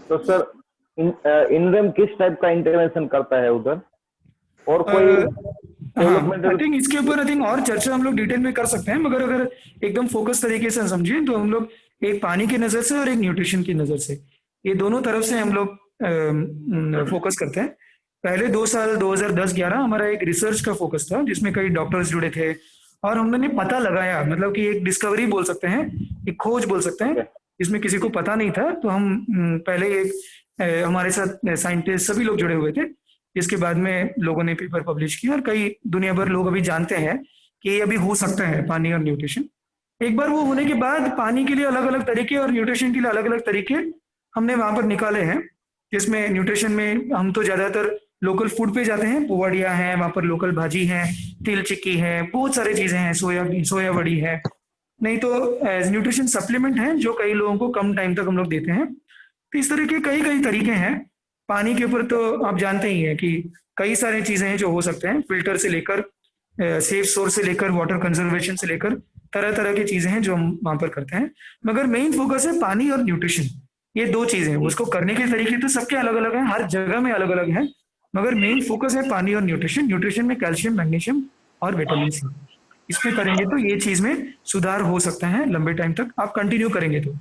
तो सर इनरेम किस टाइप का इंटरवेंशन करता है उधर, और कोई आई थिंक इसके ऊपर आई थिंक और चर्चा हम लोग डिटेल में कर सकते हैं, मगर अगर एकदम फोकस तरीके से समझें तो हम लोग एक पानी की नजर से और एक न्यूट्रिशन की नजर से, ये दोनों तरफ से हम लोग फोकस करते हैं। पहले 2 साल 2010-11 हमारा एक रिसर्च का फोकस था, जिसमें कई डॉक्टर्स जुड़े थे, और हमने पता लगाया, मतलब कि एक डिस्कवरी बोल सकते हैं, एक खोज बोल सकते हैं, जिसमें किसी को पता नहीं था। तो हम पहले एक हमारे साथ साइंटिस्ट सभी लोग जुड़े हुए थे, जिसके बाद में लोगों ने पेपर पब्लिश किया, और कई दुनिया भर लोग अभी जानते हैं कि ये अभी हो सकता है पानी और न्यूट्रिशन। एक बार वो होने के बाद पानी के लिए अलग अलग तरीके और न्यूट्रिशन के लिए अलग अलग तरीके हमने वहां पर निकाले हैं, जिसमें न्यूट्रिशन में हम तो ज्यादातर लोकल फूड पे जाते हैं, पोवाड़िया है, वहां पर लोकल भाजी है, तिल चिक्की है, बहुत सारी चीजें हैं, सोया बड़ी है, नहीं तो न्यूट्रिशन सप्लीमेंट है जो कई लोगों को कम टाइम तक हम लोग देते हैं। तो इस तरह के कई तरीके हैं। पानी के ऊपर तो आप जानते ही हैं कि कई सारी चीजें हैं जो हो सकते हैं, फिल्टर से लेकर सेफ सोर्स से लेकर वाटर कंजर्वेशन से लेकर तरह तरह की चीजें हैं जो हम वहां पर करते हैं, मगर मेन फोकस है पानी और न्यूट्रिशन। ये 2 चीजें, उसको करने के तरीके तो सबके अलग अलग हैं, हर जगह में अलग अलग है, मगर मेन फोकस है पानी और न्यूट्रिशन। न्यूट्रिशन में कैल्शियम, मैग्नीशियम और विटामिन सी, इसमें करेंगे तो ये चीज में सुधार हो सकता है लंबे टाइम तक। आप कंटिन्यू करेंगे तो,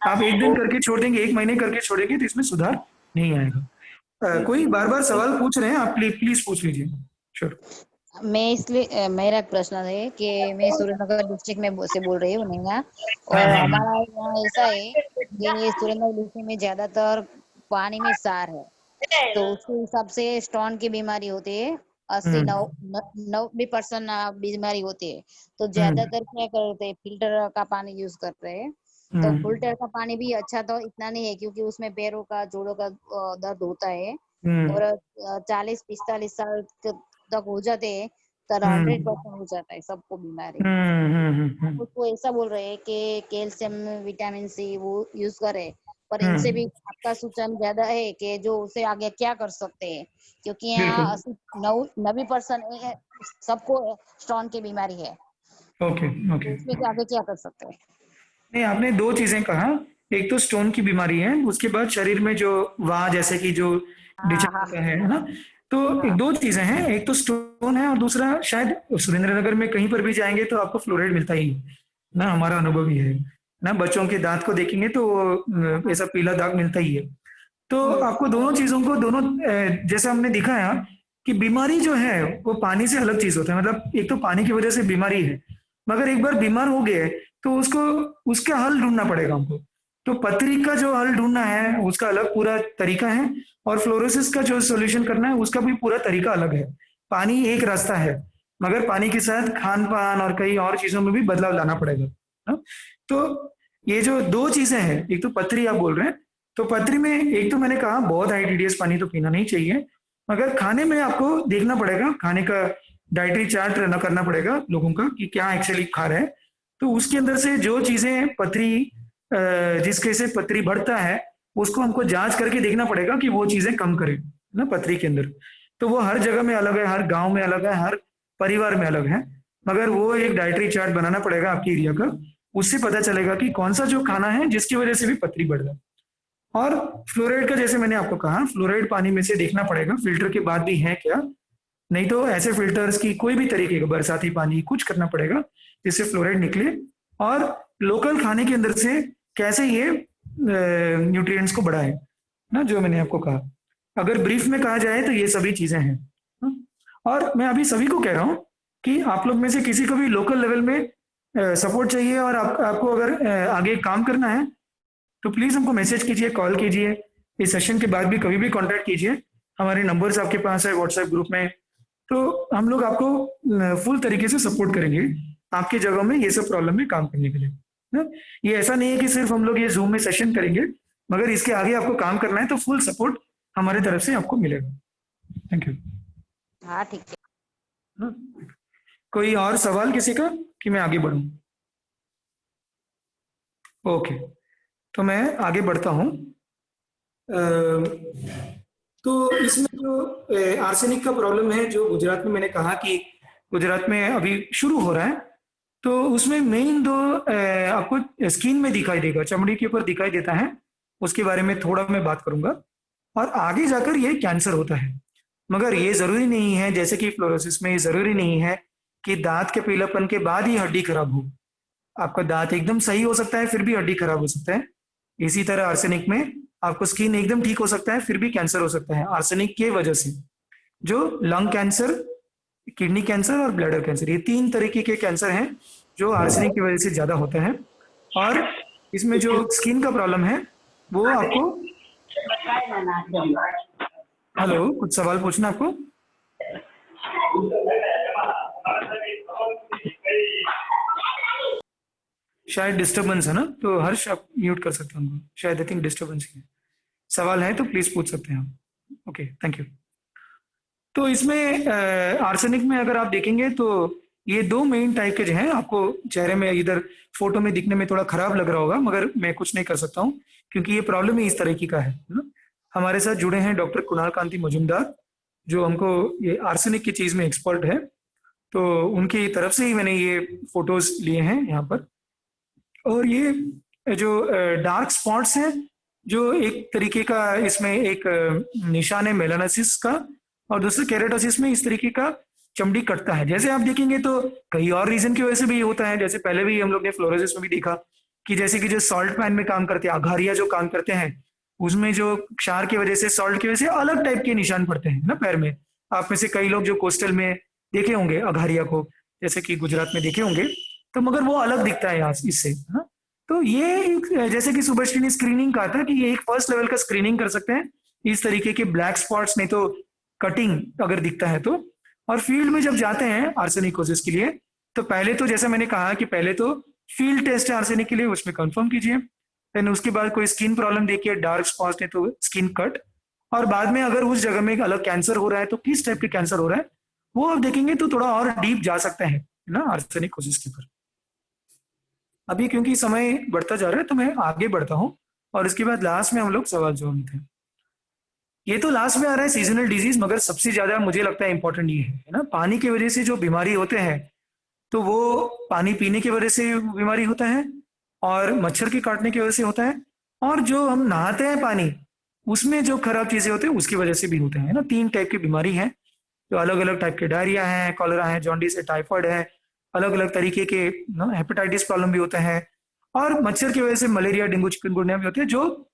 आप एक दिन करके छोड़ देंगे, 1 महीने करके छोड़ेंगे तो इसमें सुधार नहीं आएगा। कोई बार बार सवाल पूछ रहे हैं, आप प्लीज पूछ लीजिए। श्योर। मैं इसलिए मेरा एक प्रश्न है कि मैं सुरेंद्रनगर डिस्ट्रिक्ट में से बोल रही हूँ नैना, और हमारा यहाँ ऐसा है कि सुरेंद्रनगर डिस्ट्रिक्ट में ज्यादातर पानी में सार है, तो उसके हिसाब से स्टोन की बीमारी होती है, 80-90% बीमारी होती है। तो ज्यादातर क्या करते हैं, फिल्टर का पानी यूज करते हैं। तो फिल्टर का पानी भी अच्छा तो इतना नहीं है, क्योंकि उसमें पैरों का, जोड़ों का दर्द होता है, और 40-45 साल तक हो जाते हैं तो 100% हो जाता है सबको बीमारी। उसको ऐसा बोल रहे हैं कि कैल्शियम, विटामिन सी वो यूज करे, पर इनसे भी आपका सूचन ज्यादा है कि जो उसे आगे क्या कर सकते हैं, क्योंकि यहाँ 90% सबको स्टोन की बीमारी है। ओके। उसमें आगे क्या कर सकते हैं? नहीं, आपने 2 चीजें कहा, एक तो स्टोन की बीमारी है, उसके बाद शरीर में जो जैसे कि जो डिचका है ना, तो 2 चीजें हैं, एक तो स्टोन है और दूसरा शायद सुरेंद्रनगर में कहीं पर भी जाएंगे तो आपको फ्लोराइड मिलता ही ना, हमारा अनुभव ही है ना, बच्चों के दांत को देखेंगे तो ऐसा पीला दाग मिलता ही है। तो आपको दोनों चीजों को, दोनों जैसा हमने दिखाया कि बीमारी जो है वो पानी से अलग चीज होता है, मतलब एक तो पानी की वजह से बीमारी है, मगर एक बार बीमार हो गए तो उसका हल ढूंढना पड़ेगा हमको। तो पथरी का जो हल ढूंढना है उसका अलग पूरा तरीका है, और फ्लोरोसिस का जो सोल्यूशन करना है उसका भी पूरा तरीका अलग है। पानी एक रास्ता है, मगर पानी के साथ खान पान और कई और चीजों में भी बदलाव लाना पड़ेगा ना? तो ये जो 2 चीजें हैं, एक तो पथरी आप बोल रहे हैं, तो पथरी में एक तो मैंने कहा बहुत हाई TDS पानी तो पीना नहीं चाहिए, मगर खाने में आपको देखना पड़ेगा, खाने का डाइटरी चार्ट करना पड़ेगा लोगों का कि क्या एक्चुअली खा रहे हैं। तो उसके अंदर से जो चीजें पथरी, जिसके से पथरी बढ़ता है, उसको हमको जांच करके देखना पड़ेगा कि वो चीजें कम करें ना पथरी के अंदर। तो वो हर जगह में अलग है, हर गांव में अलग है, हर परिवार में अलग है, मगर वो एक डाइटरी चार्ट बनाना पड़ेगा आपके एरिया का, उससे पता चलेगा कि कौन सा जो खाना है जिसकी वजह से भी पथरी बढ़ रहा है। और फ्लोराइड का, जैसे मैंने आपको कहा, फ्लोराइड पानी में से देखना पड़ेगा फिल्टर के बाद भी है क्या, नहीं तो ऐसे फिल्टर्स की कोई भी तरीके का बरसाती पानी कुछ करना पड़ेगा जिससे फ्लोराइड निकले, और लोकल खाने के अंदर से कैसे ये न्यूट्रिएंट्स को बढ़ाए ना, जो मैंने आपको कहा। अगर ब्रीफ में कहा जाए तो ये सभी चीजें हैं। और मैं अभी सभी को कह रहा हूँ कि आप लोग में से किसी को भी लोकल लेवल में सपोर्ट चाहिए और आपको अगर आगे काम करना है तो प्लीज हमको मैसेज कीजिए, कॉल कीजिए, इस सेशन के बाद भी कभी भी कांटेक्ट कीजिए, हमारे नंबर्स आपके पास है व्हाट्सएप ग्रुप में, तो हम लोग आपको फुल तरीके से सपोर्ट करेंगे आपके जगह में ये सब प्रॉब्लम में काम करने के लिए ना। ये ऐसा नहीं है कि सिर्फ हम लोग ये जूम में सेशन करेंगे, मगर इसके आगे आपको काम करना है तो फुल सपोर्ट हमारे तरफ से आपको मिलेगा। Thank you. हाँ ठीक है। कोई और सवाल किसी का कि मैं आगे बढ़ूं? ओके, तो मैं आगे बढ़ता हूं। तो इसमें जो आर्सेनिक का प्रॉब्लम है, जो गुजरात में मैंने कहा कि गुजरात में अभी शुरू हो रहा है, तो उसमें मेन दो आपको स्किन में दिखाई देगा, चमड़ी के ऊपर दिखाई देता है, उसके बारे में थोड़ा मैं बात करूंगा। और आगे जाकर ये कैंसर होता है, मगर ये जरूरी नहीं है, जैसे कि फ्लोरोसिस में ये जरूरी नहीं है कि दांत के पीलापन के बाद ही हड्डी खराब हो। आपका दांत एकदम सही हो सकता है फिर भी हड्डी खराब हो सकता है। इसी तरह आर्सेनिक में आपको स्किन एकदम ठीक हो सकता है फिर भी कैंसर हो सकता है आर्सेनिक के वजह से। जो लंग कैंसर, किडनी कैंसर और ब्लैडर कैंसर, ये 3 तरीके के कैंसर हैं जो आर्सेनिक की वजह से ज्यादा होते हैं। और इसमें जो स्किन का प्रॉब्लम है वो आपको, हेलो, कुछ सवाल पूछना आपको? शायद डिस्टरबेंस है ना, तो हर्ष आप म्यूट कर सकते हैं उनको, शायद आई थिंक डिस्टरबेंस है। सवाल है तो प्लीज पूछ सकते हैं आप। Okay, thank you. तो इसमें आर्सेनिक में अगर आप देखेंगे तो ये 2 मेन टाइप के जो हैं, आपको चेहरे में इधर फोटो में दिखने में थोड़ा खराब लग रहा होगा, मगर मैं कुछ नहीं कर सकता हूँ क्योंकि ये प्रॉब्लम ही इस तरह की का है ना। हमारे साथ जुड़े हैं डॉक्टर कुणाल कांति मजुमदार, जो हमको ये आर्सेनिक की चीज में एक्सपर्ट है, तो उनकी तरफ से ही मैंने ये फोटोज लिए हैं यहाँ पर। और ये जो डार्क स्पॉट्स हैं, जो एक तरीके का इसमें एक निशान है मेलानोसिस का, और दूसरे केराटोसिस में इस तरीके का चमड़ी कटता है। जैसे आप देखेंगे तो कई और रीजन की वजह से भी ये होता है, जैसे पहले भी हम लोग ने फ्लोरोसिस में भी देखा कि जैसे कि जो सॉल्ट पैन में काम करते हैं, अघारिया जो काम करते हैं, उसमें जो क्षार की वजह से, सॉल्ट की वजह से अलग टाइप के निशान पड़ते हैं ना पैर में। आप में से कई लोग जो कोस्टल में देखे होंगे अघारिया को, जैसे कि गुजरात में देखे होंगे, तो मगर वो अलग दिखता है यहाँ इससे, है ना। तो ये जैसे कि सुभाष ने स्क्रीनिंग कहा था कि ये एक फर्स्ट लेवल का स्क्रीनिंग कर सकते हैं इस तरीके के ब्लैक स्पॉट्स, नहीं तो कटिंग अगर दिखता है तो। और फील्ड में जब जाते हैं आर्सेनिकोसिस के लिए, तो पहले तो जैसा मैंने कहा कि पहले तो फील्ड टेस्ट है आर्सेनिक के लिए, उसमें कंफर्म कीजिए। देन उसके बाद कोई स्किन प्रॉब्लम देखिए, डार्क स्पॉट्स नहीं तो स्किन कट, और बाद में अगर उस जगह में एक अलग कैंसर हो रहा है तो किस टाइप के कैंसर हो रहा है वो आप देखेंगे तो थोड़ा और डीप जा सकते हैं ना आर्सेनिकोसिस के ऊपर। अभी क्योंकि समय बढ़ता जा रहा है तो मैं आगे बढ़ता हूँ, और इसके बाद लास्ट में हम लोग सवाल जवाब लेते हैं। ये तो लास्ट में आ रहा है सीजनल डिजीज, मगर सबसे ज्यादा मुझे लगता है इंपॉर्टेंट ये है ना, पानी की वजह से जो बीमारी होते हैं तो वो पानी पीने की वजह से बीमारी होता है, और मच्छर के काटने की वजह से होता है, और जो हम नहाते हैं पानी उसमें जो खराब चीजें होती है उसकी वजह से भी होते हैं ना। 3 टाइप की बीमारी है, जो अलग अलग टाइप के, डायरिया है, कॉलरा है, जॉन्डिस है, टाइफाइड है, अलग अलग तरीके के हेपेटाइटिस प्रॉब्लम भी होते हैं, और मच्छर की वजह से मलेरिया, डेंगू, चिकनगुनिया भी होते हैं, जो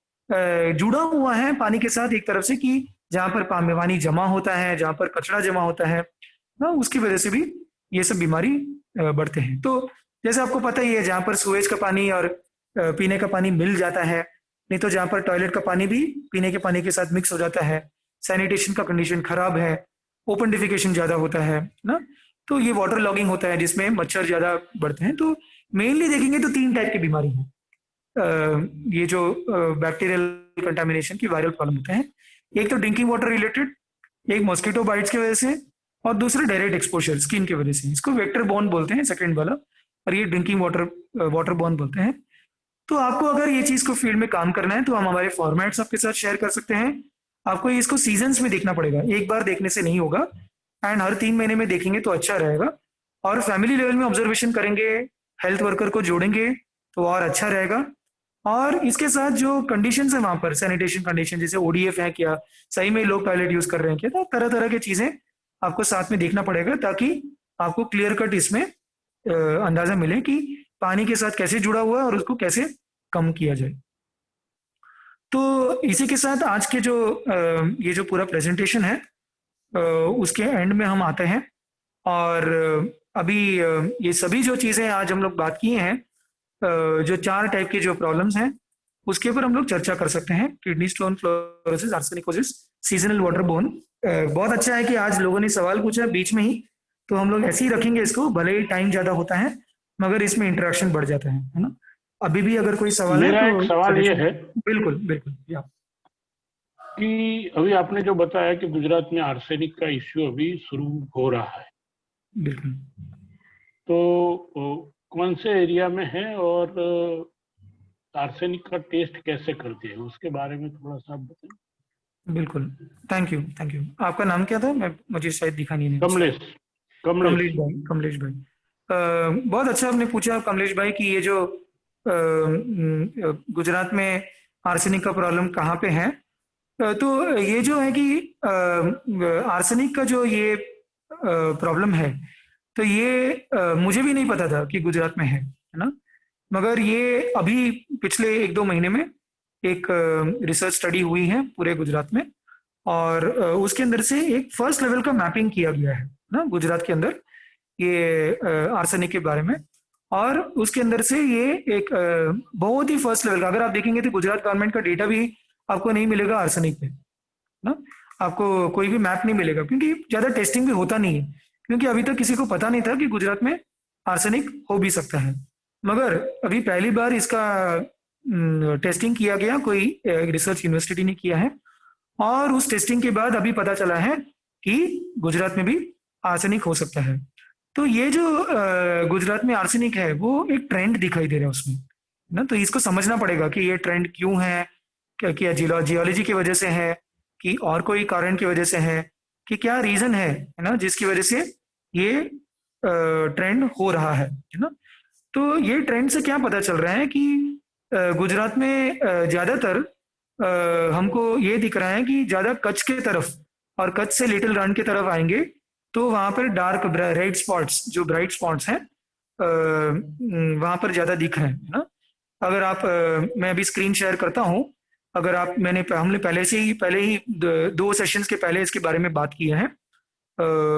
जुड़ा हुआ है पानी के साथ एक तरफ से, कि जहाँ पर पानी जमा होता है, जहाँ पर कचरा जमा होता है ना, उसकी वजह से भी ये सब बीमारी बढ़ते हैं। तो जैसे आपको पता ही है, जहाँ पर सुएज का पानी और पीने का पानी मिल जाता है, नहीं तो जहाँ पर टॉयलेट का पानी भी पीने के पानी के साथ मिक्स हो जाता है, सैनिटेशन का कंडीशन खराब है, ओपन डिफिकेशन ज्यादा होता है ना, तो ये वाटर लॉगिंग होता है जिसमें मच्छर ज्यादा बढ़ते हैं। तो मेनली देखेंगे तो 3 टाइप की बीमारी है, ये जो बैक्टीरियल कंटामिनेशन की वायरल प्रॉब्लम होते हैं। एक तो ड्रिंकिंग वाटर रिलेटेड, एक मॉस्किटो बाइट्स की वजह से, और दूसरे डायरेक्ट एक्सपोजर स्किन की वजह से। इसको वेक्टर बॉर्न बोलते हैं सेकंड वाला, और ये ड्रिंकिंग वाटर बॉर्न बोलते हैं। तो आपको अगर ये चीज को फील्ड में काम करना है तो हम हमारे फॉर्मेट्स आपके साथ शेयर कर सकते हैं। आपको इसको सीजन्स में देखना पड़ेगा, एक बार देखने से नहीं होगा, एंड हर 3 महीने में देखेंगे तो अच्छा रहेगा। और फैमिली लेवल में ऑब्जर्वेशन करेंगे, हेल्थ वर्कर को जोड़ेंगे तो और अच्छा रहेगा। और इसके साथ जो कंडीशंस है वहां पर, सैनिटेशन कंडीशन, जैसे ओडीएफ है क्या, सही में लोग टॉयलेट यूज कर रहे हैं क्या, तो तरह तरह की चीजें आपको साथ में देखना पड़ेगा, ताकि आपको क्लियर कट इसमें अंदाजा मिले कि पानी के साथ कैसे जुड़ा हुआ है और उसको कैसे कम किया जाए। तो इसी के साथ आज के जो ये जो पूरा प्रेजेंटेशन है उसके एंड में हम आते हैं। और अभी ये सभी जो चीजें आज हम लोग बात किए हैं, जो 4 टाइप के जो प्रॉब्लम्स हैं उसके ऊपर हम लोग चर्चा कर सकते हैं। Kidney stone, fluorosis, arsenicosis, seasonal water borne. बहुत अच्छा है कि आज लोगों ने सवाल पूछा बीच में ही, तो हम लोग ऐसे ही रखेंगे इसको, भले ही टाइम ज्यादा होता है मगर इसमें इंटरेक्शन बढ़ जाता है ना। अभी भी अगर कोई सवाल मेरा है एक तो सवाल ये है, बिल्कुल बिल्कुल या कि अभी आपने जो बताया कि गुजरात में आर्सेनिक का इश्यू अभी शुरू हो रहा है, बिल्कुल। तो कौन से एरिया में है और आर्सेनिक का टेस्ट कैसे करते हैं उसके बारे में थोड़ा सा आप बताएं। बिल्कुल, थैंक यू, थैंक यू। आपका नाम क्या था? मुझे शायद दिखा नहीं। कमलेश। कमलेश भाई, कमलेश भाई, बहुत अच्छा आपने पूछा कमलेश भाई कि ये जो गुजरात में आर्सेनिक का प्रॉब्लम कहाँ पे है। तो ये जो है कि आर्सेनिक का जो ये प्रॉब्लम है, तो ये मुझे भी नहीं पता था कि गुजरात में है ना। मगर ये अभी पिछले 1-2 महीने में एक रिसर्च स्टडी हुई है पूरे गुजरात में, और उसके अंदर से एक फर्स्ट लेवल का मैपिंग किया गया है ना गुजरात के अंदर ये आर्सेनिक के बारे में। और उसके अंदर से ये एक बहुत ही फर्स्ट लेवल का, अगर आप देखेंगे तो गुजरात गवर्नमेंट का डेटा भी आपको नहीं मिलेगा आर्सेनिक पे ना, आपको कोई भी मैप नहीं मिलेगा, क्योंकि ज्यादा टेस्टिंग भी होता नहीं है, क्योंकि अभी तक किसी को पता नहीं था कि गुजरात में आर्सेनिक हो भी सकता है। मगर अभी पहली बार इसका टेस्टिंग किया गया, कोई रिसर्च यूनिवर्सिटी ने किया है, और उस टेस्टिंग के बाद अभी पता चला है कि गुजरात में भी आर्सेनिक हो सकता है। तो ये जो गुजरात में आर्सेनिक है वो एक ट्रेंड दिखाई दे रहा है उसमें ना, तो इसको समझना पड़ेगा कि ये ट्रेंड क्यों है, क्या जियोलॉजी की वजह से है कि और कोई कारण की वजह से है, कि क्या रीजन है ना जिसकी वजह से ये ट्रेंड हो रहा है ना। तो ये ट्रेंड से क्या पता चल रहा है कि गुजरात में ज्यादातर हमको ये दिख रहा है कि ज्यादा कच्छ के तरफ और कच्छ से लिटिल रन की तरफ आएंगे तो वहां पर डार्क रेड स्पॉट्स, जो ब्राइट स्पॉट्स हैं, वहां पर ज्यादा दिख रहे हैं ना। अगर आप मैं अभी स्क्रीन शेयर करता हूं, अगर आप हमने पहले ही 2 सेशंस के पहले इसके बारे में बात की है।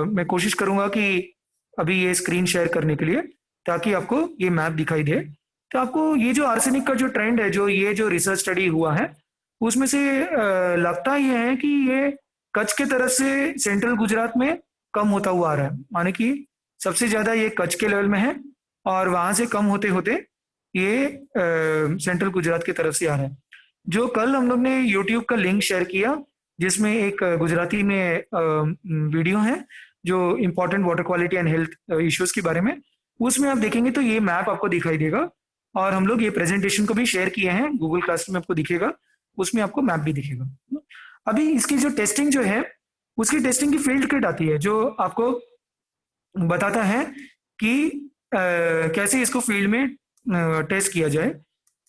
मैं कोशिश करूंगा कि अभी ये स्क्रीन शेयर करने के लिए, ताकि आपको ये मैप दिखाई दे। तो आपको ये जो आर्सेनिक का जो ट्रेंड है, जो ये जो रिसर्च स्टडी हुआ है, उसमें से लगता ही है कि ये कच्छ के तरफ से सेंट्रल गुजरात में कम होता हुआ आ रहा है, माने कि सबसे ज्यादा ये कच्छ के लेवल में है और वहां से कम होते होते ये सेंट्रल गुजरात की तरफ से आ रहा है। जो कल हम लोग ने यूट्यूब का लिंक शेयर किया, जिसमें एक गुजराती में वीडियो है जो important water quality and health issues के बारे में, उसमें आप देखेंगे तो ये मैप आपको दिखाई देगा। और हम लोग ये प्रेजेंटेशन को भी शेयर किए हैं गूगल क्लासरूम में, आपको दिखेगा, उसमें आपको मैप भी दिखेगा। अभी इसकी जो टेस्टिंग जो है, उसकी टेस्टिंग की फील्ड किट आती है जो आपको बताता है कि कैसे इसको फील्ड में टेस्ट किया जाए।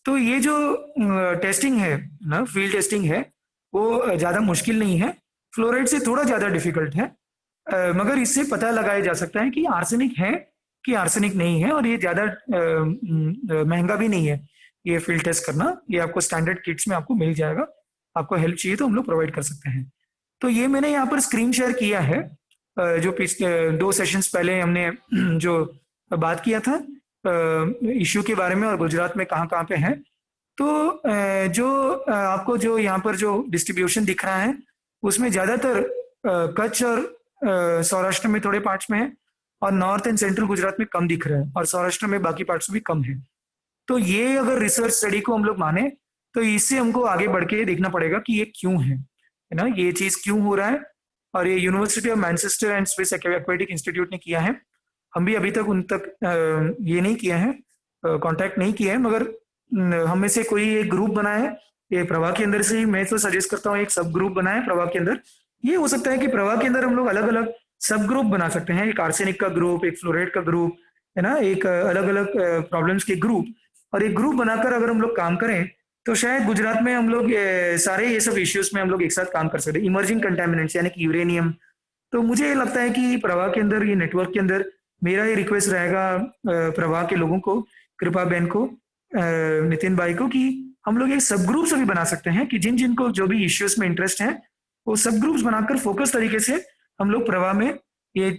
तो ये जो टेस्टिंग है ना, फील्ड टेस्टिंग है, वो ज्यादा मुश्किल नहीं है, फ्लोराइड से थोड़ा ज्यादा डिफिकल्ट है, मगर इससे पता लगाया जा सकता है कि आर्सेनिक है कि आर्सेनिक नहीं है। और ये ज्यादा महंगा भी नहीं है ये फील्ड टेस्ट करना, ये आपको स्टैंडर्ड किट्स में आपको मिल जाएगा। आपको हेल्प चाहिए तो हम लोग प्रोवाइड कर सकते हैं। तो ये मैंने यहाँ पर स्क्रीन शेयर किया है, जो पिछले 2 सेशंस पहले हमने जो बात किया था इश्यू के बारे में और गुजरात में कहाँ कहाँ पे है। तो जो आपको जो यहाँ पर जो डिस्ट्रीब्यूशन दिख रहा है, उसमें ज्यादातर कच्छ और सौराष्ट्र में थोड़े पार्ट्स में है, और नॉर्थ एंड सेंट्रल गुजरात में कम दिख रहा है, और सौराष्ट्र में बाकी पार्ट्स में भी कम है। तो ये अगर रिसर्च स्टडी को हम लोग माने तो इससे हमको आगे बढ़ के देखना पड़ेगा कि ये क्यों है ना, ये चीज क्यों हो रहा है। और ये university of Manchester and Swiss aquatic institute ने किया है, हम भी अभी तक उन तक ये नहीं किया है, कांटेक्ट नहीं किया है, मगर हम में से कोई एक ग्रुप बना है ये प्रवाह के अंदर से ही। मैं तो सजेस्ट करता हूँ एक सब ग्रुप बना है प्रवाह के अंदर। ये हो सकता है कि प्रवाह के अंदर हम लोग अलग अलग सब ग्रुप बना सकते हैं, एक आर्सेनिक का ग्रुप, एक फ्लोराइड का ग्रुप, है ना, एक अलग अलग प्रॉब्लम्स के ग्रुप, और एक ग्रुप बनाकर अगर हम लोग काम करें तो शायद गुजरात में हम लोग सारे ये सब इश्यूज में हम लोग एक साथ काम कर सकते हैं। इमर्जिंग कंटेमिनेंट्स यानी कि यूरेनियम। तो मुझे ये लगता है कि प्रवाह के अंदर, ये नेटवर्क के अंदर मेरा ये रिक्वेस्ट रहेगा प्रवाह के लोगों को, कृपा बहन को, नितिन भाई को, कि हम लोग एक सब ग्रुप्स भी बना सकते हैं कि जिन जिनको जो भी इश्यूज में इंटरेस्ट है वो सब ग्रुप्स बनाकर फोकस तरीके से हम लोग प्रवाह में ये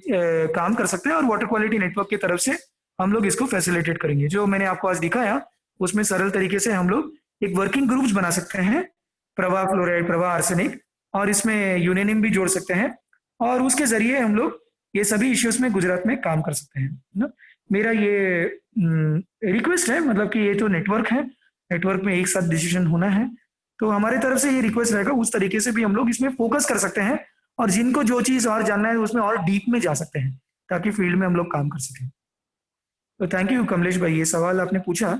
काम कर सकते हैं, और वाटर क्वालिटी नेटवर्क की तरफ से हम लोग इसको फैसिलिटेट करेंगे। जो मैंने आपको आज दिखाया उसमें सरल तरीके से हम लोग एक वर्किंग ग्रुप्स बना सकते हैं, प्रवाह फ्लोराइड, प्रवाह आर्सेनिक, और इसमें यूरेनियम भी जोड़ सकते हैं, और उसके जरिए हम लोग ये सभी इश्यूज में गुजरात में काम कर सकते हैं ना। मेरा ये रिक्वेस्ट है, मतलब कि ये तो नेटवर्क है, नेटवर्क में एक साथ डिसीजन होना है, तो हमारे तरफ से ये रिक्वेस्ट रहेगा, उस तरीके से भी हम लोग इसमें फोकस कर सकते हैं, और जिनको जो चीज और जानना है उसमें और डीप में जा सकते हैं, ताकि फील्ड में हम लोग काम कर सकें। तो थैंक यू कमलेश भाई, ये सवाल आपने पूछा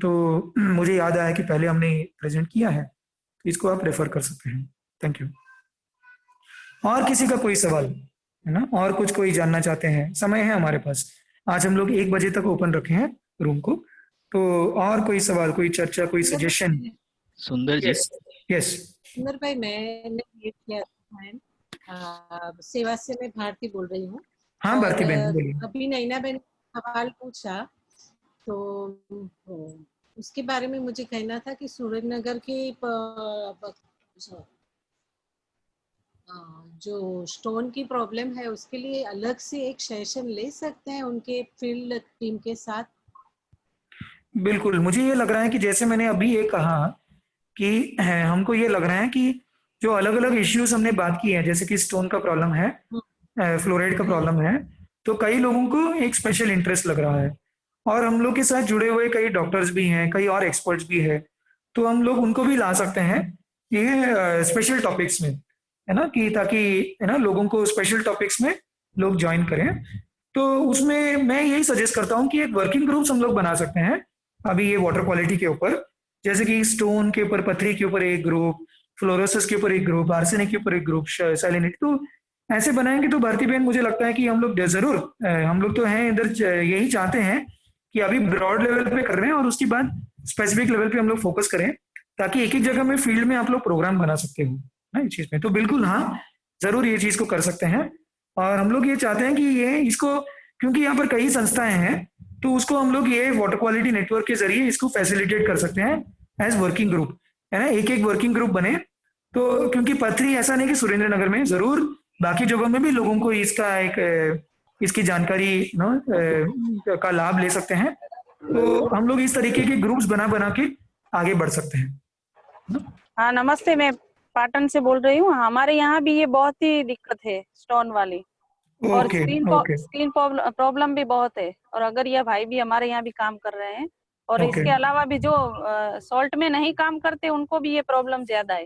तो मुझे याद आया कि पहले हमने प्रेजेंट किया है, तो इसको आप रेफर कर सकते हैं। Thank you. और किसी का कोई सवाल है ना, और कुछ कोई जानना चाहते हैं? समय है हमारे पास, आज हम लोग 1 बजे तक ओपन रखे हैं रूम को, तो और कोई सवाल, कोई चर्चा, कोई सजेशन? सुंदर जी। यस सुंदर भाई, मैंने ये किया है, सेवा से मैं भारती बोल रही हूँ। हाँ भारती बहन बोलिए। अभी नैना बहन सवाल पूछा तो उसके बारे में मुझे कहना था कि सुरेंद्रनगर के जो स्टोन की प्रॉब्लम है उसके लिए अलग से एक सेशन ले सकते हैं उनके फील्ड टीम के साथ? बिल्कुल, मुझे ये लग रहा है कि जैसे मैंने अभी ये कहा कि हमको ये लग रहा है कि जो अलग अलग इश्यूज हमने बात की है, जैसे कि स्टोन का प्रॉब्लम है, फ्लोराइड का प्रॉब्लम है, तो कई लोगों को एक स्पेशल इंटरेस्ट लग रहा है, और हम लोग के साथ जुड़े हुए कई डॉक्टर्स भी हैं, कई और एक्सपर्ट्स भी है, तो हम लोग उनको भी ला सकते हैं ये स्पेशल टॉपिक्स में, है ना, कि ताकि है ना लोगों को स्पेशल टॉपिक्स में लोग ज्वाइन करें। तो उसमें मैं यही सजेस्ट करता हूँ कि एक वर्किंग ग्रुप्स हम लोग बना सकते हैं अभी ये वाटर क्वालिटी के ऊपर, जैसे कि स्टोन के ऊपर, पथरी के ऊपर एक ग्रुप, फ्लोरोसिस के ऊपर एक ग्रुप, आर्सेनिक के ऊपर एक ग्रुप, सैलिनिटी, तो ऐसे बनाएंगे तो भारती बहन मुझे लगता है कि हम लोग जरूर, हम लोग तो हैं इधर यही चाहते हैं कि अभी ब्रॉड लेवल पे कर रहे हैं और उसके बाद स्पेसिफिक लेवल पे हम लोग फोकस करें, ताकि एक एक जगह में फील्ड में आप लोग प्रोग्राम बना सकते हो ना इस चीज में। तो बिल्कुल हाँ, जरूर ये चीज को कर सकते हैं, और हम लोग ये चाहते हैं कि ये इसको, क्योंकि यहाँ पर कई संस्थाएं हैं, तो उसको हम लोग ये वाटर क्वालिटी नेटवर्क के जरिए इसको फैसिलिटेट कर सकते हैं एज वर्किंग ग्रुप, है ना, एक एक वर्किंग ग्रुप बने। तो क्योंकि पथरी ऐसा नहीं कि सुरेंद्रनगर में, जरूर बाकी जगहों में भी लोगों को इसका एक इसकी जानकारी का लाभ ले सकते हैं, तो हम लोग इस तरीके के ग्रुप्स बना बना के आगे बढ़ सकते हैं। हाँ नमस्ते, मैं पाटन से बोल रही हूँ। हमारे यहाँ भी ये बहुत ही दिक्कत है स्टोन वाली, और स्क्रीन प्रॉब्लम भी बहुत है, और अगर यह भाई भी हमारे यहाँ भी काम कर रहे हैं, और इसके अलावा भी जो सॉल्ट में नहीं काम करते उनको भी ये प्रॉब्लम ज्यादा है।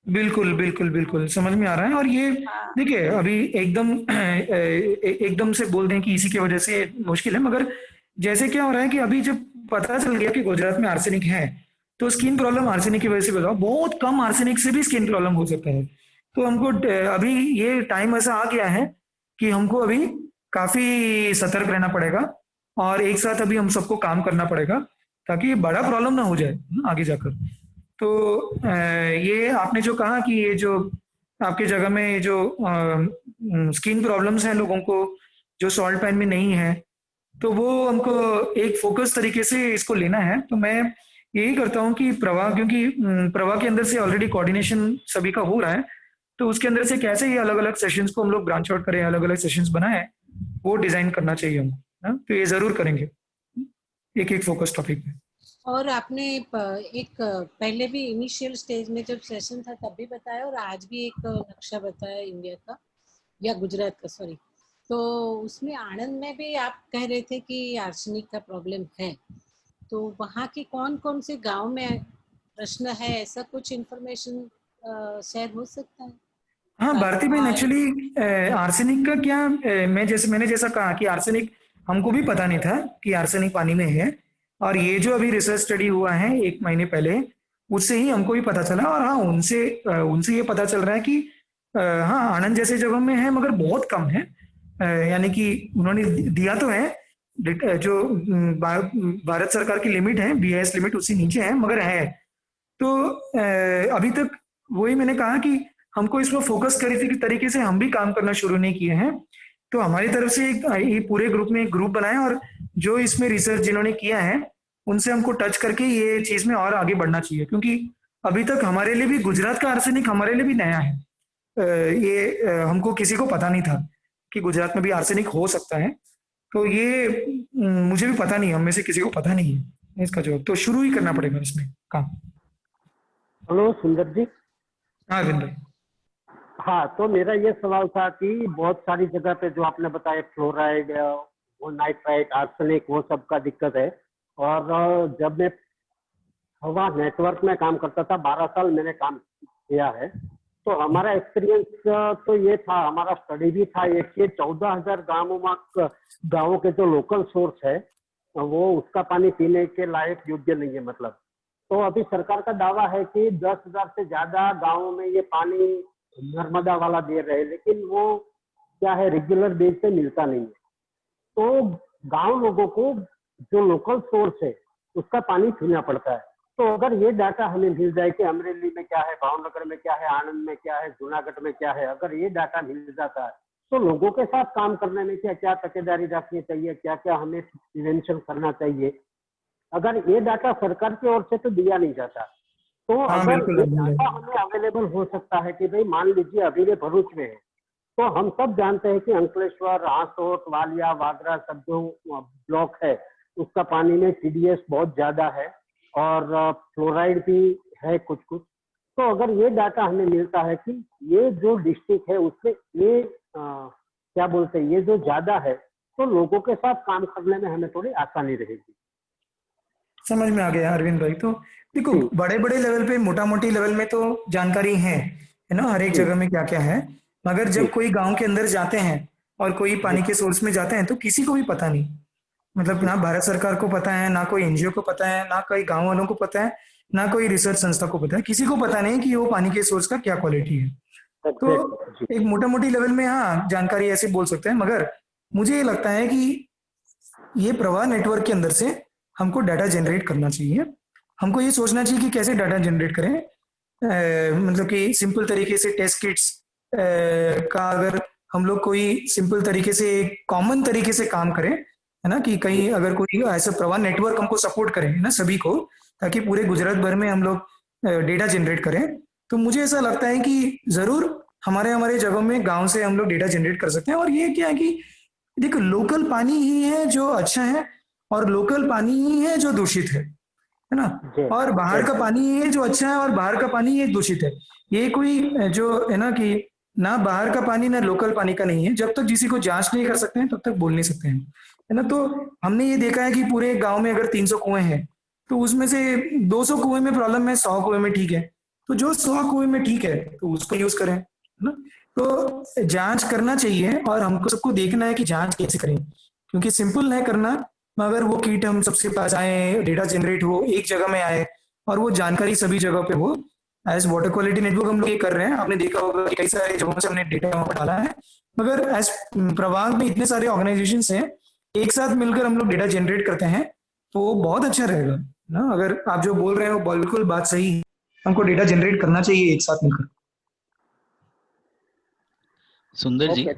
बिल्कुल बिल्कुल बिल्कुल समझ में आ रहा है। और ये देखिए अभी एकदम से बोल दें कि इसी की वजह से मुश्किल है, मगर जैसे क्या हो रहा है कि अभी जब पता चल गया कि गुजरात में आर्सेनिक है, तो स्किन प्रॉब्लम आर्सेनिक की वजह से बताओ, बहुत कम आर्सेनिक से भी स्किन प्रॉब्लम हो सकता है। तो हमको अभी ये टाइम ऐसा आ गया है कि हमको अभी काफी सतर्क रहना पड़ेगा, और एक साथ अभी हम सबको काम करना पड़ेगा, ताकि ये बड़ा प्रॉब्लम ना हो जाए आगे जाकर। तो ये आपने जो कहा कि ये जो आपके जगह में जो स्किन प्रॉब्लम्स हैं लोगों को, जो सॉल्ट पैन में नहीं है, तो वो हमको एक फोकस तरीके से इसको लेना है। तो मैं यही करता हूँ कि प्रवाह, क्योंकि प्रवाह के अंदर से ऑलरेडी कोऑर्डिनेशन सभी का हो रहा है, तो उसके अंदर से कैसे ये अलग अलग सेशंस को हम लोग ब्रांच आउट करें, अलग अलग सेशंस बनाए, वो डिजाइन करना चाहिए हमको। तो ये जरूर करेंगे एक एक फोकस टॉपिक पे। और आपने एक पहले भी इनिशियल स्टेज में जब सेशन था तब भी बताया, और आज भी एक नक्शा बताया इंडिया का या गुजरात का, सॉरी, तो उसमें आनंद में भी आप कह रहे थे कि आर्सेनिक का प्रॉब्लम है, तो वहाँ के कौन कौन से गांव में प्रश्न है, ऐसा कुछ इन्फॉर्मेशन शेयर हो सकता है? हाँ भारती बहन, एक्चुअली आर्सेनिक का क्या, मैंने जैसा कहा कि आर्सेनिक हमको भी पता नहीं था कि आर्सेनिक पानी में है, और ये जो अभी रिसर्च स्टडी हुआ है 1 महीने पहले, उससे ही हमको भी पता चला। और हाँ, उनसे ये पता चल रहा है कि हाँ आनंद जैसे जगहों में है, मगर बहुत कम है, यानी कि उन्होंने दिया तो है, जो भारत सरकार की लिमिट है, BIS लिमिट, उससे नीचे है, मगर है। तो अभी तक वही मैंने कहा कि हमको इसमें फोकस करी थी तरीके से हम भी काम करना शुरू नहीं किए हैं। तो हमारी तरफ से एक पूरे ग्रुप में एक ग्रुप बनाए, और जो इसमें रिसर्च जिन्होंने किया है उनसे हमको टच करके ये चीज में और आगे बढ़ना चाहिए, क्योंकि अभी तक हमारे लिए भी गुजरात का आर्सेनिक हमारे लिए भी नया है। ये हमको किसी को पता नहीं था कि गुजरात में भी आर्सेनिक हो सकता है, तो ये मुझे भी पता नहीं, हम में से किसी को पता नहीं है इसका जवाब, तो शुरू ही करना पड़ेगा इसमें काम। हेलो सुंदर जी। हाँ अरविंद भाई। हाँ, तो मेरा ये सवाल था कि बहुत सारी जगह पे जो आपने बताया फ्लोराइड, वो नाइट्राइट, आर्सेनिक, वो सब का दिक्कत है, और जब मैं हवा नेटवर्क में काम करता था, 12 साल मैंने काम किया है। तो हमारा एक्सपीरियंस तो ये था, हमारा स्टडी भी था ये कि 14,000 गांवों के जो लोकल सोर्स है वो उसका पानी पीने के लायक योग्य नहीं है। मतलब तो अभी सरकार का दावा है कि 10,000 से ज्यादा गांवों में ये पानी नर्मदा वाला दे रहे हैं, लेकिन वो क्या है रेगुलर बेस पे मिलता नहीं है। तो गांव लोगों को जो लोकल सोर्स है उसका पानी पीना पड़ता है। तो अगर ये डाटा हमें मिल जाए कि अमरेली में क्या है, भावनगर में क्या है, आनंद में क्या है, जूनागढ़ में क्या है, अगर ये डाटा मिल जाता है तो लोगों के साथ काम करने में क्या क्या तकेदारी रखनी चाहिए, क्या क्या हमें प्रिवेंशन करना चाहिए, अगर ये डाटा सरकार की ओर से तो दिया नहीं जाता। तो अगर ये डाटा हमें अवेलेबल हो सकता है कि भाई मान लीजिए अभी ये भरूच में है, तो हम सब जानते हैं कि अंकलेश्वर, हांसोट, वालिया, वागरा सब जो ब्लॉक है उसका पानी में TDS बहुत ज्यादा है और फ्लोराइड भी है कुछ कुछ। तो अगर ये डाटा हमें मिलता है कि ये जो डिस्ट्रिक्ट है उसमें ये क्या बोलते हैं ये जो ज्यादा है, तो लोगों के साथ काम करने में हमें थोड़ी आसानी रहेगी। समझ में आ गया अरविंद भाई। तो देखो बड़े बड़े लेवल पे, मोटा मोटी लेवल में तो जानकारी है ना हर एक जगह में क्या क्या है, मगर जब कोई गांव के अंदर जाते हैं और कोई पानी के सोर्स में जाते हैं तो किसी को भी पता नहीं, मतलब ना भारत सरकार को पता है, ना कोई NGO को पता है, ना कोई गांव वालों को पता है, ना कोई रिसर्च संस्था को पता है, किसी को पता नहीं कि वो पानी के सोर्स का क्या क्वालिटी है। तो एक मोटा मोटी लेवल में हाँ जानकारी ऐसे बोल सकते हैं, मगर मुझे ये लगता है कि ये प्रवाह नेटवर्क के अंदर से हमको डाटा जनरेट करना चाहिए। हमको ये सोचना चाहिए कि कैसे डाटा जनरेट करें, मतलब कि सिंपल तरीके से टेस्ट किट्स का अगर हम लोग कोई सिंपल तरीके से कॉमन तरीके से काम करें, है ना, कि कहीं अगर कोई ऐसा प्रवाह नेटवर्क हमको सपोर्ट करे ना सभी को, ताकि पूरे गुजरात भर में हम लोग डेटा जनरेट करें, तो मुझे ऐसा लगता है कि जरूर हमारे जगहों में गांव से हम लोग डेटा जनरेट कर सकते हैं। और ये क्या है कि देखो लोकल पानी ही है जो अच्छा है और लोकल पानी ही है जो दूषित है ना, और बाहर का पानी ही है जो अच्छा है और बाहर का पानी ही दूषित है। ये कोई जो है ना कि ना बाहर का पानी ना लोकल पानी का नहीं है। जब तक किसी को जांच नहीं कर सकते हैं तब तक बोल नहीं सकते हैं, है ना। तो हमने ये देखा है कि पूरे गांव में अगर 300 कुएं हैं तो उसमें से 200 कुएं में प्रॉब्लम है, 100 कुएं में ठीक है। तो जो 100 कुएं में ठीक है तो उसको यूज करें, है ना। तो जांच करना चाहिए और हमको सबको देखना है कि जांच कैसे करें, क्योंकि सिंपल है करना, मगर वो किट हम सबसे पास आए, डेटा जनरेट हो, एक जगह में आए और वो जानकारी सभी जगह पे हो। एज वाटर क्वालिटी नेटवर्क हम लोग ये कर रहे हैं, आपने देखा होगा कि कई सारे जगहों से हमने डेटा वहां पर डाला है, मगर एज प्रवाह में इतने सारे ऑर्गेनाइजेशंस हैं, एक साथ मिलकर हम लोग डेटा जनरेट करते हैं तो वो बहुत अच्छा रहेगा ना। अगर आप जो बोल रहे हो बिल्कुल बात सही है, हमको डेटा जनरेट करना चाहिए एक साथ मिलकर। सुंदर जी,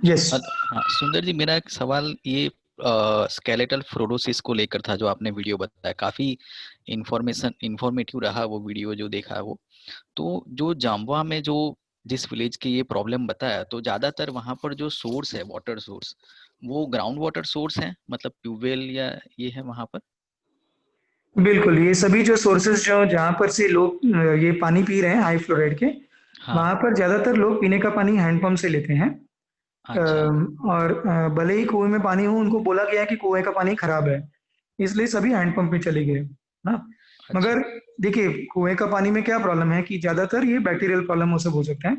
यस हाँ सुंदर जी, मेरा एक सवाल ये स्केलेटल फ्लोरोसिस को लेकर था जो आपने वीडियो बताया, काफी इंफॉर्मेटिव रहा वो वीडियो जो देखा है वो। तो जो जाम्बुआ में जो जिस विलेज के ये प्रॉब्लम बताया, तो ज्यादातर वहां पर जो सोर्स है वाटर सोर्स वो ग्राउंड वाटर सोर्स है, मतलब ट्यूबवेल या ये है वहां पर? बिल्कुल, ये सभी जो सोर्सेज जो जहाँ पर से लोग ये पानी पी रहे हैं हाई फ्लोराइड के, हाँ। वहां पर ज्यादातर लोग पीने का पानी हैंडपंप से लेते हैं। और भले ही कुएं में पानी हो, उनको बोला गया है कि कुएं का पानी खराब है, इसलिए सभी हैंडपंप में चले गए ना। मगर देखिए कुएं का पानी में क्या प्रॉब्लम है कि ज्यादातर ये बैक्टीरियल प्रॉब्लम हो सब हो सकता है,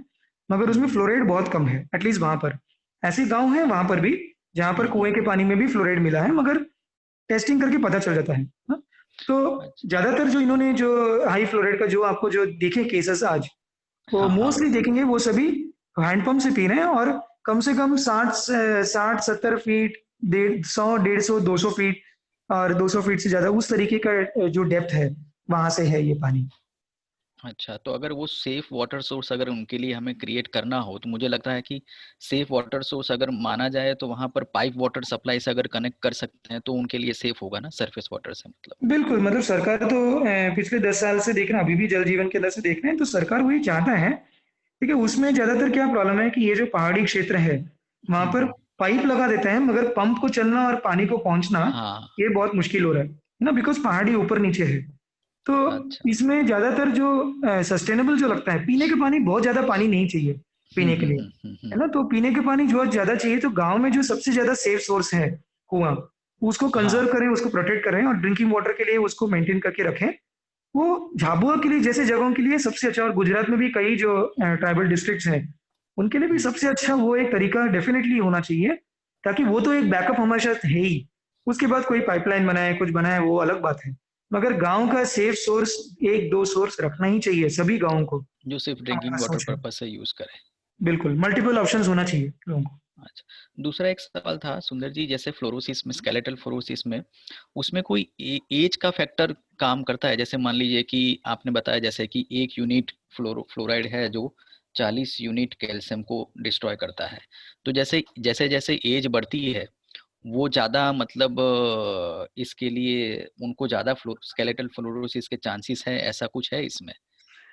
मगर उसमें फ्लोराइड बहुत कम है। एटलीस्ट वहां पर ऐसे गांव है वहां पर भी जहां पर कुएं के पानी में भी फ्लोराइड मिला है, मगर टेस्टिंग करके पता चल जाता है ना। तो ज्यादातर जो इन्होंने जो हाई फ्लोराइड का जो आपको जो देखे केसेस आज, तो मोस्टली देखेंगे वो सभी हैंडपंप से पी रहे हैं और कम से कम 60-70 फीट, 100, 150, 200 फीट और 200 फीट से ज्यादा उस तरीके का जो डेप्थ है वहां से है ये पानी। अच्छा, तो अगर वो सेफ वाटर सोर्स अगर उनके लिए हमें क्रिएट करना हो, तो मुझे लगता है कि सेफ वाटर सोर्स अगर माना जाए तो वहां पर पाइप वाटर सप्लाई से अगर कनेक्ट कर सकते हैं तो उनके लिए सेफ होगा ना, सरफेस वाटर से मतलब। बिल्कुल, मतलब सरकार तो पिछले 10 साल से देख रहे हैं, अभी भी जल जीवन के अंदर से देख रहे हैं, तो सरकार वही चाहता है। ठीक है, उसमें ज्यादातर क्या प्रॉब्लम है कि ये जो पहाड़ी क्षेत्र है वहां पर पाइप लगा देते हैं, मगर पंप को चलना और पानी को पहुंचना ये बहुत मुश्किल हो रहा है ना, बिकॉज पहाड़ी ऊपर नीचे है। तो इसमें ज्यादातर जो सस्टेनेबल जो लगता है, पीने के पानी बहुत ज्यादा पानी नहीं चाहिए पीने के लिए, है ना। तो पीने के पानी जो ज्यादा चाहिए, तो गांव में जो सबसे ज्यादा सेफ सोर्स है कुआं, उसको कंजर्व करें, उसको प्रोटेक्ट करें और ड्रिंकिंग वाटर के लिए उसको मेंटेन करके रखें। वो झाबुआ के लिए जैसे जगहों के लिए सबसे अच्छा, और गुजरात में भी कई जो ट्राइबल डिस्ट्रिक्ट्स हैं उनके लिए भी सबसे अच्छा वो एक तरीका डेफिनेटली होना चाहिए, ताकि वो तो एक बैकअप हमारे साथ है ही, उसके बाद कोई पाइपलाइन बनाए कुछ बनाए वो अलग बात है, मगर गांव का सेफ सोर्स 1-2 सोर्स रखना ही चाहिए सभी गांवों को, जो सिर्फ ड्रिंकिंग वाटर पर्पज से यूज करें। बिल्कुल मल्टीपल ऑप्शंस होना चाहिए लोगों को। अच्छा, दूसरा एक सवाल था सुंदर जी, जैसे फ्लोरोसिस में, स्केलेटल फ्लोरोसिस में, उसमें कोई एज का फैक्टर काम करता है? जैसे मान लीजिए कि आपने बताया जैसे कि 1 यूनिट फ्लोराइड है जो 40 यूनिट कैल्शियम को डिस्ट्रॉय करता है, तो जैसे जैसे जैसे एज बढ़ती है वो ज्यादा मतलब इसके लिए उनको ज्यादा स्केलेटल फ्लोरोसिस के चांसेस है, ऐसा कुछ है इसमें?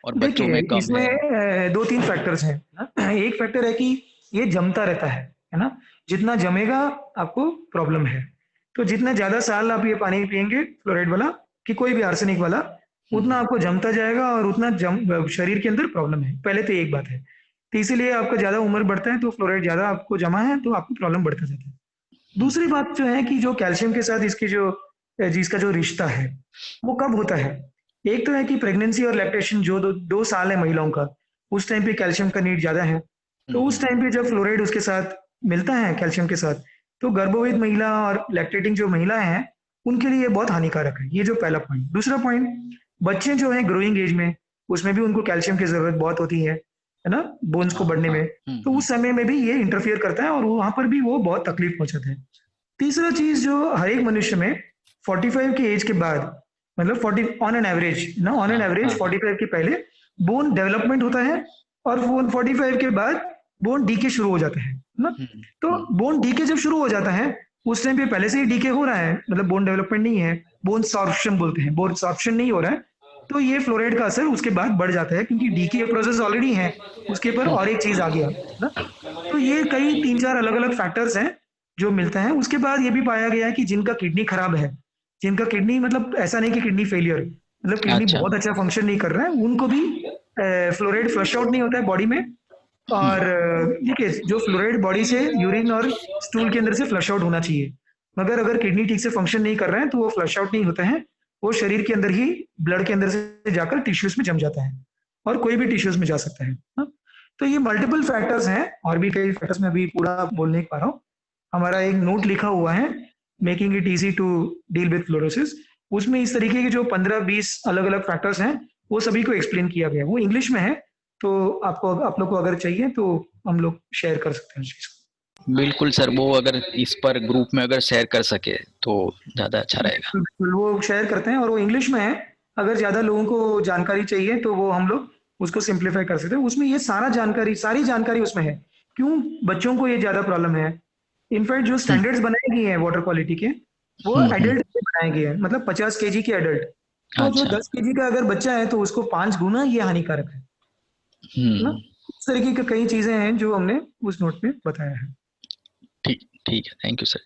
और बच्चों में कम है? इसमें 2-3 फैक्टर्स हैं। एक फैक्टर है कि ये जमता रहता है ना, जितना जमेगा आपको प्रॉब्लम है, तो जितना ज्यादा साल आप ये पानी पियेंगे फ्लोराइड वाला कि कोई भी आर्सेनिक वाला, उतना आपको जमता जाएगा और उतना शरीर के अंदर प्रॉब्लम है। पहले तो एक बात है, तो इसीलिए आपका ज्यादा उम्र बढ़ता है तो फ्लोराइड ज्यादा आपको जमा है तो आपको प्रॉब्लम बढ़ता जाता है। दूसरी बात जो है कि जो कैल्शियम के साथ इसकी जिसका जो रिश्ता है वो कब होता है, एक तो है कि प्रेगनेंसी और लैक्टेशन जो 2 साल है महिलाओं का, उस टाइम पे कैल्शियम का नीड ज्यादा है, तो उस टाइम पे जब फ्लोराइड उसके साथ मिलता है कैल्शियम के साथ, तो गर्भवती महिला और लैक्टेटिंग जो महिलाएं हैं उनके लिए बहुत हानिकारक है। ये जो पहला पॉइंट। दूसरा पॉइंट, बच्चे जो हैं ग्रोइंग एज में, उसमें भी उनको कैल्शियम की जरूरत बहुत होती है ना, बोन्स को बढ़ने में, तो उस समय में भी ये इंटरफियर करता है और वहां पर भी वो बहुत तकलीफ पहुंचाता है। तीसरा चीज जो हर एक मनुष्य में 45 के एज के बाद, मतलब 40 ऑन एन एवरेज 45 के पहले बोन डेवलपमेंट होता है और 45 के बाद बोन डीके शुरू हो जाता है ना। तो बोन डीके जब शुरू हो जाता है उस टाइम पे पहले से ही डीके हो रहा है, मतलब बोन डेवलपमेंट नहीं है, बोन सॉर्प्शन बोलते हैं, बोन सॉर्प्शन नहीं हो रहा है, तो ये फ्लोराइड का असर उसके बाद बढ़ जाता है क्योंकि डीके प्रोसेस ऑलरेडी है, उसके ऊपर और एक चीज आ गया ना। तो ये कई 3-4 अलग अलग फैक्टर्स हैं जो मिलता है। उसके बाद ये भी पाया गया है कि जिनका किडनी खराब है, जिनका किडनी मतलब ऐसा नहीं कि किडनी फेलियर, मतलब किडनी बहुत अच्छा फंक्शन नहीं कर रहा है, उनको भी फ्लोराइड फ्लश आउट नहीं होता है बॉडी में। और देखिए जो फ्लोराइड बॉडी से यूरिन और स्टूल के अंदर से फ्लश आउट होना चाहिए, मगर अगर किडनी ठीक से फंक्शन नहीं कर रहा है तो वो फ्लश आउट नहीं होता है, वो शरीर के अंदर ही ब्लड के अंदर से जाकर टिश्यूज में जम जाता है और कोई भी टिश्यूज में जा सकता है ना? तो ये मल्टीपल फैक्टर्स हैं और भी कई फैक्टर्स में अभी पूरा बोल नहीं पा रहा हूँ। हमारा एक नोट लिखा हुआ है making it easy to deal with fluorosis, उसमें इस तरीके के जो 15-20 अलग अलग फैक्टर्स हैं वो सभी को एक्सप्लेन किया गया है। वो इंग्लिश में है, तो आप लोग को अगर चाहिए तो हम लोग शेयर कर सकते हैं उस चीज को। बिल्कुल सर, वो अगर इस पर ग्रुप में अगर शेयर कर सके तो ज्यादा अच्छा रहेगा। बिल्कुल वो शेयर करते हैं और वो इंग्लिश में है, अगर ज्यादा लोगों को जानकारी चाहिए तो वो हम लोग उसको सिंप्लीफाई कर सकते हैं। उसमें ये सारी जानकारी उसमें है, क्यों बच्चों को ये ज्यादा प्रॉब्लम है। इनफैक्ट जो स्टैंडर्ड्स बनाए गए हैं वाटर क्वालिटी के वो एडल्ट के बनाए गए हैं, मतलब 50 kg के एडल्ट, तो जो 10 kg का अगर बच्चा है तो उसको 5 गुना ये हानिकारक है ना। इस तरीके की कई चीजें हैं जो हमने उस नोट में बताया है। ठीक है, थैंक यू सर।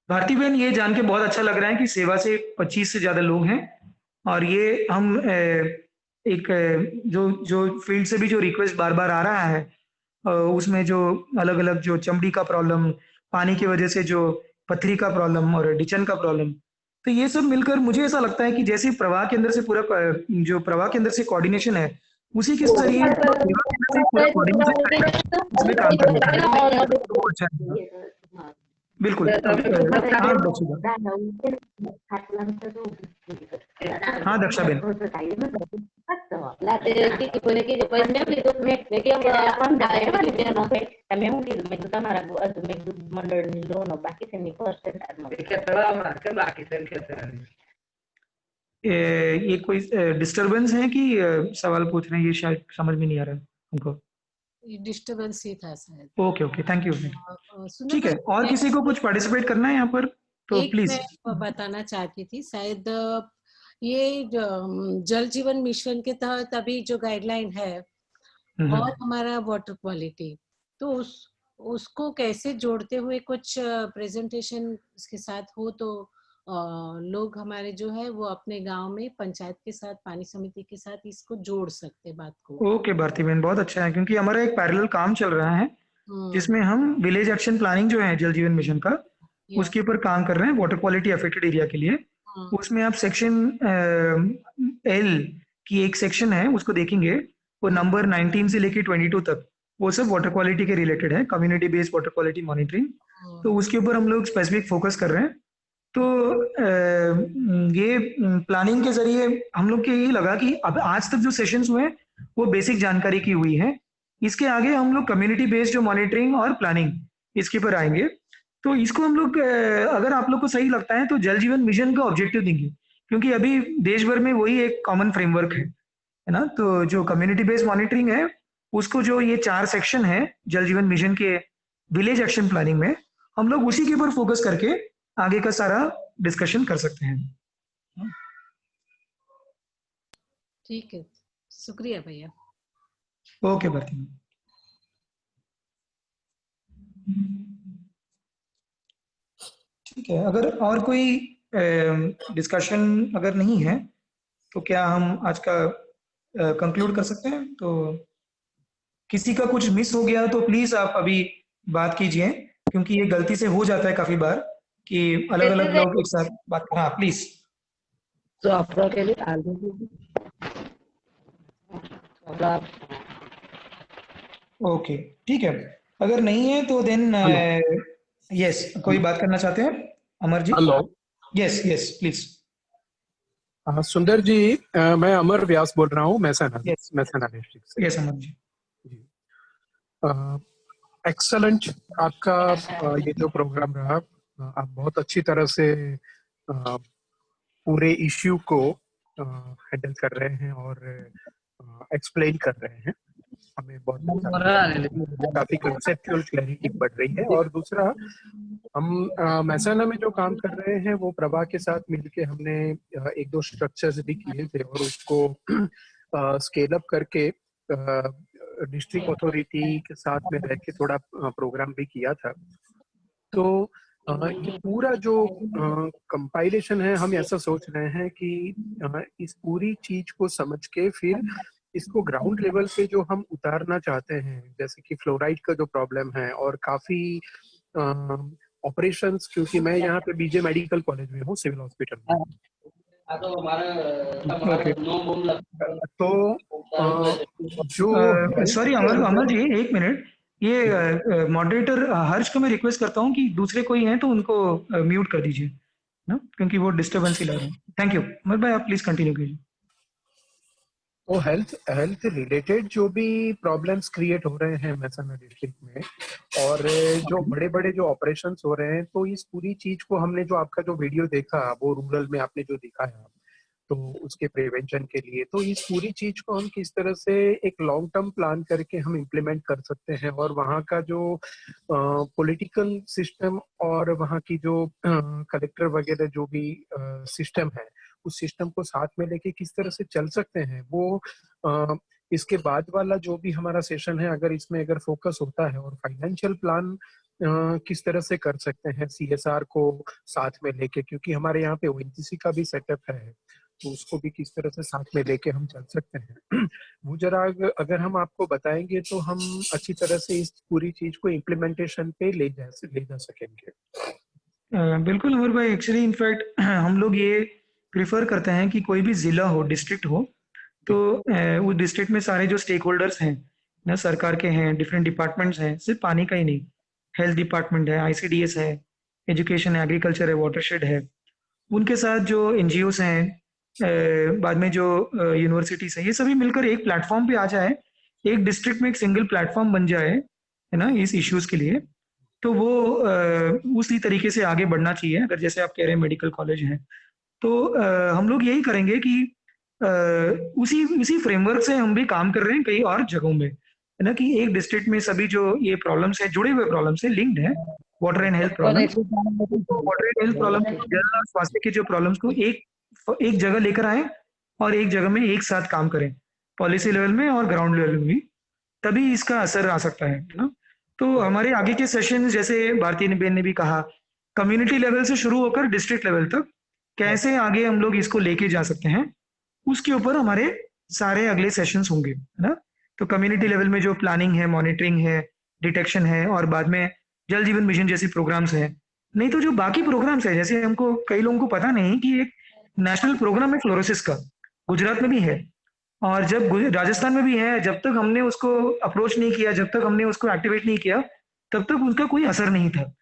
भारती बहन, ये जान के बहुत अच्छा लग रहा है कि सेवा से 25 से ज्यादा लोग हैं और ये हम एक जो फील्ड से भी जो रिक्वेस्ट बार बार आ रहा है उसमें जो अलग अलग जो चमड़ी का प्रॉब्लम, पानी की वजह से जो पथरी का प्रॉब्लम और डिचन का प्रॉब्लम, तो ये सब मिलकर मुझे ऐसा लगता है कि जैसे प्रवाह के अंदर से पूरा जो प्रवाह के अंदर से कोऑर्डिनेशन है उसी के जरिए इसमें काम करना बिल्कुल। हाँ दक्षा बेन, ये कोई डिस्टरबेंस है कि सवाल पूछ रहे हैं, ये शायद समझ में नहीं आ रहा है हमको। डिस्टरबेंस ही था शायद। Okay thank you. ठीक है, और किसी को कुछ पार्टिसिपेट करना है यहाँ पर तो प्लीज। मैं बताना चाहती थी, शायद ये जल जीवन मिशन के तहत अभी जो गाइडलाइन है और हमारा वाटर क्वालिटी, तो उसको कैसे जोड़ते हुए कुछ प्रेजेंटेशन इसके साथ हो तो लोग हमारे जो है वो अपने गांव में पंचायत के साथ, पानी समिति के साथ इसको जोड़ सकते बात को। ओके भारती बहन, बहुत अच्छा है, क्योंकि हमारा एक पैरेलल काम चल रहा है जिसमें हम विलेज एक्शन प्लानिंग जो है जल जीवन मिशन का, उसके ऊपर काम कर रहे हैं वाटर क्वालिटी अफेक्टेड एरिया के लिए। उसमें आप सेक्शन एल की एक सेक्शन है उसको देखेंगे, वो नंबर 19 से लेके 22 तक वो सब वाटर क्वालिटी के रिलेटेड है, community based water quality monitoring. तो उसके ऊपर हम लोग स्पेसिफिक फोकस कर रहे हैं। तो ये प्लानिंग के जरिए हम लोग को ये लगा कि अब आज तक जो सेशंस हुए वो बेसिक जानकारी की हुई है, इसके आगे हम लोग कम्युनिटी बेस्ड जो मॉनिटरिंग और प्लानिंग इसके पर आएंगे। तो इसको हम लोग अगर आप लोग को सही लगता है तो जल जीवन मिशन का ऑब्जेक्टिव देंगे, क्योंकि अभी देश भर में वही एक कॉमन फ्रेमवर्क है ना। तो जो कम्युनिटी बेस्ड मॉनिटरिंग है उसको, जो ये 4 सेक्शन है जल जीवन मिशन के विलेज एक्शन प्लानिंग में, हम लोग उसी के ऊपर फोकस करके आगे का सारा डिस्कशन कर सकते हैं। ठीक है, शुक्रिया भैया। ओके भारती। ठीक है, अगर और कोई डिस्कशन अगर नहीं है तो क्या हम आज का कंक्लूड कर सकते हैं? तो किसी का कुछ मिस हो गया तो प्लीज आप अभी बात कीजिए, क्योंकि ये गलती से हो जाता है काफी बार कि अलग अलग लोग एक साथ बात। हाँ प्लीज। तो आपका के लिए ओके ठीक है, अगर नहीं है तो देन यस, कोई बात करना चाहते हैं? Amar ji. Hello. Yes yes please. सुंदर जी, मैं अमर व्यास बोल रहा हूँ मैसाना डिस्ट्रिक्ट से। यस अमर जी। एक्सलेंट आपका ये जो प्रोग्राम रहा, आप बहुत अच्छी तरह से पूरे इश्यू को हैंडल कर रहे हैं और एक्सप्लेन कर रहे हैं। हमें बहुत काफी कंसेप्चुअल क्लैरिटी बढ़ रही है। और दूसरा, हम मैसाना में जो काम कर रहे हैं वो प्रभा के साथ मिलके हमने 1-2 स्ट्रक्चर्स भी किए थे और उसको स्केल अप करके डिस्ट्रिक्ट अथॉरिटी के साथ में रह के थोड़ा प्रोग्राम भी किया था। तो ये पूरा जो कंपाइलेशन है, हम ऐसा सोच रहे हैं कि इस पूरी चीज को समझ के फिर इसको ग्राउंड लेवल पे जो हम उतारना चाहते हैं, जैसे कि फ्लोराइड का जो प्रॉब्लम है और काफी ऑपरेशंस, क्योंकि मैं यहाँ पे बीजे मेडिकल कॉलेज में हूँ, सिविल हॉस्पिटल में। तो जो सॉरी अमर जी, एक मिनट, ये मॉडरेटर हर्ष को मैं रिक्वेस्ट करता हूँ कि दूसरे कोई हैं तो उनको म्यूट कर दीजिए ना, क्योंकि वो डिस्टर्बेंस ही लग रहा है। थैंक यू अमर भाई, आप प्लीज कंटिन्यू कीजिए। तो हेल्थ रिलेटेड जो भी प्रॉब्लम्स क्रिएट हो रहे हैं मैसाना डिस्ट्रिक्ट में, और जो बड़े बड़े जो ऑपरेशंस हो रहे हैं, तो इस पूरी चीज को हमने जो आपका जो वीडियो देखा वो रूरल में आपने जो दिखाया, तो उसके प्रिवेंशन के लिए, तो इस पूरी चीज को हम किस तरह से एक लॉन्ग टर्म प्लान करके हम इम्प्लीमेंट कर सकते हैं, और वहाँ का जो पॉलिटिकल सिस्टम और वहाँ की जो कलेक्टर वगैरह जो भी सिस्टम है, उस सिस्टम को साथ में लेके किस तरह से चल सकते हैं, वो इसके बाद वाला जो भी हमारा सेशन है, अगर इसमें अगर फोकस होता है, और फाइनेंशियल प्लान किस तरह से कर सकते हैं CSR को साथ में लेके, क्योंकि हमारे यहाँ पे ONGC का भी सेटअप है, तो उसको भी किस तरह से साथ में लेके हम चल सकते हैं, वो जरा अगर हम आपको बताएंगे तो हम अच्छी तरह से इस पूरी चीज को इम्प्लीमेंटेशन पे ले जा सकेंगे। बिल्कुल अमर भाई, एक्चुअली इनफैक्ट हम लोग ये प्रिफर करते हैं कि कोई भी जिला हो, डिस्ट्रिक्ट हो, तो उस डिस्ट्रिक्ट में सारे जो स्टेक होल्डर्स हैं ना, सरकार के हैं, डिफरेंट डिपार्टमेंट्स हैं, सिर्फ पानी का ही नहीं, हेल्थ डिपार्टमेंट है, ICDS है, एजुकेशन है, एग्रीकल्चर है, वाटरशेड है, उनके साथ जो NGOs हैं, बाद में जो यूनिवर्सिटीज है, ये सभी मिलकर एक प्लेटफॉर्म पे आ जाए, एक डिस्ट्रिक्ट में एक सिंगल प्लेटफॉर्म बन जाए, है ना, इस इश्यूज के लिए। तो वो उसी तरीके से आगे बढ़ना चाहिए। अगर जैसे आप कह रहे हैं मेडिकल कॉलेज है, तो हम लोग यही करेंगे कि उसी फ्रेमवर्क से हम भी काम कर रहे हैं कई और जगहों में, है ना, कि एक डिस्ट्रिक्ट में सभी जो ये प्रॉब्लम्स है, जुड़े हुए प्रॉब्लम्स है, लिंक्ड है, water and health problems, water and health problem, जल और स्वास्थ्य के जो प्रॉब्लम्स को एक जगह लेकर आए और एक जगह में एक साथ काम करें, पॉलिसी लेवल में और ग्राउंड लेवल में भी, तभी इसका असर आ सकता है ना। तो हमारे आगे के सेशन, जैसे भारती बेन ने भी कहा, कम्युनिटी लेवल से शुरू होकर डिस्ट्रिक्ट लेवल तक कैसे आगे हम लोग इसको लेके जा सकते हैं, उसके ऊपर हमारे सारे अगले सेशंस होंगे, है ना। तो कम्युनिटी लेवल में जो प्लानिंग है, मॉनिटरिंग है, डिटेक्शन है, और बाद में जल जीवन मिशन जैसी प्रोग्राम्स हैं। नहीं तो जो बाकी प्रोग्राम्स है, जैसे हमको कई लोगों को पता नहीं कि एक नेशनल प्रोग्राम है फ्लोरोसिस का, गुजरात में भी है और जब राजस्थान में भी है। जब तक हमने उसको अप्रोच नहीं किया, जब तक हमने उसको एक्टिवेट नहीं किया, तब तक उसका कोई असर नहीं था।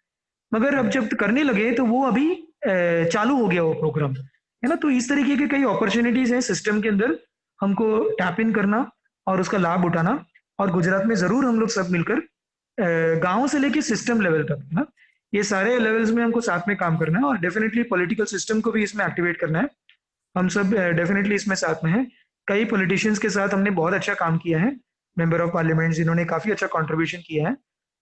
मगर अब जब करने लगे तो वो अभी चालू हो गया वो प्रोग्राम, है ना। तो इस तरीके के कई अपॉर्चुनिटीज हैं सिस्टम के अंदर, हमको टैप इन करना और उसका लाभ उठाना। और गुजरात में जरूर हम लोग सब मिलकर गांव से लेके सिस्टम लेवल तक, है ना, ये सारे लेवल्स में हमको साथ में काम करना है। और डेफिनेटली पॉलिटिकल सिस्टम को भी इसमें एक्टिवेट करना है। हम सब डेफिनेटली इसमें साथ में हैं। कई पॉलिटिशियंस के साथ हमने बहुत अच्छा काम किया है, मेंबर ऑफ पार्लियामेंट जिन्होंने काफी अच्छा कंट्रीब्यूशन किया है,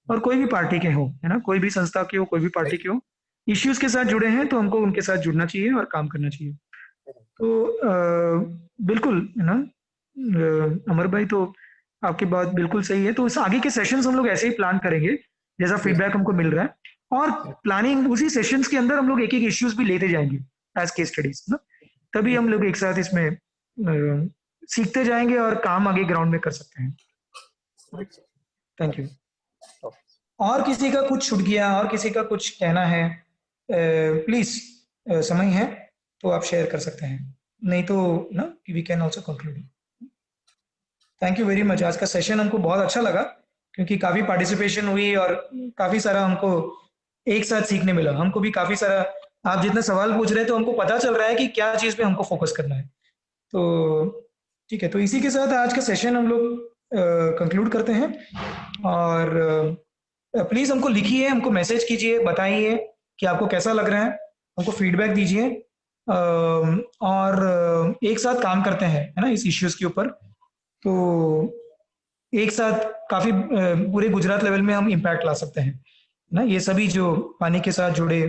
और कोई भी पार्टी के हो, है ना, कोई भी संस्था के हो, कोई भी पार्टी के हो, इश्यूज के साथ जुड़े हैं तो हमको उनके साथ जुड़ना चाहिए और काम करना चाहिए। तो बिल्कुल, है ना, अमर भाई, तो आपकी बात बिल्कुल सही है। तो इस आगे के सेशंस हम लोग ऐसे ही प्लान करेंगे जैसा फीडबैक हमको मिल रहा है, और प्लानिंग उसी सेशंस के अंदर हम लोग एक एक इश्यूज भी लेते जाएंगे एज केस स्टडीज ना। तभी हम लोग एक साथ इसमें सीखते जाएंगे और काम आगे ग्राउंड में कर सकते हैं। Thank you. और किसी का कुछ छूट गया, और किसी का कुछ कहना है, प्लीज समय है तो आप शेयर कर सकते हैं, नहीं तो ना we can also conclude. Thank you very much. आज का सेशन हमको बहुत अच्छा लगा क्योंकि काफी पार्टिसिपेशन हुई और काफी सारा हमको एक साथ सीखने मिला। हमको भी काफी सारा, आप जितना सवाल पूछ रहे हैं तो हमको पता चल रहा है कि क्या चीज पे हमको फोकस करना है। तो ठीक है, तो इसी के साथ आज का सेशन हम लोग कंक्लूड करते हैं। और प्लीज हमको लिखिए, हमको मैसेज कीजिए, बताइए कि आपको कैसा लग रहा है, हमको फीडबैक दीजिए, और एक साथ काम करते हैं, है ना, इस इश्यूज के ऊपर। तो एक साथ काफी पूरे गुजरात लेवल में हम इम्पैक्ट ला सकते हैं ना। ये सभी जो पानी के साथ जुड़े